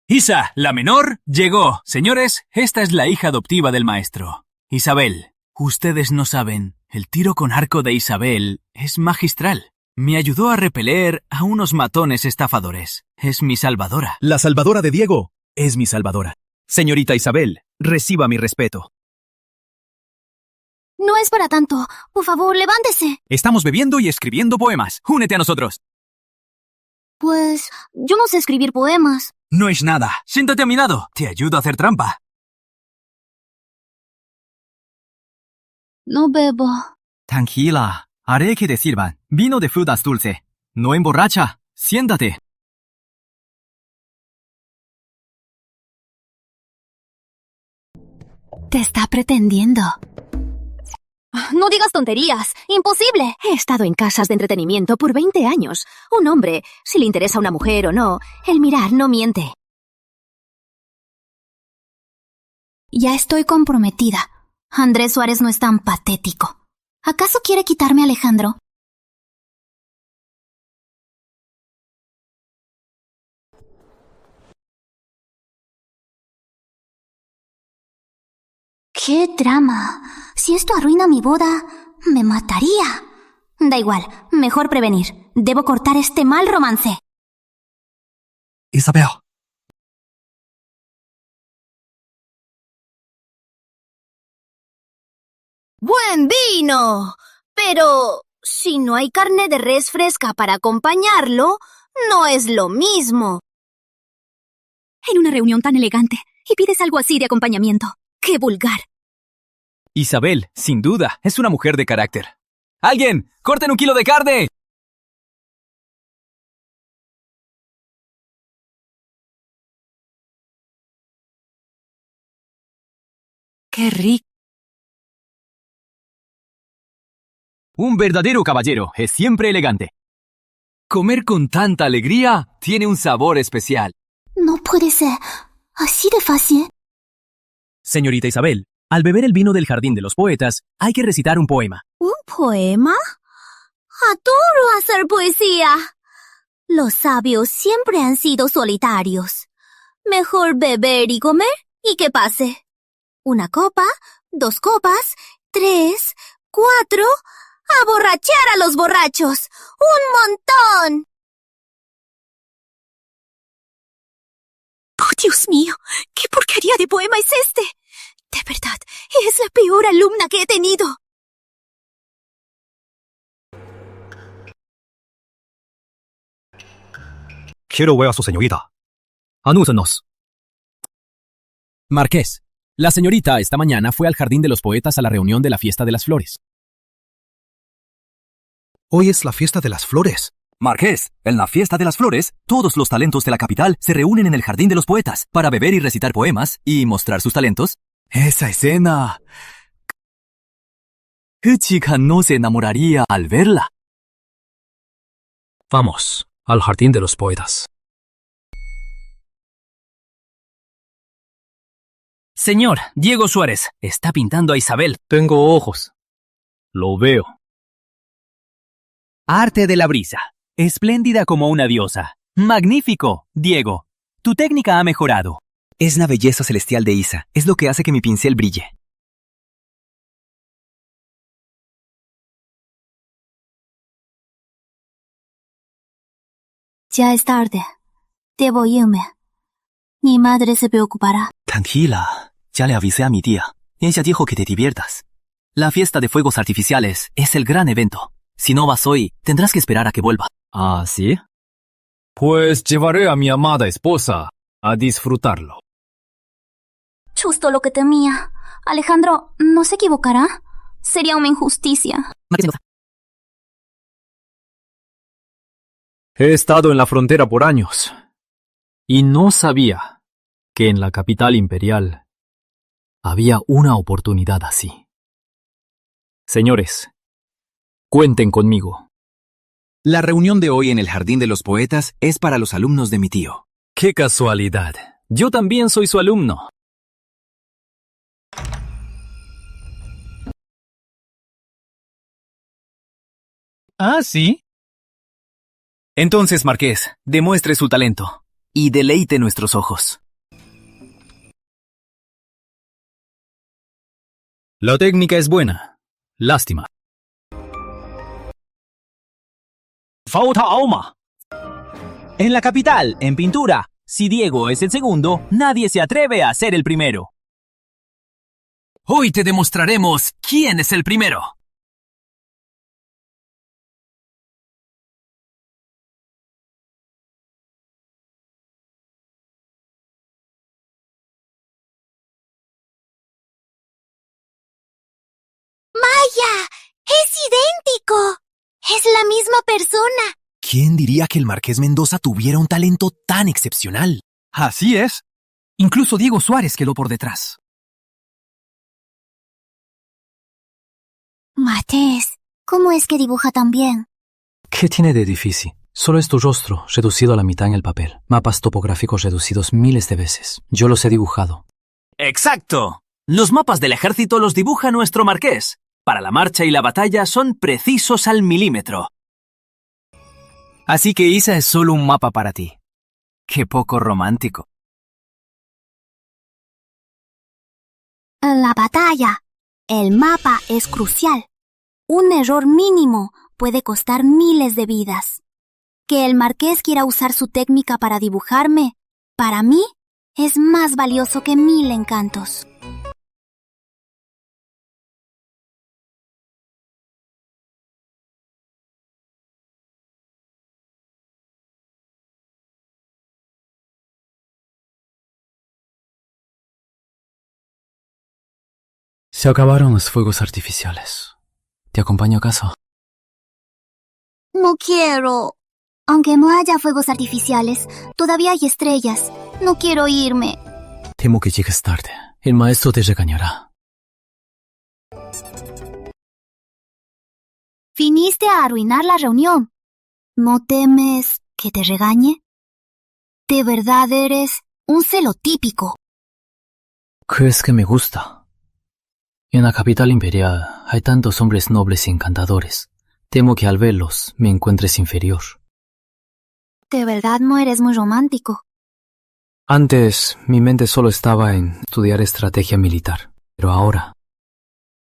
Isa, la menor, llegó. Señores, esta es la hija adoptiva del maestro. Isabel, ustedes no saben, el tiro con arco de Isabel es magistral. Me ayudó a repeler a unos matones estafadores. Es mi salvadora. La salvadora de Diego es mi salvadora. Señorita Isabel, reciba mi respeto. No es para tanto. Por favor, levántese. Estamos bebiendo y escribiendo poemas. Únete a nosotros. Pues, yo no sé escribir poemas. No es nada. Siéntate a mi lado. Te ayudo a hacer trampa. No bebo. Tranquila. Haré que te sirvan. Vino de frutas dulce. No emborracha. Siéntate. Te está pretendiendo. No digas tonterías. ¡Imposible! He estado en casas de entretenimiento por 20 años. Un hombre, si le interesa una mujer o no, el mirar no miente. Ya estoy comprometida. Andrés Suárez no es tan patético. ¿Acaso quiere quitarme a Alejandro? ¡Qué drama! Si esto arruina mi boda, me mataría. Da igual, mejor prevenir. Debo cortar este mal romance. Isabel. ¡Buen vino! Pero si no hay carne de res fresca para acompañarlo, no es lo mismo. En una reunión tan elegante, y pides algo así de acompañamiento. ¡Qué vulgar! Isabel, sin duda, es una mujer de carácter. ¡Alguien! ¡Corten 1 kilo de carne! ¡Qué rico! Un verdadero caballero es siempre elegante. Comer con tanta alegría tiene un sabor especial. No puede ser. ¿Así de fácil? Señorita Isabel, al beber el vino del Jardín de los Poetas, hay que recitar un poema. ¿Un poema? Adoro hacer poesía. Los sabios siempre han sido solitarios. Mejor beber y comer y que pase. 1 copa, 2 copas, 3, 4... ¡A borrachear a los borrachos! ¡Un montón! ¡Oh, Dios mío! ¿Qué porquería de poema es este? De verdad, es la peor alumna que he tenido. Quiero ver a su señorita. Anúncenos. Marqués, la señorita esta mañana fue al Jardín de los Poetas a la reunión de la Fiesta de las Flores. Hoy es la fiesta de las flores. Marqués, en la fiesta de las flores, todos los talentos de la capital se reúnen en el Jardín de los Poetas para beber y recitar poemas y mostrar sus talentos. Esa escena. ¿Qué chica no se enamoraría al verla? Vamos, al Jardín de los Poetas. Señor, Diego Suárez, está pintando a Isabel. Tengo ojos. Lo veo. Arte de la brisa. Espléndida como una diosa. Magnífico, Diego. Tu técnica ha mejorado. Es la belleza celestial de Isa. Es lo que hace que mi pincel brille. Ya es tarde. Debo irme. Mi madre se preocupará. Tranquila. Ya le avisé a mi tía. Ella dijo que te diviertas. La fiesta de fuegos artificiales es el gran evento. Si no vas hoy, tendrás que esperar a que vuelva. ¿Ah, sí? Pues llevaré a mi amada esposa a disfrutarlo. Justo lo que temía. Alejandro, ¿no se equivocará? Sería una injusticia. He estado en la frontera por años y no sabía que en la capital imperial había una oportunidad así. Señores, cuenten conmigo. La reunión de hoy en el Jardín de los Poetas es para los alumnos de mi tío. ¡Qué casualidad! Yo también soy su alumno. ¿Ah, sí? Entonces, Marqués, demuestre su talento y deleite nuestros ojos. La técnica es buena. Lástima. Falta Auma. En la capital, en pintura, si Diego es el segundo, nadie se atreve a ser el primero. Hoy te demostraremos quién es el primero. ¡Vaya! ¡Es idéntico! ¡Es la misma persona! ¿Quién diría que el Marqués Mendoza tuviera un talento tan excepcional? Así es. Incluso Diego Suárez quedó por detrás. Marqués, ¿cómo es que dibuja tan bien? ¿Qué tiene de difícil? Solo es tu rostro, reducido a la mitad en el papel. Mapas topográficos reducidos miles de veces. Yo los he dibujado. ¡Exacto! Los mapas del ejército los dibuja nuestro Marqués. Para la marcha y la batalla son precisos al milímetro. Así que Isa es solo un mapa para ti. Qué poco romántico. La batalla. El mapa es crucial. Un error mínimo puede costar miles de vidas. Que el Marqués quiera usar su técnica para dibujarme, para mí, es más valioso que 1000 encantos. Se acabaron los fuegos artificiales. ¿Te acompaño a casa? No quiero. Aunque no haya fuegos artificiales, todavía hay estrellas. No quiero irme. Temo que llegues tarde. El maestro te regañará. Viniste a arruinar la reunión. ¿No temes que te regañe? De verdad eres un celotípico. ¿Crees que me gusta? En la capital imperial hay tantos hombres nobles y encantadores. Temo que al verlos me encuentres inferior. De verdad no eres muy romántico. Antes mi mente solo estaba en estudiar estrategia militar, pero ahora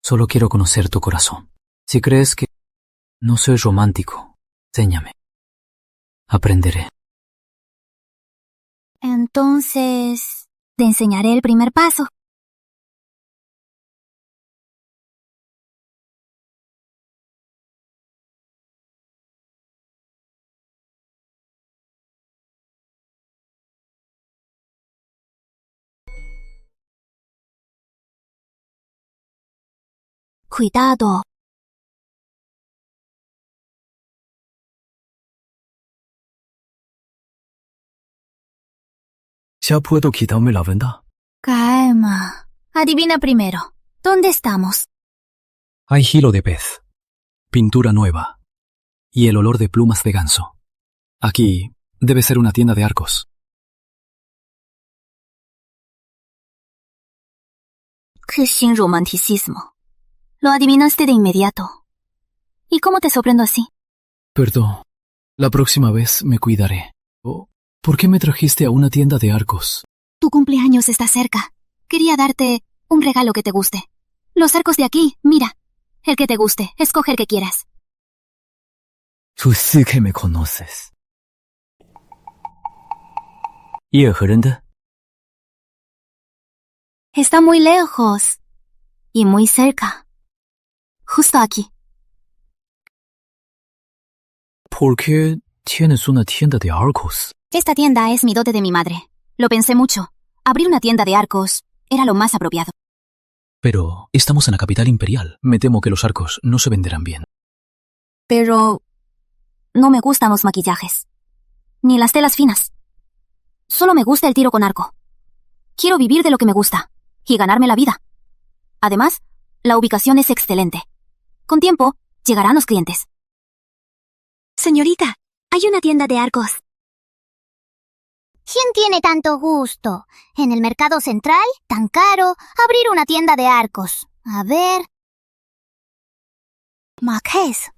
solo quiero conocer tu corazón. Si crees que no soy romántico, enséñame. Aprenderé. Entonces, te enseñaré el primer paso. Cuidado. ¿Ya puedo quitarme la venda? Calma. Adivina primero. ¿Dónde estamos? Hay hilo de pez, pintura nueva y el olor de plumas de ganso. Aquí debe ser una tienda de arcos. Qué sin romanticismo. Lo adivinaste de inmediato. ¿Y cómo te sorprendo así? Perdón. La próxima vez me cuidaré. Oh, ¿por qué me trajiste a una tienda de arcos? Tu cumpleaños está cerca. Quería darte un regalo que te guste. Los arcos de aquí, mira. El que te guste, escoge el que quieras. Tú sí que me conoces. ¿Y el gerente? Está muy lejos. Y muy cerca. Justo aquí. ¿Por qué tienes una tienda de arcos? Esta tienda es mi dote de mi madre. Lo pensé mucho. Abrir una tienda de arcos era lo más apropiado. Pero estamos en la capital imperial. Me temo que los arcos no se venderán bien. Pero no me gustan los maquillajes. Ni las telas finas. Solo me gusta el tiro con arco. Quiero vivir de lo que me gusta. Y ganarme la vida. Además, la ubicación es excelente. Con tiempo, llegarán los clientes. Señorita, hay una tienda de arcos. ¿Quién tiene tanto gusto? En el mercado central, tan caro, abrir una tienda de arcos. A ver... Marqués.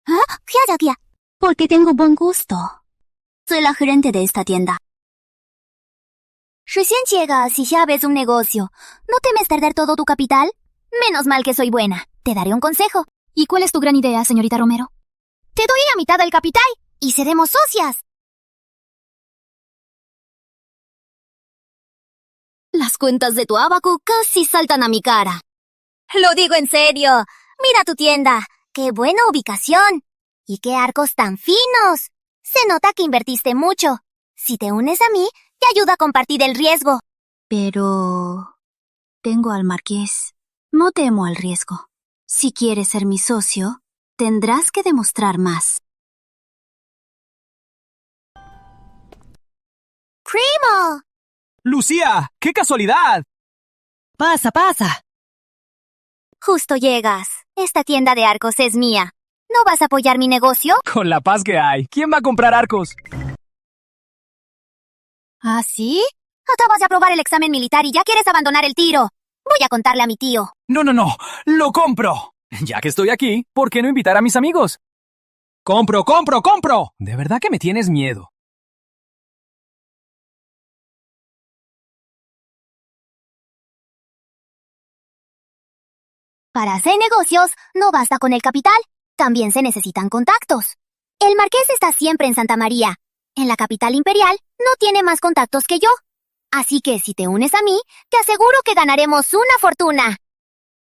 ¿Ah? ¿Qué hay aquí? Porque tengo buen gusto. Soy la gerente de esta tienda. Recién llegas y ya ves un negocio. ¿No temes perder todo tu capital? Menos mal que soy buena. Te daré un consejo. ¿Y cuál es tu gran idea, señorita Romero? Te doy la mitad del capital y seremos socias. Las cuentas de tu abaco casi saltan a mi cara. Lo digo en serio. Mira tu tienda. ¡Qué buena ubicación! ¡Y qué arcos tan finos! Se nota que invertiste mucho. Si te unes a mí, te ayuda a compartir el riesgo. Pero... tengo al marqués. No temo al riesgo. Si quieres ser mi socio, tendrás que demostrar más. ¡Primo! ¡Lucía! ¡Qué casualidad! Pasa, pasa. Justo llegas. Esta tienda de arcos es mía. ¿No vas a apoyar mi negocio? Con la paz que hay, ¿quién va a comprar arcos? ¿Ah, sí? Acabas de aprobar el examen militar y ya quieres abandonar el tiro. Voy a contarle a mi tío. No, ¡lo compro! Ya que estoy aquí, ¿por qué no invitar a mis amigos? ¡Compro! De verdad que me tienes miedo. Para hacer negocios, no basta con el capital. También se necesitan contactos. El marqués está siempre en Santa María. En la capital imperial no tiene más contactos que yo. Así que si te unes a mí, te aseguro que ganaremos una fortuna.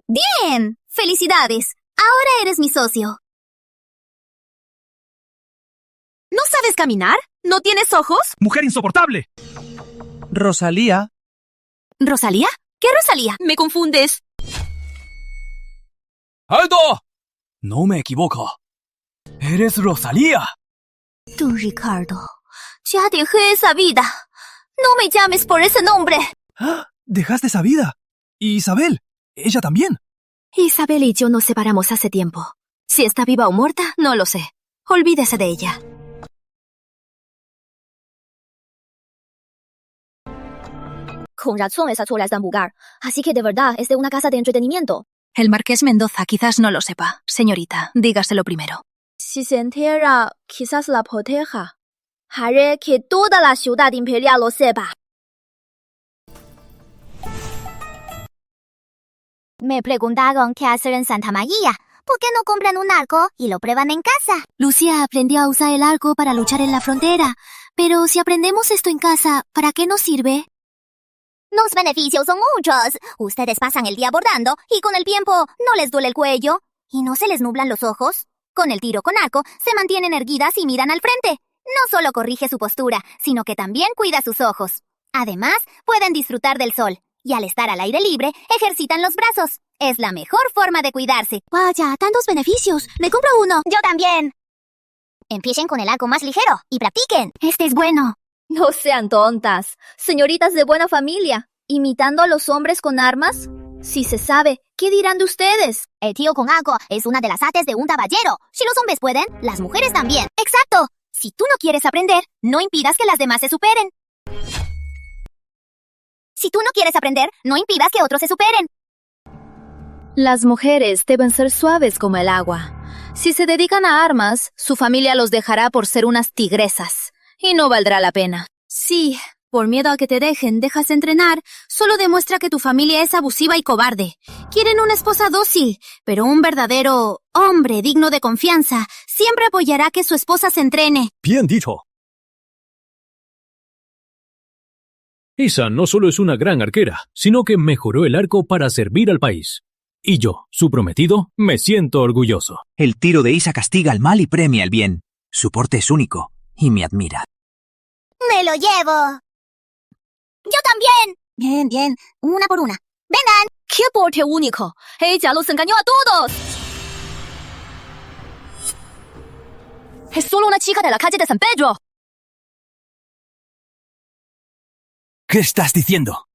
¡Bien! ¡Felicidades! Ahora eres mi socio. ¿No sabes caminar? ¿No tienes ojos? ¡Mujer insoportable! Rosalía. ¿Rosalía? ¿Qué Rosalía? Me confundes. ¡Alto! No me equivoco. ¡Eres Rosalía! Tú, Ricardo, ya dejé esa vida. No me llames por ese nombre. ¿Ah? ¿Dejaste esa vida? ¿Y Isabel? ¿Ella también? Isabel y yo nos separamos hace tiempo. Si está viva o muerta, no lo sé. Olvídese de ella. Con razón esa sola es tan vulgar. Así que de verdad es de una casa de entretenimiento. El marqués Mendoza quizás no lo sepa. Señorita, dígaselo primero. Si se entera, quizás la proteja. Haré que toda la ciudad imperial lo sepa. Me preguntaron qué hacer en Santa María. ¿Por qué no compran un arco y lo prueban en casa? Lucía aprendió a usar el arco para luchar en la frontera. Pero si aprendemos esto en casa, ¿para qué nos sirve? Los beneficios son muchos. Ustedes pasan el día bordando y con el tiempo no les duele el cuello y no se les nublan los ojos. Con el tiro con arco se mantienen erguidas y miran al frente. No solo corrige su postura, sino que también cuida sus ojos. Además, pueden disfrutar del sol y al estar al aire libre, ejercitan los brazos. Es la mejor forma de cuidarse. Vaya, tantos beneficios. Me compro uno. Yo también. Empiecen con el arco más ligero y practiquen. Este es bueno. No sean tontas. Señoritas de buena familia, imitando a los hombres con armas. Si se sabe, ¿qué dirán de ustedes? El tiro con arco es una de las artes de un caballero. Si los hombres pueden, las mujeres también. ¡Exacto! Si tú no quieres aprender, no impidas que las demás se superen. Si tú no quieres aprender, no impidas que otros se superen. Las mujeres deben ser suaves como el agua. Si se dedican a armas, su familia los dejará por ser unas tigresas. Y no valdrá la pena. Sí, por miedo a que te dejen, dejas de entrenar, solo demuestra que tu familia es abusiva y cobarde. Quieren una esposa dócil, pero un verdadero hombre digno de confianza siempre apoyará que su esposa se entrene. Bien dicho. Isa no solo es una gran arquera, sino que mejoró el arco para servir al país. Y yo, su prometido, me siento orgulloso. El tiro de Isa castiga al mal y premia el bien. Su porte es único y me admira. ¡Me lo llevo! ¡Yo también! Bien, bien. Una por una. ¡Vengan! ¡Qué porte único! Ella los engañó a todos. Es solo una chica de la calle de San Pedro. ¿Qué estás diciendo?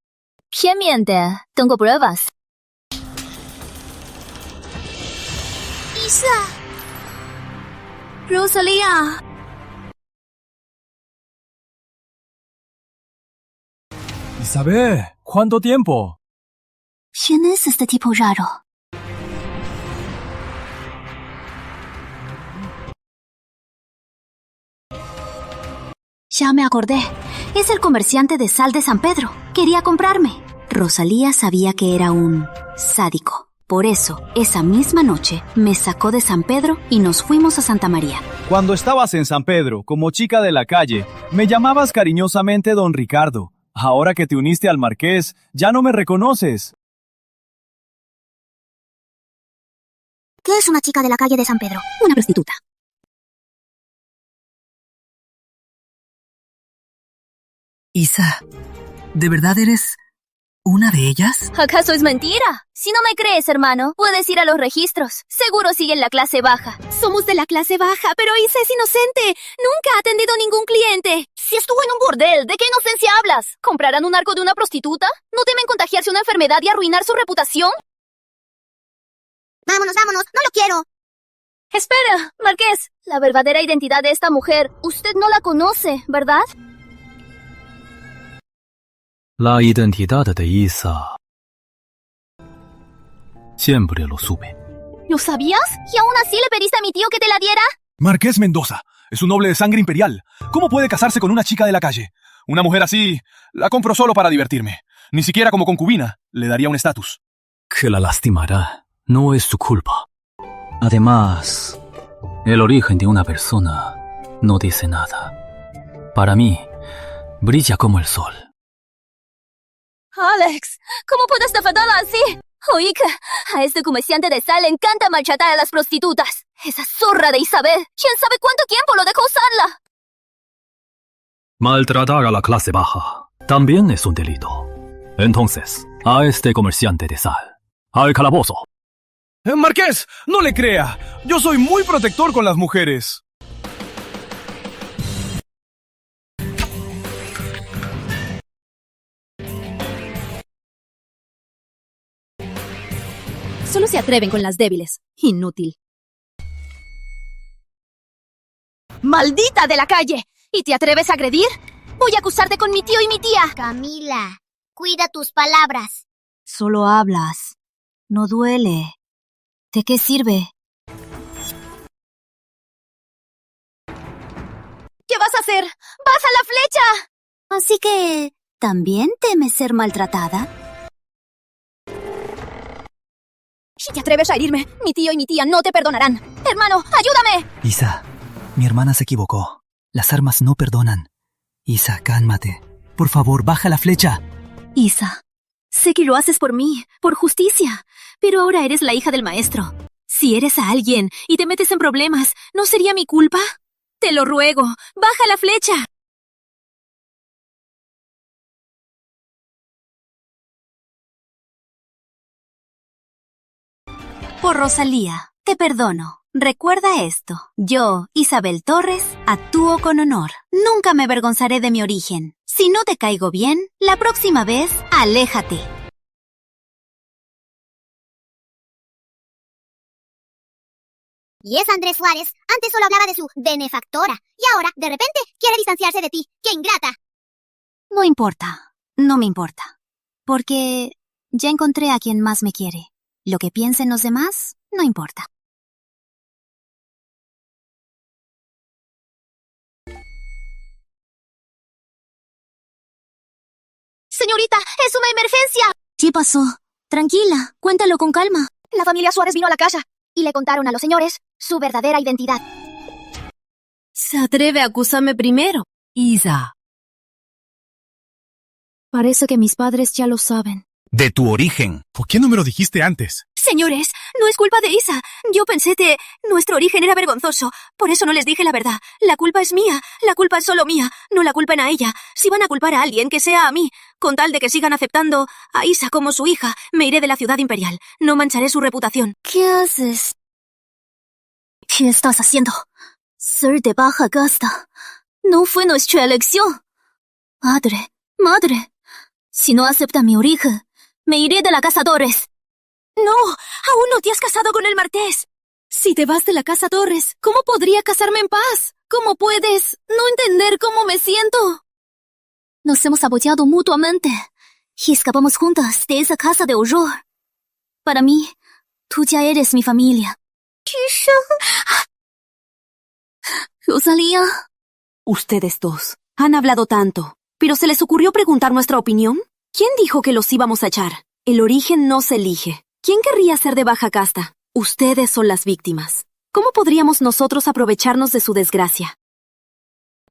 ¿Quién miente? Tengo pruebas. ¡Isa! ¡Rosalía! Isabel, ¿cuánto tiempo? ¿Quién es este tipo raro? Ya me acordé. Es el comerciante de sal de San Pedro. Quería comprarme. Rosalía sabía que era un sádico. Por eso, esa misma noche, me sacó de San Pedro y nos fuimos a Santa María. Cuando estabas en San Pedro, como chica de la calle, me llamabas cariñosamente Don Ricardo. Ahora que te uniste al Marqués, ya no me reconoces. ¿Qué es una chica de la calle de San Pedro? Una prostituta. Isa, ¿de verdad eres una de ellas? ¿Acaso es mentira? Si no me crees, hermano, puedes ir a los registros. Seguro siguen la clase baja. Somos de la clase baja, pero Isa es inocente. Nunca ha atendido a ningún cliente. Si estuvo en un bordel, ¿de qué inocencia hablas? ¿Comprarán un arco de una prostituta? ¿No temen contagiarse una enfermedad y arruinar su reputación? Vámonos, vámonos. No lo quiero. Espera, Marqués. La verdadera identidad de esta mujer, usted no la conoce, ¿verdad? La identidad de Isa siempre lo supe. ¿Lo sabías? ¿Y aún así le pediste a mi tío que te la diera? Marqués Mendoza. Es un noble de sangre imperial. ¿Cómo puede casarse con una chica de la calle? Una mujer así, la compro solo para divertirme. Ni siquiera como concubina le daría un estatus. Que la lastimará no es su culpa. Además, el origen de una persona no dice nada. Para mí, brilla como el sol. Alex, ¿cómo puedes defenderla así? Oí que a este comerciante de sal le encanta maltratar a las prostitutas. Esa zorra de Isabel, ¿quién sabe cuánto tiempo lo dejó usarla? Maltratar a la clase baja también es un delito. Entonces, a este comerciante de sal, al calabozo. Marqués, no le crea. Yo soy muy protector con las mujeres. Solo se atreven con las débiles. Inútil. ¡Maldita de la calle! ¿Y te atreves a agredir? Voy a acusarte con mi tío y mi tía. Camila, cuida tus palabras. Solo hablas. No duele. ¿De qué sirve? ¿Qué vas a hacer? ¡Baja la flecha! Así que, ¿también temes ser maltratada? Si te atreves a herirme, mi tío y mi tía no te perdonarán. Hermano, ayúdame. Isa, mi hermana se equivocó. Las armas no perdonan. Isa, cálmate. Por favor, baja la flecha. Isa, sé que lo haces por mí, por justicia, pero ahora eres la hija del maestro. Si eres a alguien y te metes en problemas, ¿no sería mi culpa? Te lo ruego, baja la flecha. Por Rosalía, te perdono. Recuerda esto. Yo, Isabel Torres, actúo con honor. Nunca me avergonzaré de mi origen. Si no te caigo bien, la próxima vez, aléjate. Y es Andrés Suárez. Antes solo hablaba de su benefactora. Y ahora, de repente, quiere distanciarse de ti. ¡Qué ingrata! No importa. No me importa. Porque ya encontré a quien más me quiere. Lo que piensen los demás, no importa. Señorita, es una emergencia. ¿Qué pasó? Tranquila, cuéntalo con calma. La familia Suárez vino a la casa y le contaron a los señores su verdadera identidad. Se atreve a acusarme primero. Isa. Parece que mis padres ya lo saben. De tu origen. ¿Por qué no me lo dijiste antes? Señores, no es culpa de Isa. Yo pensé que nuestro origen era vergonzoso. Por eso no les dije la verdad. La culpa es mía. La culpa es solo mía. No la culpen a ella. Si van a culpar a alguien, que sea a mí. Con tal de que sigan aceptando a Isa como su hija, me iré de la ciudad imperial. No mancharé su reputación. ¿Qué haces? ¿Qué estás haciendo? Ser de Baja Casta. No fue nuestra elección. Madre. Si no acepta mi origen, me iré de la casa Torres. No, aún no te has casado con el marqués. Si te vas de la casa Torres, ¿cómo podría casarme en paz? ¿Cómo puedes no entender cómo me siento? Nos hemos apoyado mutuamente y escapamos juntas de esa casa de horror. Para mí, tú ya eres mi familia. Rosalía. Ustedes dos han hablado tanto, pero ¿se les ocurrió preguntar nuestra opinión? ¿Quién dijo que los íbamos a echar? El origen no se elige. ¿Quién querría ser de baja casta? Ustedes son las víctimas. ¿Cómo podríamos nosotros aprovecharnos de su desgracia?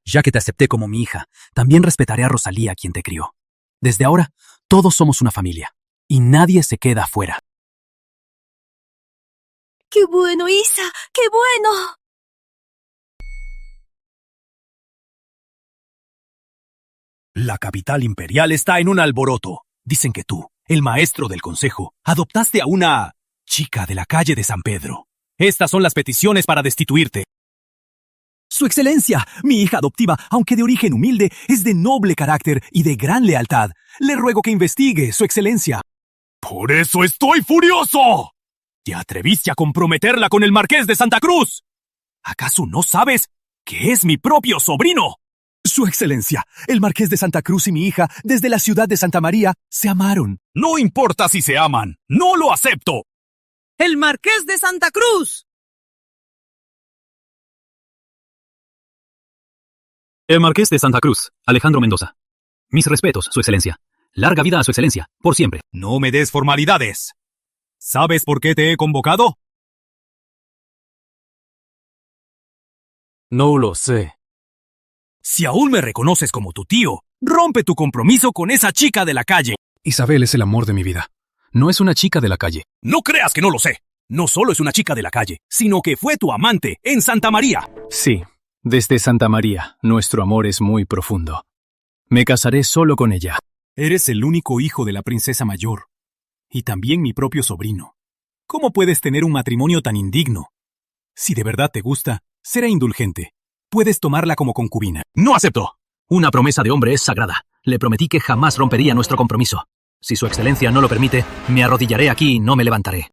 Ya que te acepté como mi hija, también respetaré a Rosalía, quien te crió. Desde ahora, todos somos una familia, y nadie se queda afuera. ¡Qué bueno, Isa! ¡Qué bueno! La capital imperial está en un alboroto. Dicen que tú, el maestro del consejo, adoptaste a una chica de la calle de San Pedro. Estas son las peticiones para destituirte. Su excelencia, mi hija adoptiva, aunque de origen humilde, es de noble carácter y de gran lealtad. Le ruego que investigue, su excelencia. ¡Por eso estoy furioso! ¿Te atreviste a comprometerla con el marqués de Santa Cruz? ¿Acaso no sabes que es mi propio sobrino? Su excelencia, el marqués de Santa Cruz y mi hija, desde la ciudad de Santa María, se amaron. No importa si se aman, no lo acepto. ¡El marqués de Santa Cruz! El marqués de Santa Cruz, Alejandro Mendoza. Mis respetos, su excelencia. Larga vida a su excelencia, por siempre. No me des formalidades. ¿Sabes por qué te he convocado? No lo sé. Si aún me reconoces como tu tío, rompe tu compromiso con esa chica de la calle. Isabel es el amor de mi vida. No es una chica de la calle. No creas que no lo sé. No solo es una chica de la calle, sino que fue tu amante en Santa María. Sí, desde Santa María, nuestro amor es muy profundo. Me casaré solo con ella. Eres el único hijo de la princesa mayor. Y también mi propio sobrino. ¿Cómo puedes tener un matrimonio tan indigno? Si de verdad te gusta, seré indulgente. Puedes tomarla como concubina. ¡No acepto! Una promesa de hombre es sagrada. Le prometí que jamás rompería nuestro compromiso. Si su excelencia no lo permite, me arrodillaré aquí y no me levantaré.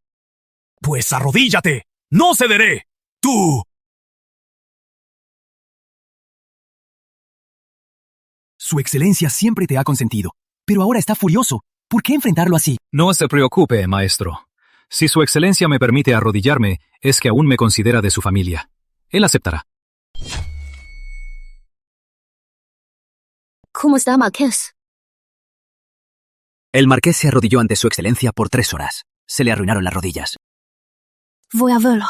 ¡Pues arrodíllate! ¡No cederé! ¡Tú! Su excelencia siempre te ha consentido, pero ahora está furioso. ¿Por qué enfrentarlo así? No se preocupe, maestro. Si su excelencia me permite arrodillarme, es que aún me considera de su familia. Él aceptará. ¿Cómo está, Marqués? El marqués se arrodilló ante su excelencia por 3 horas. Se le arruinaron las rodillas. Voy a verlo.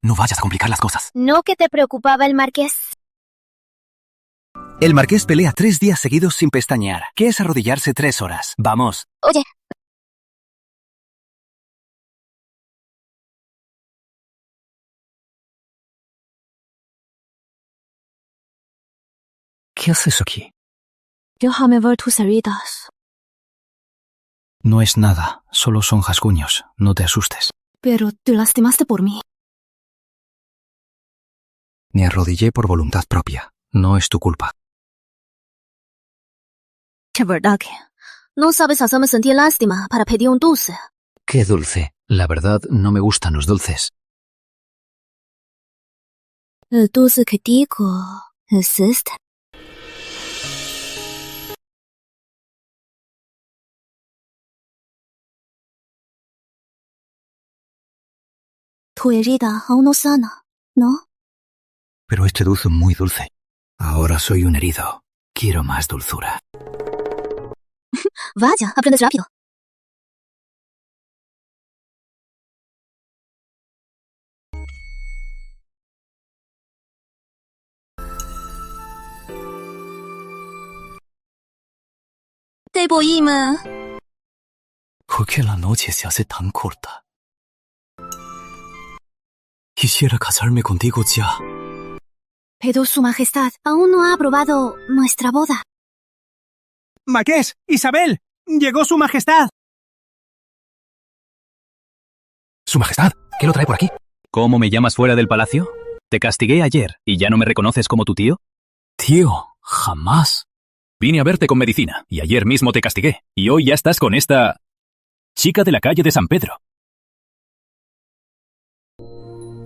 No vayas a complicar las cosas. ¿No que te preocupaba el marqués? El marqués pelea 3 días seguidos sin pestañear. ¿Qué es arrodillarse 3 horas? Vamos. Oye. ¿Qué haces aquí? Déjame ver tus heridas. No es nada, solo son rasguños. No te asustes. Pero te lastimaste por mí. Me arrodillé por voluntad propia. No es tu culpa. ¿Qué verdad que no sabes hacerme sentir lástima para pedir un dulce? ¿Qué dulce? La verdad, no me gustan los dulces. El dulce que digo es este. Tu herida aún no sana, ¿no? Pero este dulce es muy dulce. Ahora soy un herido. Quiero más dulzura. Vaya, aprendes rápido. Te voy, ma. ¿Por qué la noche se hace tan corta? Quisiera casarme contigo ya. Pero su majestad aún no ha aprobado nuestra boda. Marqués, Isabel, llegó su majestad. Su Majestad, ¿qué lo trae por aquí? ¿Cómo me llamas fuera del palacio? Te castigué ayer y ya no me reconoces como tu tío. Tío, jamás. Vine a verte con medicina y ayer mismo te castigué y hoy ya estás con esta chica de la calle de San Pedro.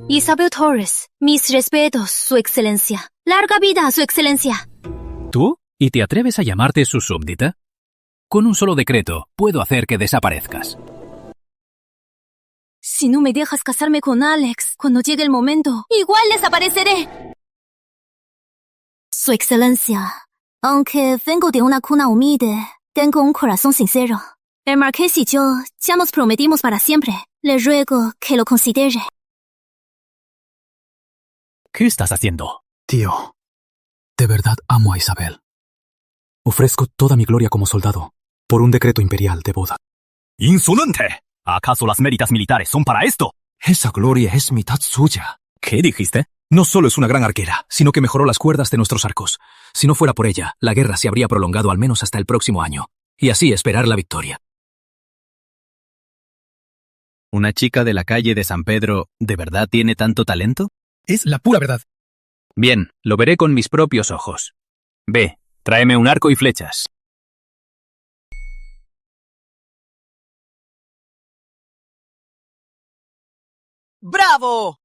Isabel Torres, mis respetos, su excelencia. Larga vida, su excelencia. ¿Tú? ¿Y te atreves a llamarte su súbdita? Con un solo decreto puedo hacer que desaparezcas. Si no me dejas casarme con Alex, cuando llegue el momento, igual desapareceré. Su excelencia, aunque vengo de una cuna humilde, tengo un corazón sincero. El marqués y yo ya nos prometimos para siempre. Le ruego que lo considere. ¿Qué estás haciendo? Tío, de verdad amo a Isabel. Ofrezco toda mi gloria como soldado, por un decreto imperial de boda. ¡Insolente! ¿Acaso las méritas militares son para esto? Esa gloria es mitad suya. ¿Qué dijiste? No solo es una gran arquera, sino que mejoró las cuerdas de nuestros arcos. Si no fuera por ella, la guerra se habría prolongado al menos hasta el próximo año, y así esperar la victoria. ¿Una chica de la calle de San Pedro de verdad tiene tanto talento? Es la pura verdad. Bien, lo veré con mis propios ojos. Ve, tráeme un arco y flechas. ¡Bravo!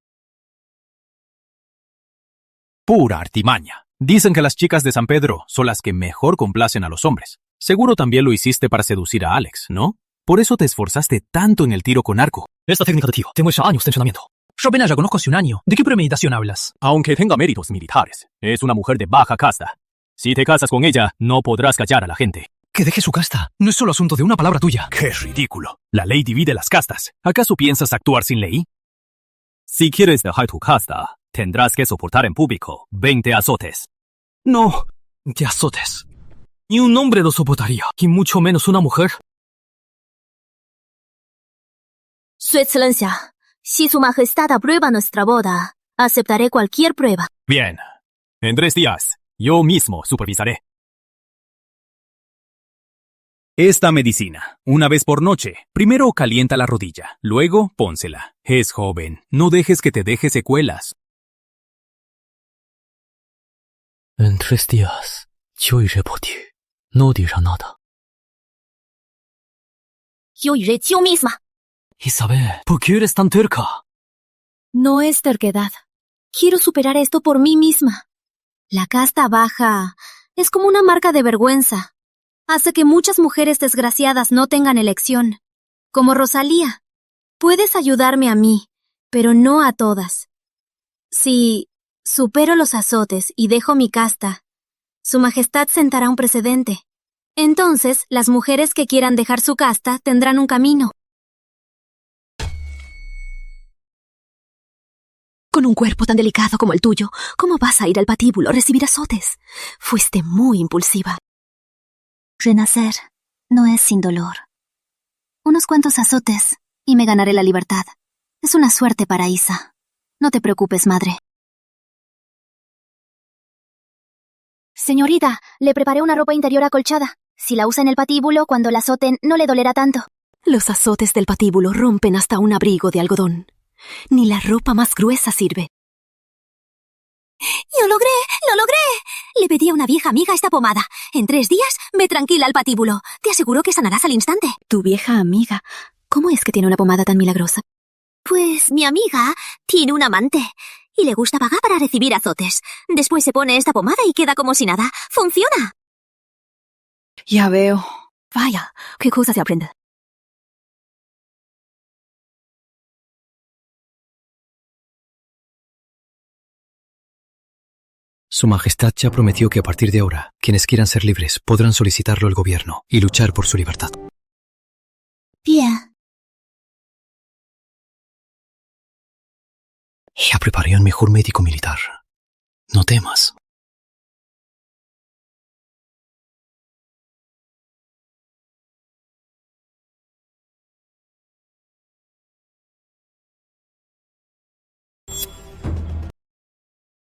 Pura artimaña. Dicen que las chicas de San Pedro son las que mejor complacen a los hombres. Seguro también lo hiciste para seducir a Alex, ¿no? Por eso te esforzaste tanto en el tiro con arco. Esta técnica de tiro tengo ya años de entrenamiento. Yo apenas la conozco hace un año. ¿De qué premeditación hablas? Aunque tenga méritos militares, es una mujer de baja casta. Si te casas con ella, no podrás callar a la gente. Que deje su casta. No es solo asunto de una palabra tuya. ¡Qué ridículo! La ley divide las castas. ¿Acaso piensas actuar sin ley? Si quieres dejar tu casta, tendrás que soportar en público 20 azotes. No, de azotes. Ni un hombre lo soportaría, y mucho menos una mujer. Su excelencia, si su majestad aprueba nuestra boda, aceptaré cualquier prueba. Bien. En 3 días, yo mismo supervisaré. Esta medicina, una vez por noche. Primero calienta la rodilla, luego pónsela. Es joven, no dejes que te deje secuelas. En 3 días, yo iré por ti. No dirá nada. Yo iré yo misma. Isabel, ¿por qué eres tan terca? No es terquedad. Quiero superar esto por mí misma. La casta baja es como una marca de vergüenza. Hace que muchas mujeres desgraciadas no tengan elección. Como Rosalía. Puedes ayudarme a mí, pero no a todas. Si supero los azotes y dejo mi casta, su majestad sentará un precedente. Entonces, las mujeres que quieran dejar su casta tendrán un camino. Con un cuerpo tan delicado como el tuyo, ¿cómo vas a ir al patíbulo a recibir azotes? Fuiste muy impulsiva. Renacer no es sin dolor. Unos cuantos azotes y me ganaré la libertad. Es una suerte para Isa. No te preocupes, madre. Señorita, le preparé una ropa interior acolchada. Si la usa en el patíbulo, cuando la azoten, no le dolerá tanto. Los azotes del patíbulo rompen hasta un abrigo de algodón. Ni la ropa más gruesa sirve. ¡Lo logré! ¡Lo logré! Le pedí a una vieja amiga esta pomada. En 3 días, ve tranquila al patíbulo. Te aseguro que sanarás al instante. Tu vieja amiga, ¿cómo es que tiene una pomada tan milagrosa? Pues mi amiga tiene un amante y le gusta pagar para recibir azotes. Después se pone esta pomada y queda como si nada. ¡Funciona! Ya veo. Vaya, qué cosa se aprende. Su Majestad ya prometió que a partir de ahora, quienes quieran ser libres podrán solicitarlo al gobierno y luchar por su libertad. Bien. Ya preparé al mejor médico militar. No temas.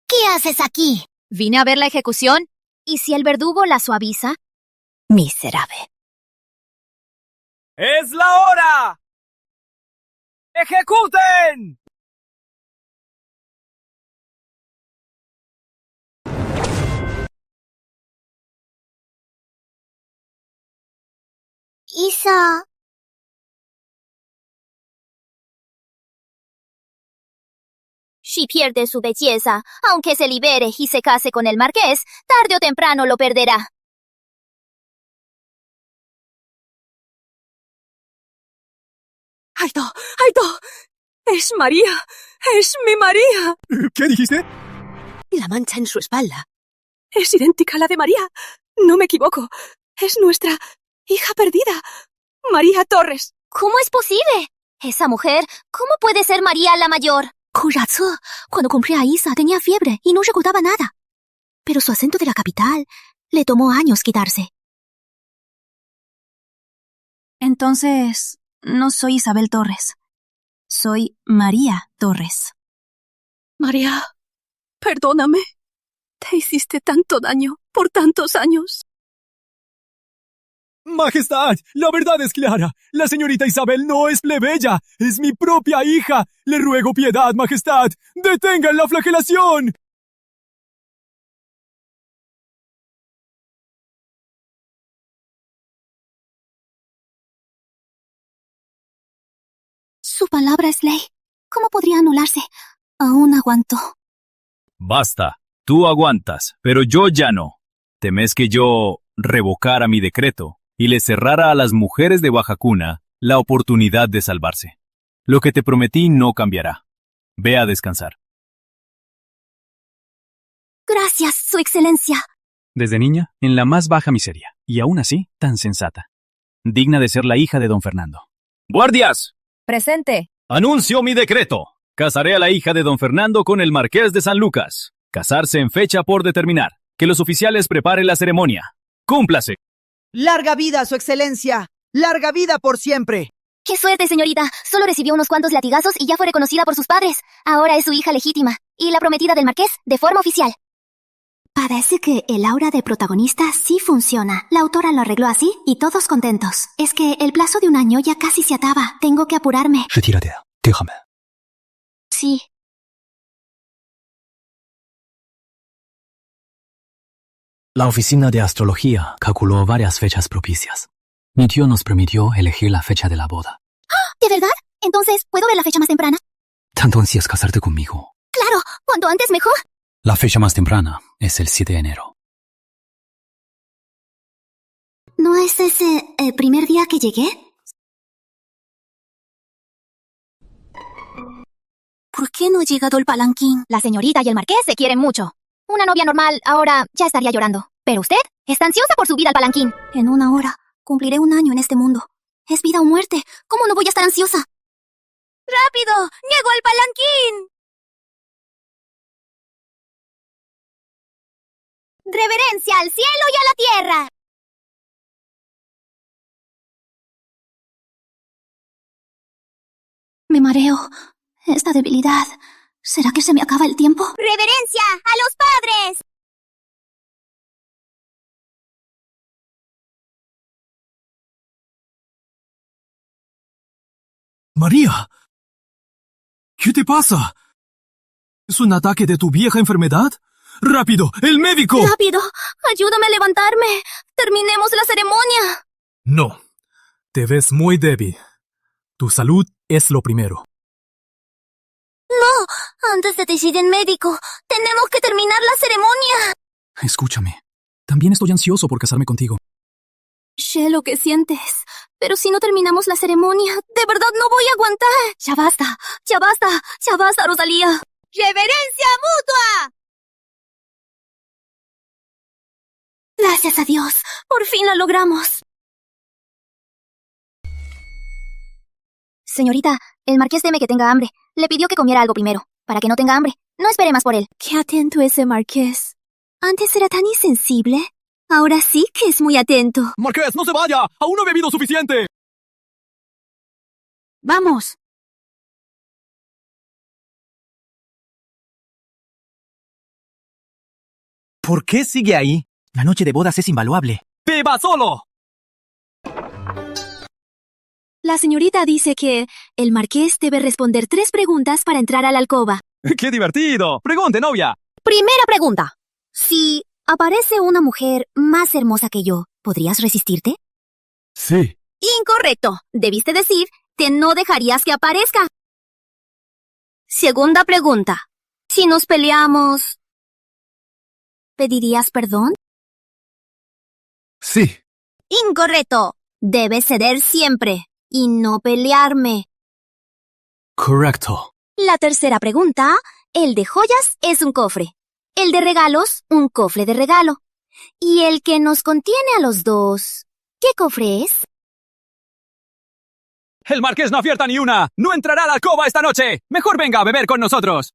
¿Qué haces aquí? Vine a ver la ejecución. ¿Y si el verdugo la suaviza? Miserable. ¡Es la hora! ¡Ejecuten! Isa. Si pierde su belleza, aunque se libere y se case con el marqués, tarde o temprano lo perderá. ¡Alto! ¡Alto! ¡Es María! ¡Es mi María! ¿Qué dijiste? La mancha en su espalda. Es idéntica a la de María. No me equivoco. Es nuestra hija perdida. María Torres. ¿Cómo es posible? Esa mujer, ¿cómo puede ser María la mayor? Cuando compré a Isa tenía fiebre y no recordaba nada. Pero su acento de la capital le tomó años quitarse. Entonces, no soy Isabel Torres. Soy María Torres. María, perdóname. Te hiciste tanto daño por tantos años. Majestad, la verdad es clara. La señorita Isabel no es plebeya, es mi propia hija. Le ruego piedad, Majestad. ¡Detengan la flagelación! Su palabra es ley. ¿Cómo podría anularse? Aún aguanto. Basta. Tú aguantas, pero yo ya no. ¿Temes que yo revocara mi decreto y le cerrara a las mujeres de baja cuna la oportunidad de salvarse? Lo que te prometí no cambiará. Ve a descansar. Gracias, Su Excelencia. Desde niña, en la más baja miseria, y aún así, tan sensata. Digna de ser la hija de don Fernando. ¡Guardias! Presente. Anuncio mi decreto. Casaré a la hija de don Fernando con el marqués de San Lucas. Casarse en fecha por determinar. Que los oficiales preparen la ceremonia. ¡Cúmplase! ¡Larga vida, Su Excelencia! ¡Larga vida por siempre! ¡Qué suerte, señorita! Solo recibió unos cuantos latigazos y ya fue reconocida por sus padres. Ahora es su hija legítima y la prometida del marqués de forma oficial. Parece que el aura de protagonista sí funciona. La autora lo arregló así y todos contentos. Es que el plazo de 1 año ya casi se acaba. Tengo que apurarme. Retírate, déjame. Sí. La oficina de astrología calculó varias fechas propicias. Mi tío nos permitió elegir la fecha de la boda. ¿De verdad? Entonces, ¿puedo ver la fecha más temprana? ¿Tanto ansías casarte conmigo? ¡Claro! Cuanto antes mejor. La fecha más temprana es el 7 de enero. ¿No es ese el primer día que llegué? ¿Por qué no ha llegado el palanquín? La señorita y el marqués se quieren mucho. Una novia normal ahora ya estaría llorando. Pero usted está ansiosa por subir al palanquín. En 1 hora cumpliré 1 año en este mundo. Es vida o muerte. ¿Cómo no voy a estar ansiosa? ¡Rápido! ¡Llego al palanquín! ¡Reverencia al cielo y a la tierra! Me mareo. Esta debilidad. ¿Será que se me acaba el tiempo? ¡Reverencia a los padres! María, ¿qué te pasa? ¿Es un ataque de tu vieja enfermedad? ¡Rápido! ¡El médico! ¡Rápido! ¡Ayúdame a levantarme! ¡Terminemos la ceremonia! No. Te ves muy débil. Tu salud es lo primero. ¡No! Antes de decidir médico, tenemos que terminar la ceremonia. Escúchame. También estoy ansioso por casarme contigo. Sé lo que sientes, pero si no terminamos la ceremonia, de verdad no voy a aguantar. Ya basta, ya basta, ya basta, Rosalía. ¡Reverencia mutua! Gracias a Dios. Por fin lo logramos. Señorita, el marqués teme que tenga hambre. Le pidió que comiera algo primero, para que no tenga hambre. No espere más por él. Qué atento ese marqués. Antes era tan insensible. Ahora sí que es muy atento. Marqués, no se vaya. Aún no he bebido suficiente. Vamos. ¿Por qué sigue ahí? La noche de bodas es invaluable. ¡Beba solo! La señorita dice que el marqués debe responder 3 preguntas para entrar a la alcoba. ¡Qué divertido! Pregunte, novia. Primera pregunta. Si aparece una mujer más hermosa que yo, ¿podrías resistirte? Sí. Incorrecto. Debiste decir que no dejarías que aparezca. Segunda pregunta. Si nos peleamos, ¿pedirías perdón? Sí. Incorrecto. Debes ceder siempre y no pelearme. Correcto. La tercera pregunta. El de joyas es un cofre. El de regalos, un cofre de regalo. Y el que nos contiene a los dos, ¿qué cofre es? El marqués no acierta ni una. No entrará a la alcoba esta noche. Mejor venga a beber con nosotros.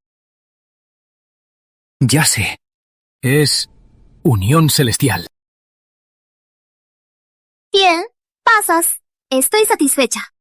Ya sé. Es unión celestial. Bien, pasas. Estoy satisfecha.